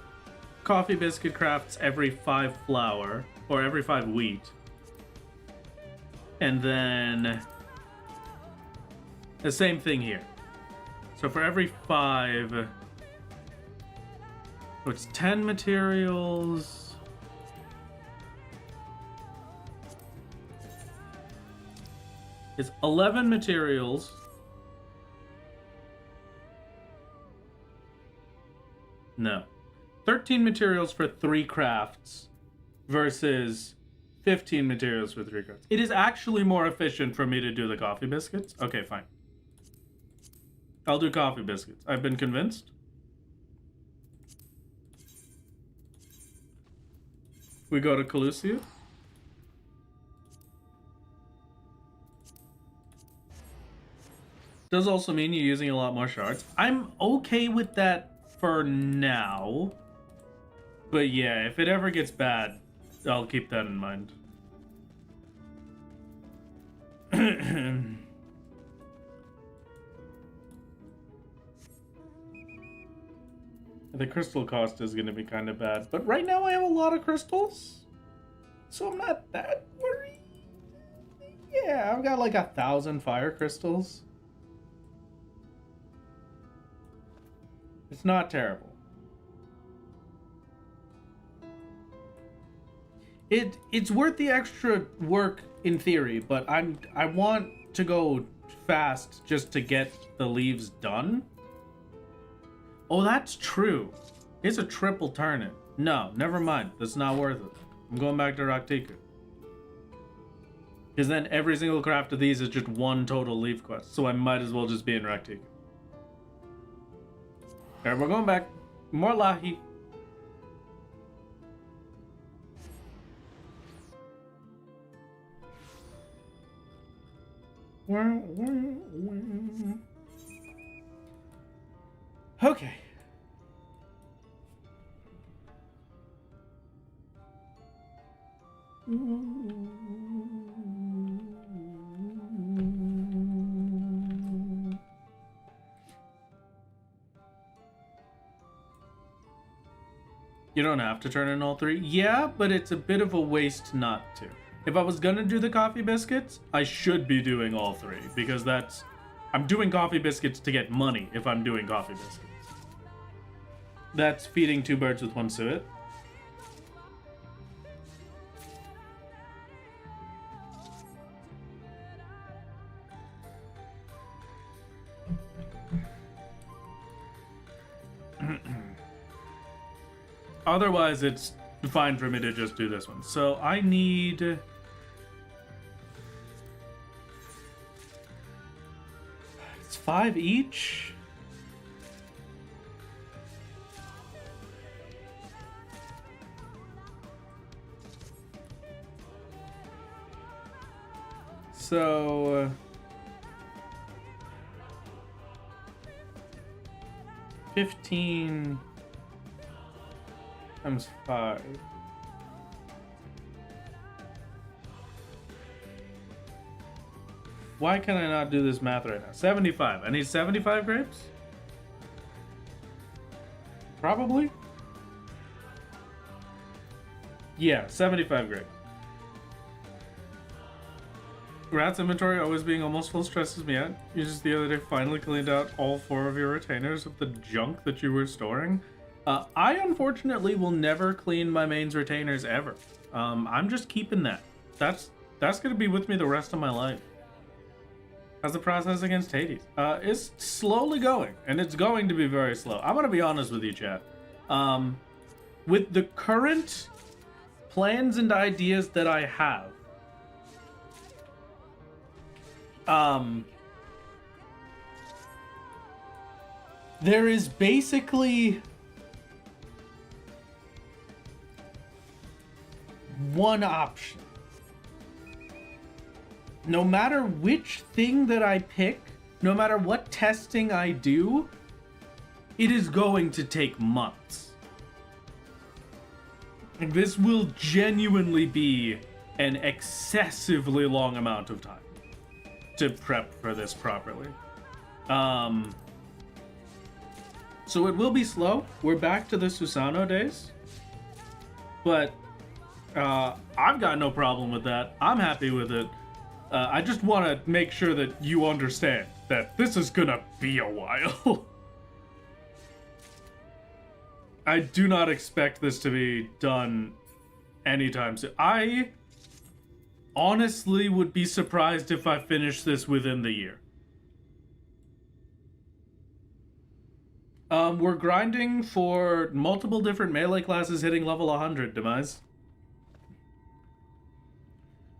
coffee biscuit crafts every 5 flour, or every 5 wheat. And then the same thing here. So for every 5, so it's 10 materials. It's 11 materials. No. 13 materials for 3 crafts versus 15 materials for 3 crafts. It is actually more efficient for me to do the coffee biscuits. Okay, fine. I'll do coffee biscuits. I've been convinced. We go to Calusia. Does also mean you're using a lot more shards. I'm okay with that for now. But yeah, if it ever gets bad, I'll keep that in mind. The crystal cost is going to be kind of bad. But right now I have a lot of crystals. So I'm not that worried. Yeah, I've got like 1,000 fire crystals. It's not terrible. It's worth the extra work in theory, but I want to go fast just to get the leaves done. Oh, that's true. It's a triple turnip. No, never mind. That's not worth it. I'm going back to Raktiku. Because then every single craft of these is just 1 total leaf quest. So I might as well just be in Raktiku. Alright, we're going back. More Lahi. Okay. You don't have to turn in all 3. Yeah, but it's a bit of a waste not to. If I was gonna do the coffee biscuits, I should be doing all 3, because I'm doing coffee biscuits to get money if I'm doing coffee biscuits. That's feeding 2 birds with 1 suet. Otherwise, it's fine for me to just do this one. So I need... It's 5 each? So... 15... times 5. Why can I not do this math right now? 75. I need 75 grapes? Probably? Yeah, 75 grapes. Rat's inventory always being almost full stresses me out. You just the other day finally cleaned out all 4 of your retainers of the junk that you were storing. I unfortunately will never clean my main's retainers ever. I'm just keeping that. That's gonna be with me the rest of my life. How's the process against Hades? It's slowly going, and it's going to be very slow. I'm gonna be honest with you, chat. With the current plans and ideas that I have, there is basically one option. No matter which thing that I pick, no matter what testing I do, it is going to take months. And this will genuinely be an excessively long amount of time. to prep for this properly. So it will be slow. We're back to the Susano days. But I've got no problem with that. I'm happy with it. I just want to make sure that you understand that this is gonna be a while. I do not expect this to be done anytime soon. I honestly would be surprised if I finish this within the year. We're grinding for multiple different melee classes hitting level 100, Demise.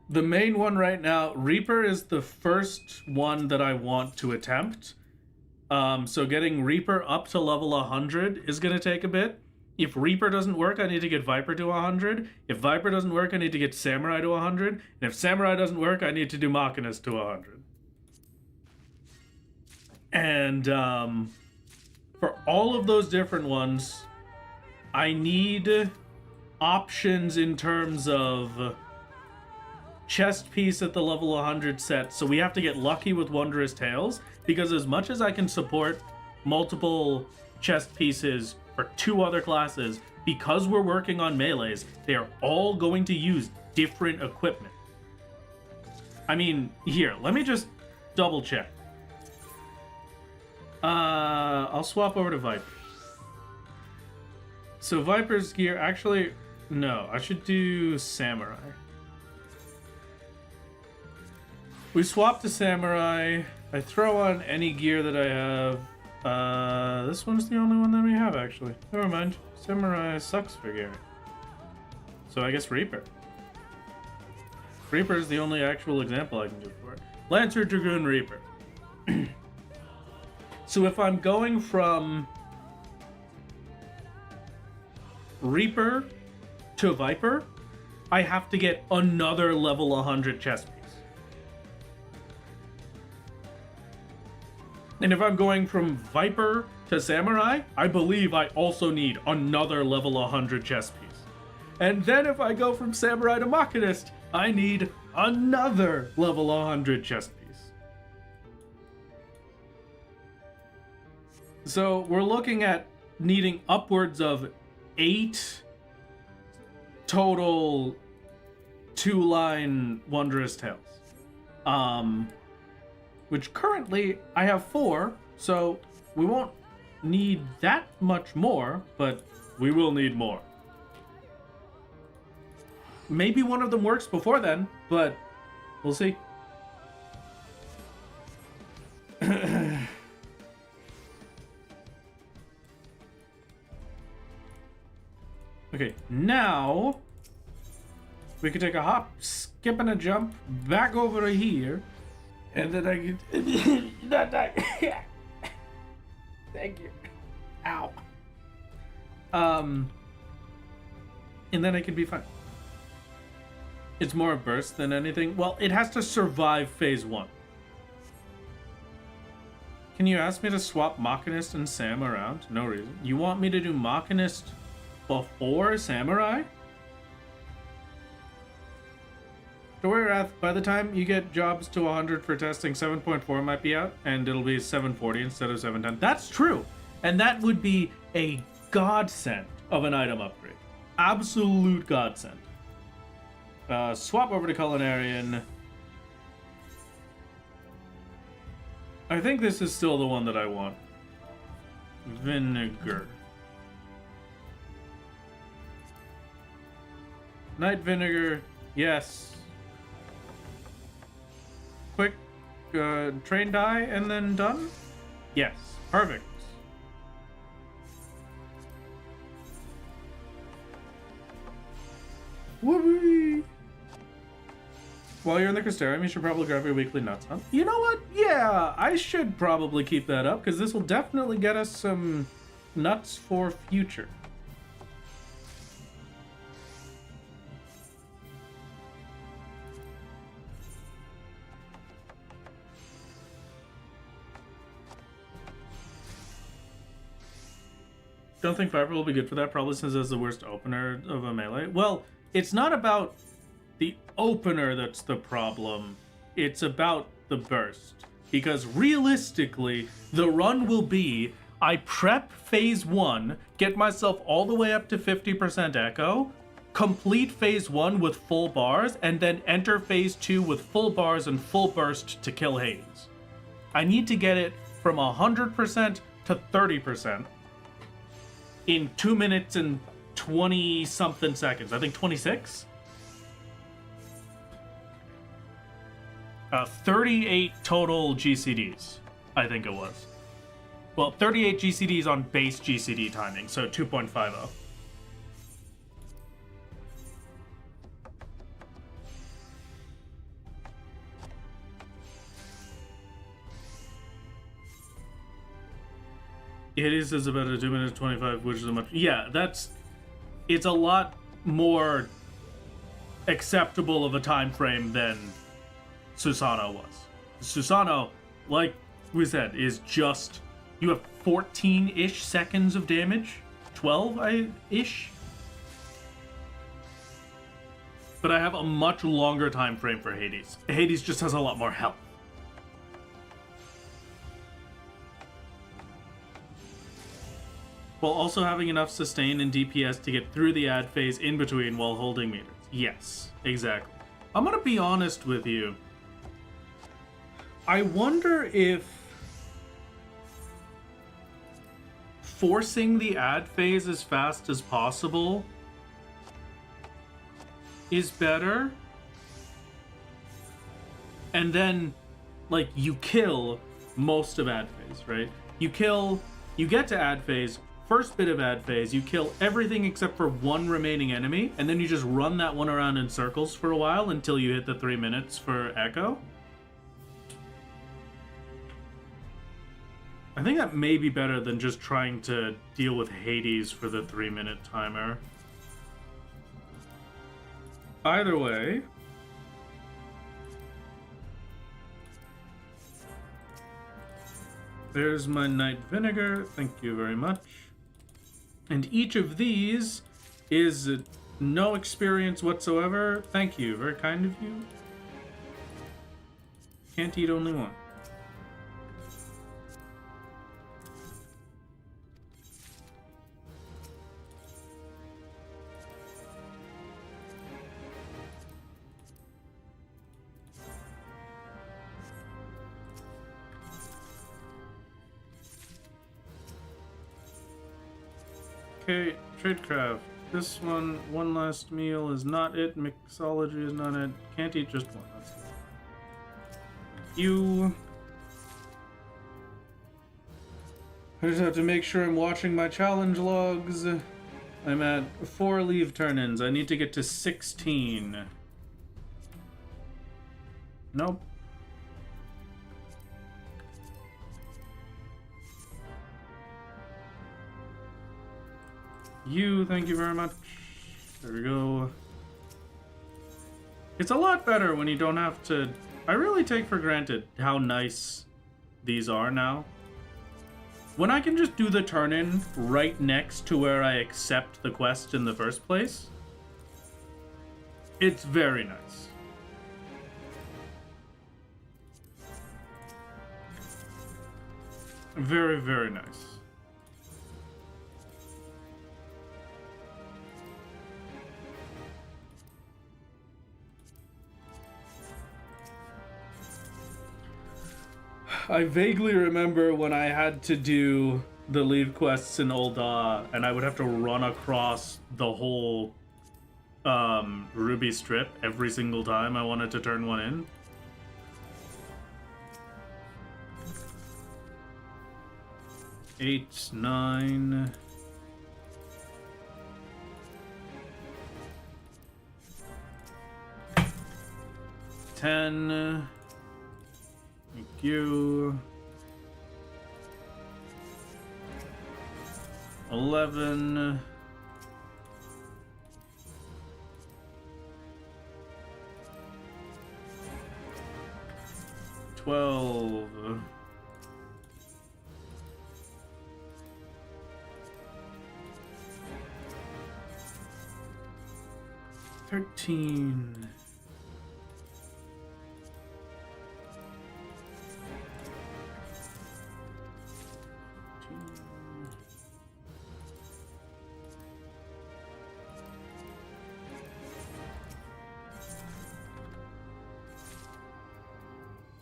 The main one right now, Reaper is the first one that I want to attempt. So getting Reaper up to level 100 is going to take a bit. If Reaper doesn't work, I need to get Viper to 100. If Viper doesn't work, I need to get Samurai to 100. And if Samurai doesn't work, I need to do Machinist to 100. And for all of those different ones, I need options in terms of chest piece at the level 100 set. So we have to get lucky with Wondrous Tales, because as much as I can support multiple chest pieces for 2 other classes, because we're working on melees, they are all going to use different equipment. I mean, here, let me just double check. I'll swap over to Viper. So Viper's gear, actually, no, I should do Samurai. We swap to Samurai. I throw on any gear that I have. This one's the only one that we have, actually. Never mind. Samurai sucks for gear. So I guess Reaper. Reaper is the only actual example I can do for it. Lancer, Dragoon, Reaper. So if I'm going from Reaper to Viper, I have to get another level 100 chest piece. And if I'm going from Viper to Samurai, I believe I also need another level 100 chest piece. And then if I go from Samurai to Machinist, I need another level 100 chest piece. So we're looking at needing upwards of 8 total 2-line Wondrous Tales. Which currently I have 4, so we won't need that much more, but we will need more. Maybe one of them works before then, but we'll see. Okay, now we can take a hop, skip, and a jump back over to here, and then I can not die. Thank you. Ow. And then I can be fine. It's more a burst than anything. Well, it has to survive phase 1. Can you ask me to swap Machinist and Sam around? No reason. You want me to do Machinist before Samurai? Don't worry, Wrath. By the time you get jobs to 100 for testing, 7.4 might be out, and it'll be 740 instead of 710. That's true! And that would be a godsend of an item upgrade. Absolute godsend. Swap over to Culinarian. I think this is still the one that I want. Vinegar. Night Vinegar, yes. Quick train die and then done? Yes, perfect. Whoopee! While you're in the Crystarium, you should probably grab your weekly nuts, huh? You know what? Yeah, I should probably keep that up, because this will definitely get us some nuts for future. Don't think Viper will be good for that, probably since it's the worst opener of a melee. Well, it's not about the opener that's the problem. It's about the burst. Because realistically, the run will be I prep phase 1, get myself all the way up to 50% echo, complete phase 1 with full bars, and then enter phase 2 with full bars and full burst to kill Hades. I need to get it from 100% to 30% in 2 minutes and 20 something seconds. I think 26? 38 total GCDs, I think it was. Well, 38 GCDs on base GCD timing, so 2.50. It is about a 2 minutes 25, which is a much... Yeah, it's a lot more acceptable of a time frame than Susanoo was. Susanoo, like we said, is just... You have 14-ish seconds of damage? 12-ish? But I have a much longer time frame for Hades. Hades just has a lot more health. While also having enough sustain and DPS to get through the ad phase in between while holding meters. Yes, exactly. I'm gonna be honest with you. I wonder if forcing the ad phase as fast as possible is better. And then, like, you kill most of ad phase, right? You get to ad phase, first bit of ad phase, you kill everything except for one remaining enemy, and then you just run that one around in circles for a while until you hit the 3 minutes for Echo. I think that may be better than just trying to deal with Hades for the 3-minute timer. Either way, there's my night vinegar, thank you very much. And each of these is no experience whatsoever. Thank you, very kind of you. Can't eat only one. Okay, tradecraft. This one last meal is not it. Mixology is not it. Can't eat just one. That's it. You. I just have to make sure I'm watching my challenge logs. I'm at 4 leave turn-ins. I need to get to 16. Nope. You, thank you very much. There we go. It's a lot better when you don't have to... I really take for granted how nice these are now. When I can just do the turn-in right next to where I accept the quest in the first place, it's very nice. Very, very nice. I vaguely remember when I had to do the leave quests in Ul'dah, and I would have to run across the whole Ruby strip every single time I wanted to turn one in. Eight, 9... 10... Thank you. 11. 12. 13.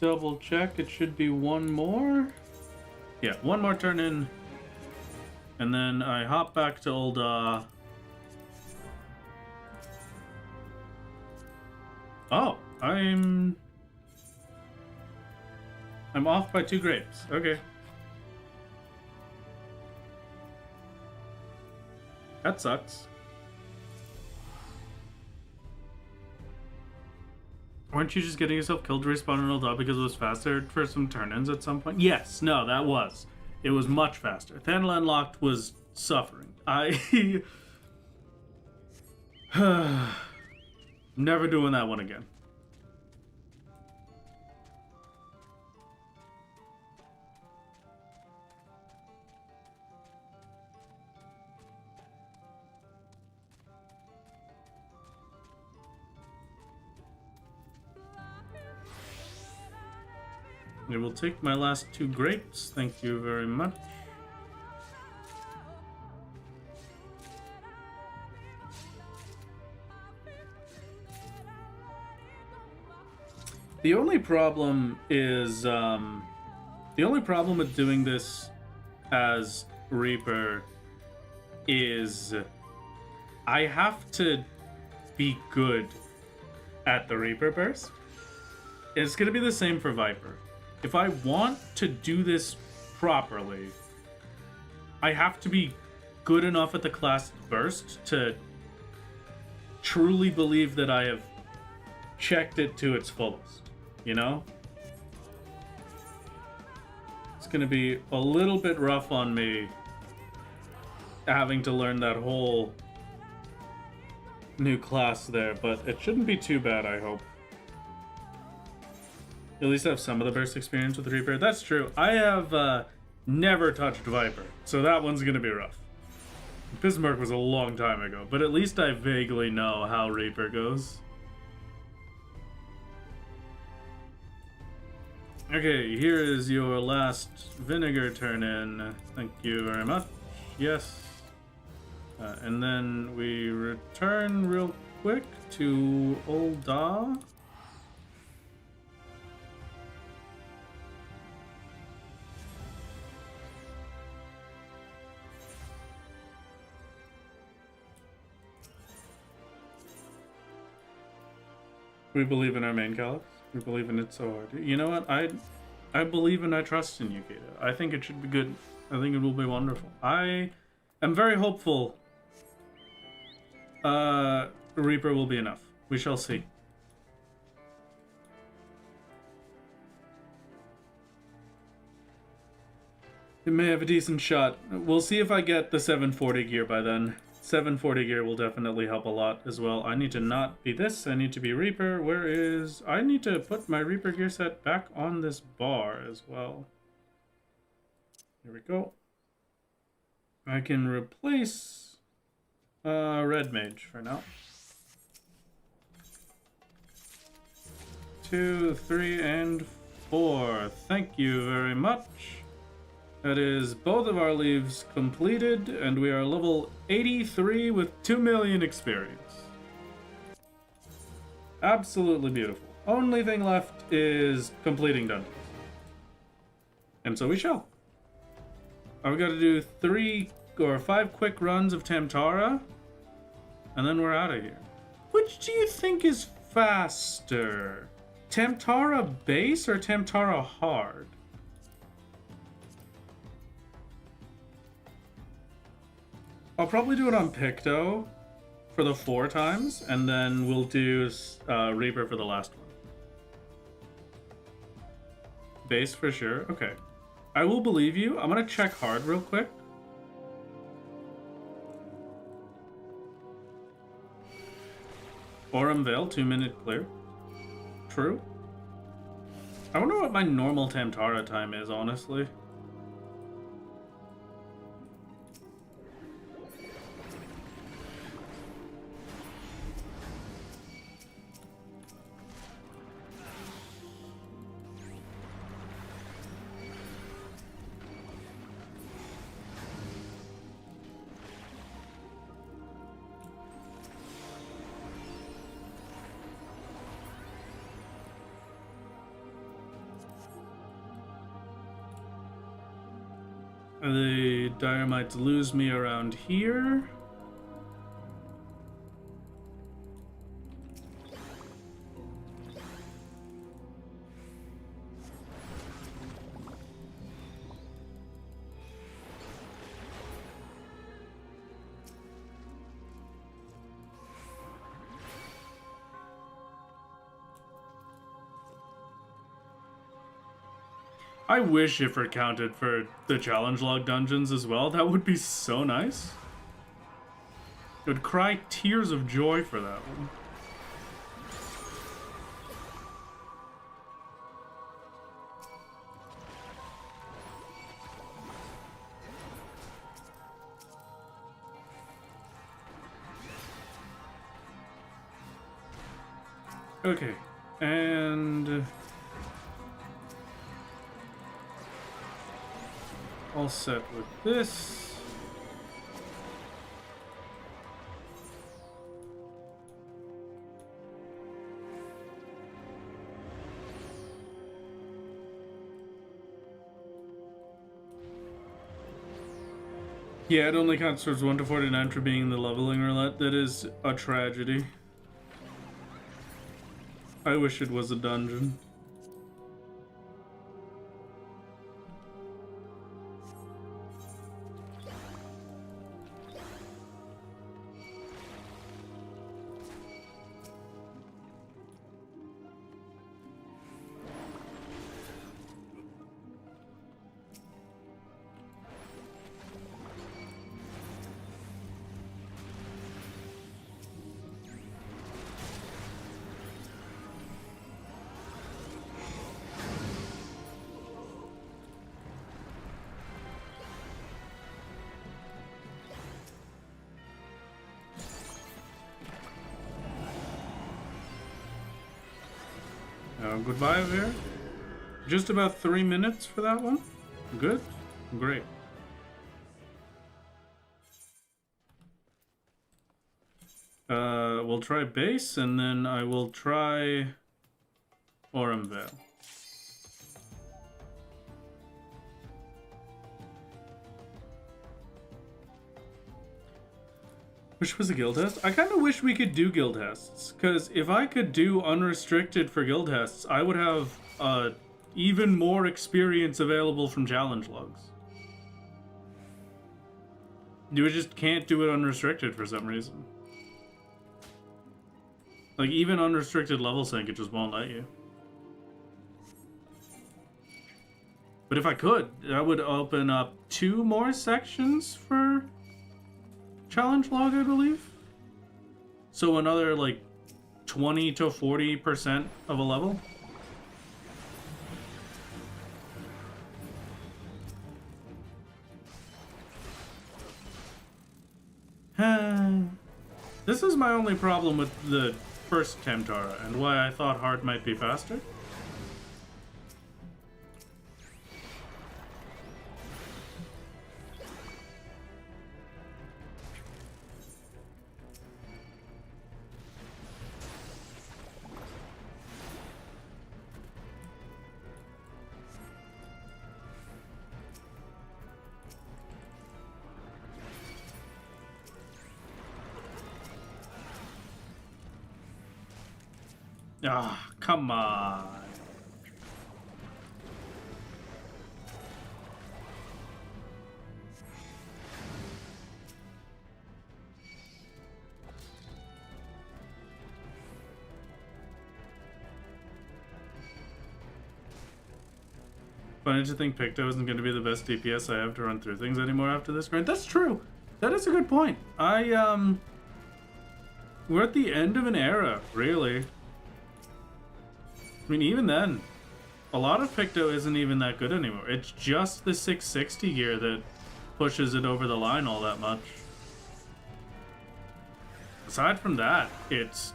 double check. It should be one more. Yeah, one more turn in. And then I hop back to old, Oh, I'm off by 2 grapes. Okay. That sucks. Weren't you just getting yourself killed to respawn in old because it was faster for some turn-ins at some point? Yes, no, that was. It was much faster. Thanla Unlocked was suffering. Never doing that one again. I will take my last 2 grapes. Thank you very much. The only problem is, the only problem with doing this as Reaper is I have to be good at the Reaper burst. It's going to be the same for Viper. If I want to do this properly, I have to be good enough at the class burst to truly believe that I have checked it to its fullest, you know? It's gonna be a little bit rough on me having to learn that whole new class there, but it shouldn't be too bad, I hope. At least I have some of the burst experience with Reaper. That's true. I have never touched Viper, so that one's gonna be rough. Bismarck was a long time ago, but at least I vaguely know how Reaper goes. Okay, here is your last vinegar turn-in. Thank you very much. Yes. And then we return real quick to Old Da. We believe in our main Calix. We believe in it so hard. You know what? I believe and I trust in you, Kata. I think it should be good. I think it will be wonderful. I am very hopeful Reaper will be enough. We shall see. It may have a decent shot. We'll see if I get the 740 gear by then. 740 gear will definitely help a lot as well. I need to not be this. I need to be Reaper. Where is... I need to put my Reaper gear set back on this bar as well. Here we go. I can replace Red Mage for now. 2, 3, and 4. Thank you very much. That is both of our leaves completed, and we are level 83 with 2 million experience. Absolutely beautiful. Only thing left is completing dungeons. And so we shall. I've got to do 3 or 5 quick runs of Tamtara, and then we're out of here. Which do you think is faster? Tamtara base or Tamtara hard? I'll probably do it on Picto for the 4 times, and then we'll do Reaper for the last one. Base for sure. Okay. I will believe you. I'm gonna check hard real quick. Aurum Veil, 2-minute clear. True. I wonder what my normal Tamtara time is, honestly. The dire might lose me around here. I wish Ifrit counted for the challenge log dungeons as well. That would be so nice. I would cry tears of joy for that one. Okay, and all set with this. Yeah, it only counts towards 1 to 49 for being the leveling roulette. That is a tragedy. I wish it was a dungeon. Goodbye there. Just about 3 minutes for that one. Good. Great. We'll try base, and then I will try Aurum Vale. Which was a guild test? I kind of wish we could do guild tests, because if I could do unrestricted for guild tests, I would have even more experience available from challenge logs. You just can't do it unrestricted for some reason. Like, even unrestricted level sync, it just won't let you. But if I could, that would open up 2 more sections for challenge log, I believe. So another like 20 to 40% of a level. This is my only problem with the first Temtara, and why I thought hard might be faster. Ah, come on. Funny to think Picto isn't going to be the best DPS I have to run through things anymore after this grind. That's true. That is a good point. We're at the end of an era, really. I mean, even then, a lot of Picto isn't even that good anymore. It's just the 660 gear that pushes it over the line all that much. Aside from that, it's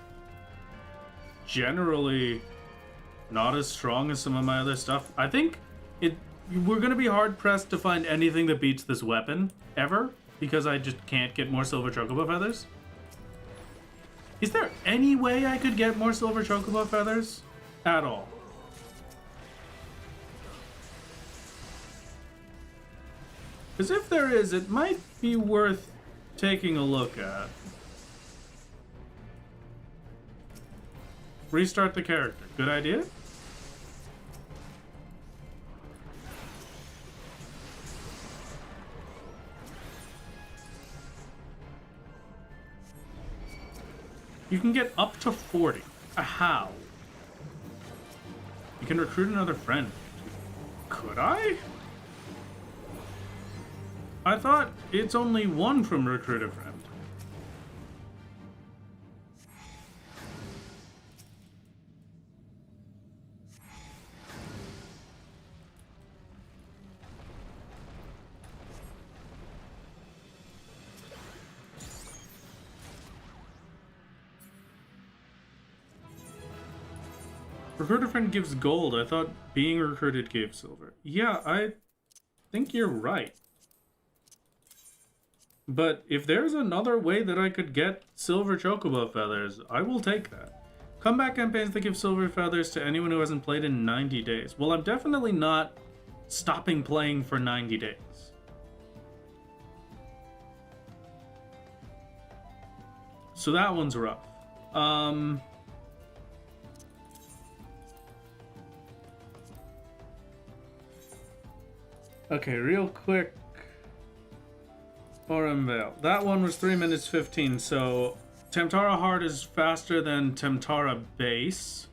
generally not as strong as some of my other stuff. I think we're going to be hard-pressed to find anything that beats this weapon, ever, because I just can't get more Silver Chocobo Feathers. Is there any way I could get more Silver Chocobo Feathers? At all. Because if there is, it might be worth taking a look at. Restart the character. Good idea? You can get up to 40. How? You can recruit another friend. Could I? I thought it's only one from recruit a friend. Recruit a friend gives gold. I thought being recruited gave silver. Yeah, I think you're right. But if there's another way that I could get silver chocobo feathers, I will take that. Comeback campaigns that give silver feathers to anyone who hasn't played in 90 days. Well, I'm definitely not stopping playing for 90 days. So that one's rough. Okay, real quick. Or unveil. That one was 3 minutes 15, so Temtara Heart is faster than Temtara Base.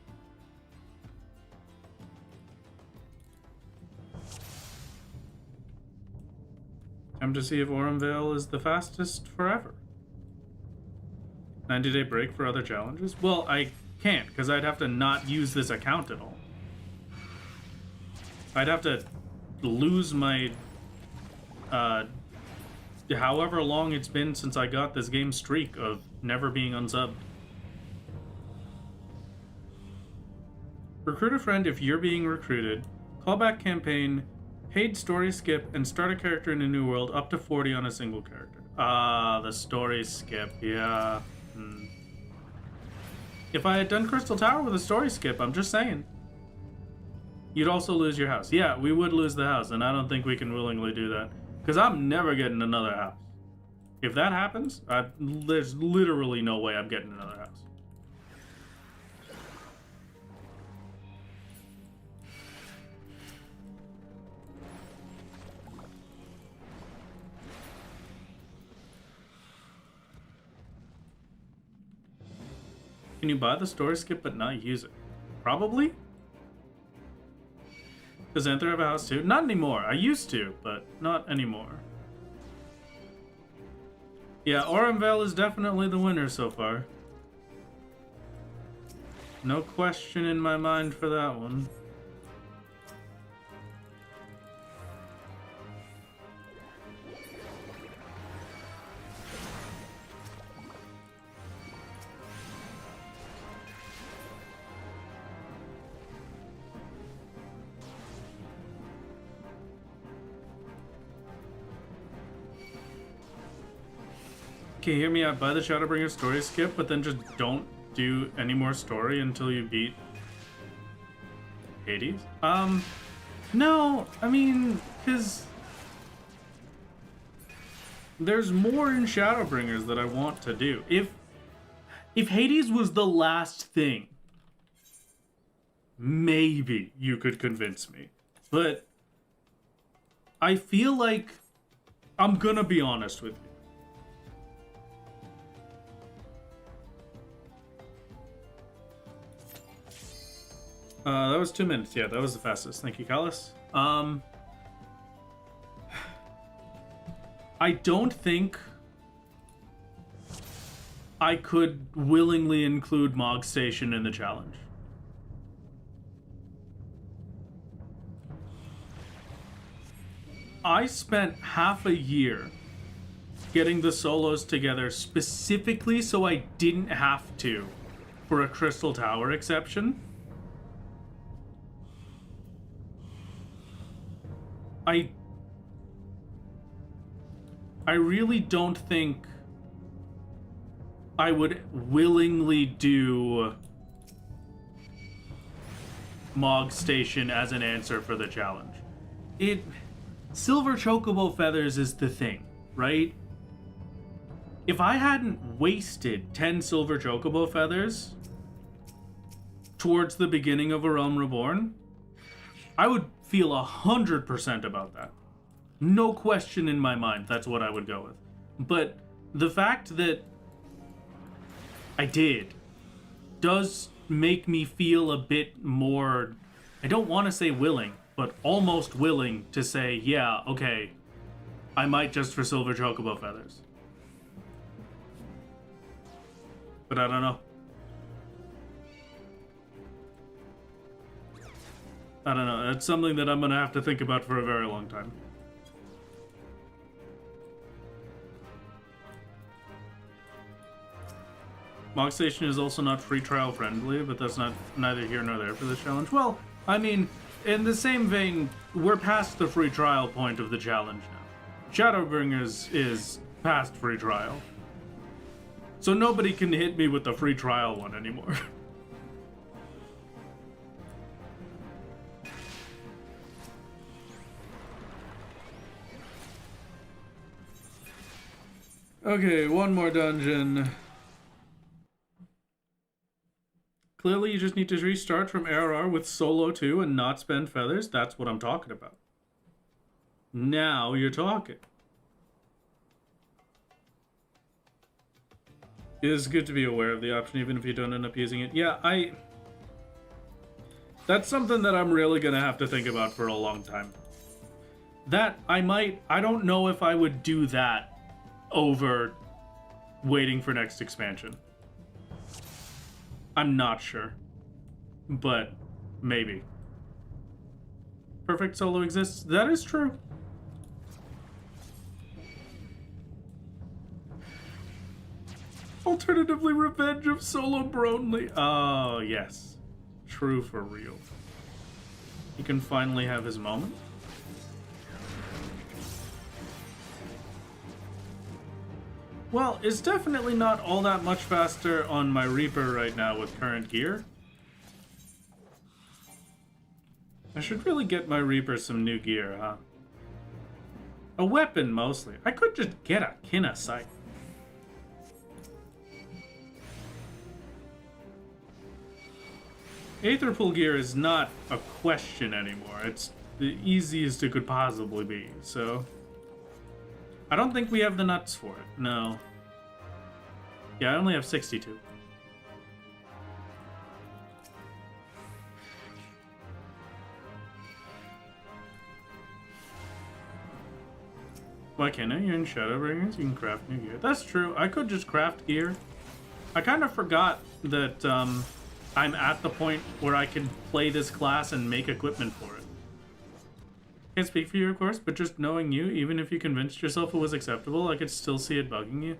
Time to see if Orimvale is the fastest forever. 90-day break for other challenges? Well, I can't, because I'd have to not use this account at all. I'd have to lose my however long it's been since I got this game streak of never being unsubbed. Recruit a friend if you're being recruited. Callback campaign, paid story skip, and start a character in a new world up to 40 on a single character. The story skip, yeah. If I had done Crystal Tower with a story skip, I'm just saying. You'd also lose your house. Yeah, we would lose the house, and I don't think we can willingly do that. Because I'm never getting another house. If that happens, there's literally no way I'm getting another house. Can you buy the story skip but not use it? Probably? Does Anther have a house too? Not anymore. I used to, but not anymore. Yeah, Orimvale is definitely the winner so far. No question in my mind for that one. Okay, hear me out. Buy the Shadowbringer story skip, but then just don't do any more story until you beat Hades? No, I mean, because there's more in Shadowbringers that I want to do. If Hades was the last thing, maybe you could convince me. But I feel like I'm gonna be honest with you. That was 2 minutes. Yeah, that was the fastest. Thank you, Callus. I don't think I could willingly include Mog Station in the challenge. I spent half a year getting the solos together specifically so I didn't have to for a Crystal Tower exception. I really don't think I would willingly do Mog Station as an answer for the challenge. Silver Chocobo feathers is the thing, right? If I hadn't wasted 10 silver Chocobo feathers towards the beginning of A Realm Reborn, I would feel 100% about that. No question in my mind, that's what I would go with. But the fact that I did does make me feel a bit more, I don't want to say willing, but almost willing to say, yeah, okay, I might just for silver Chocobo feathers. But I don't know. I don't know. That's something that I'm going to have to think about for a very long time. Mog Station is also not free trial friendly, but that's neither here nor there for this challenge. Well, I mean, in the same vein, we're past the free trial point of the challenge now. Shadowbringers is past free trial. So nobody can hit me with the free trial one anymore. Okay, one more dungeon. Clearly you just need to restart from ARR with solo 2 and not spend feathers. That's what I'm talking about. Now you're talking. It is good to be aware of the option even if you don't end up using it. Yeah, that's something that I'm really gonna have to think about for a long time. That, I don't know if I would do that over waiting for next expansion. I'm not sure, but maybe. Perfect solo exists. That is true. Alternatively, Revenge of Solo Bronley. Oh, yes. True for real. He can finally have his moment. Well, it's definitely not all that much faster on my Reaper right now with current gear. I should really get my Reaper some new gear, huh? A weapon, mostly. I could just get a Kinna sight. Aetherpool gear is not a question anymore. It's the easiest it could possibly be, so... I don't think we have the nuts for it, no. Yeah, I only have 62. Why can't I? You're in Shadowbringers, you can craft new gear. That's true, I could just craft gear. I kind of forgot that I'm at the point where I can play this class and make equipment for it. Can't speak for you, of course, but just knowing you, even if you convinced yourself it was acceptable, I could still see it bugging you.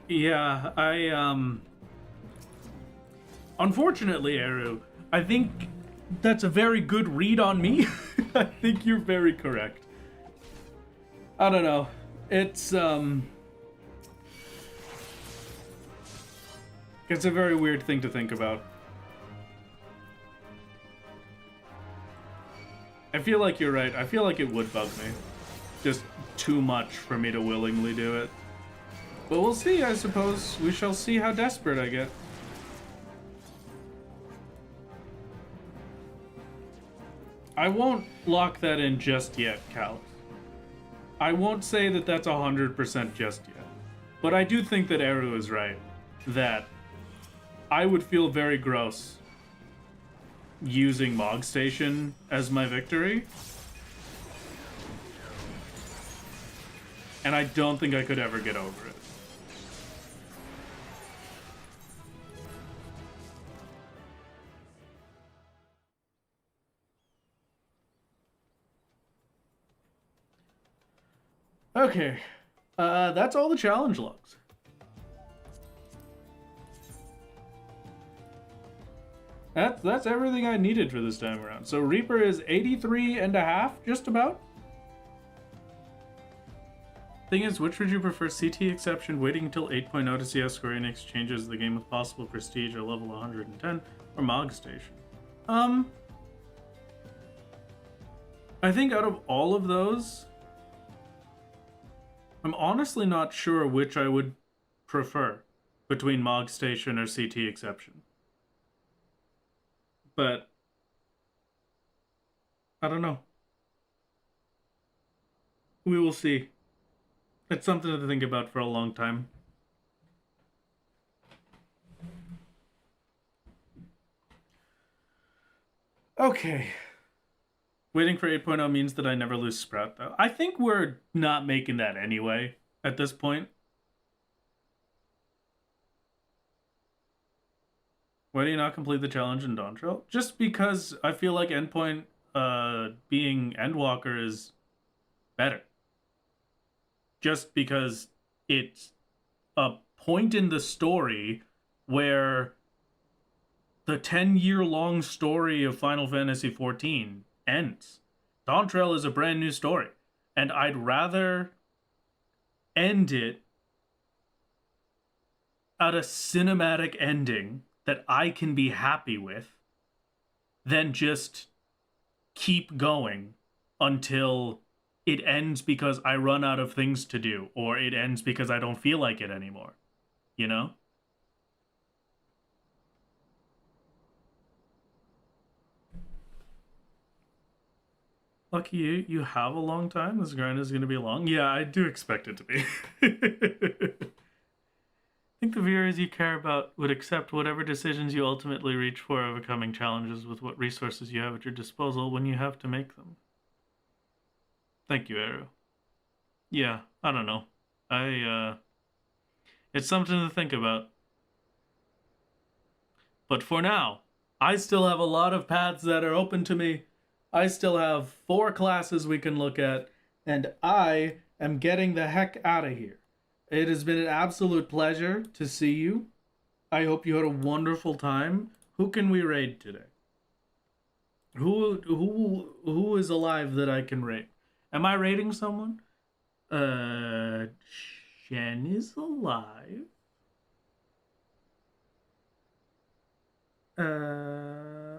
Yeah, unfortunately, Eru, I think that's a very good read on me. I think you're very correct. I don't know. It's a very weird thing to think about. I feel like you're right. I feel like it would bug me. Just too much for me to willingly do it. But we'll see, I suppose. We shall see how desperate I get. I won't lock that in just yet, Cal. I won't say that that's 100% just yet. But I do think that Eru is right. That I would feel very gross using Mog Station as my victory. And I don't think I could ever get over it. Okay, that's all the challenge logs. That's everything I needed for this time around. So Reaper is 83.5, just about. Thing is, which would you prefer? CT exception, waiting until 8.0 to see how Square Enix changes the game with possible prestige or level 110, or Mog Station? I think out of all of those, I'm honestly not sure which I would prefer between Mog Station or CT Exception. But I don't know. We will see. It's something to think about for a long time. Okay. Waiting for 8.0 means that I never lose Sprout, though. I think we're not making that anyway at this point. Why do you not complete the challenge in Dawn Trail? Just because I feel like Endpoint being Endwalker is better. Just because it's a point in the story where the 10-year-long story of Final Fantasy XIV ends. Dawn Trail is a brand new story. And I'd rather end it at a cinematic ending that I can be happy with than just keep going until it ends because I run out of things to do, or it ends because I don't feel like it anymore. You know? Lucky you, you have a long time. This grind is going to be long. Yeah, I do expect it to be. I think the viewers you care about would accept whatever decisions you ultimately reach for overcoming challenges with what resources you have at your disposal when you have to make them. Thank you, Arrow. Yeah, I don't know. It's something to think about. But for now, I still have a lot of paths that are open to me. I still have 4 classes we can look at, and I am getting the heck out of here. It has been an absolute pleasure to see you. I hope you had a wonderful time. Who can we raid today? Who is alive that I can raid? Am I raiding someone? Shen is alive.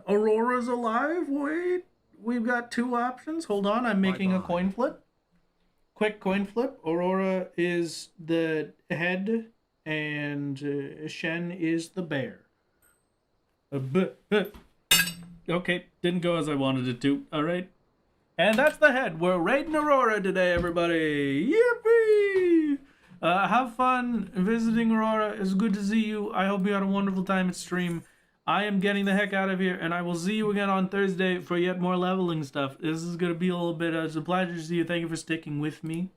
Aurora's alive? Wait. We've got 2 options. Hold on, I'm making a coin flip. Quick coin flip. Aurora is the head, and Shen is the bear. Okay, didn't go as I wanted it to. All right. And that's the head. We're raiding Aurora today, everybody. Yippee! Have fun visiting Aurora. It's good to see you. I hope you had a wonderful time at stream. I am getting the heck out of here, and I will see you again on Thursday for yet more leveling stuff. This is going to be a little bit, it's a pleasure to see you. Thank you for sticking with me.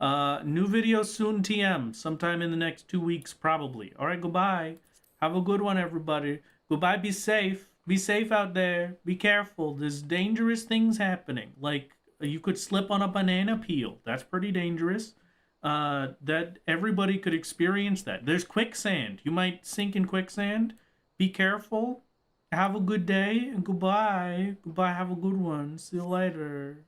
New video soon, TM, sometime in the next 2 weeks, probably. All right, goodbye. Have a good one, everybody. Goodbye, be safe. Be safe out there. Be careful. There's dangerous things happening. Like, you could slip on a banana peel. That's pretty dangerous. That everybody could experience that. There's quicksand. You might sink in quicksand. Be careful. Have a good day and goodbye. Goodbye. Have a good one. See you later.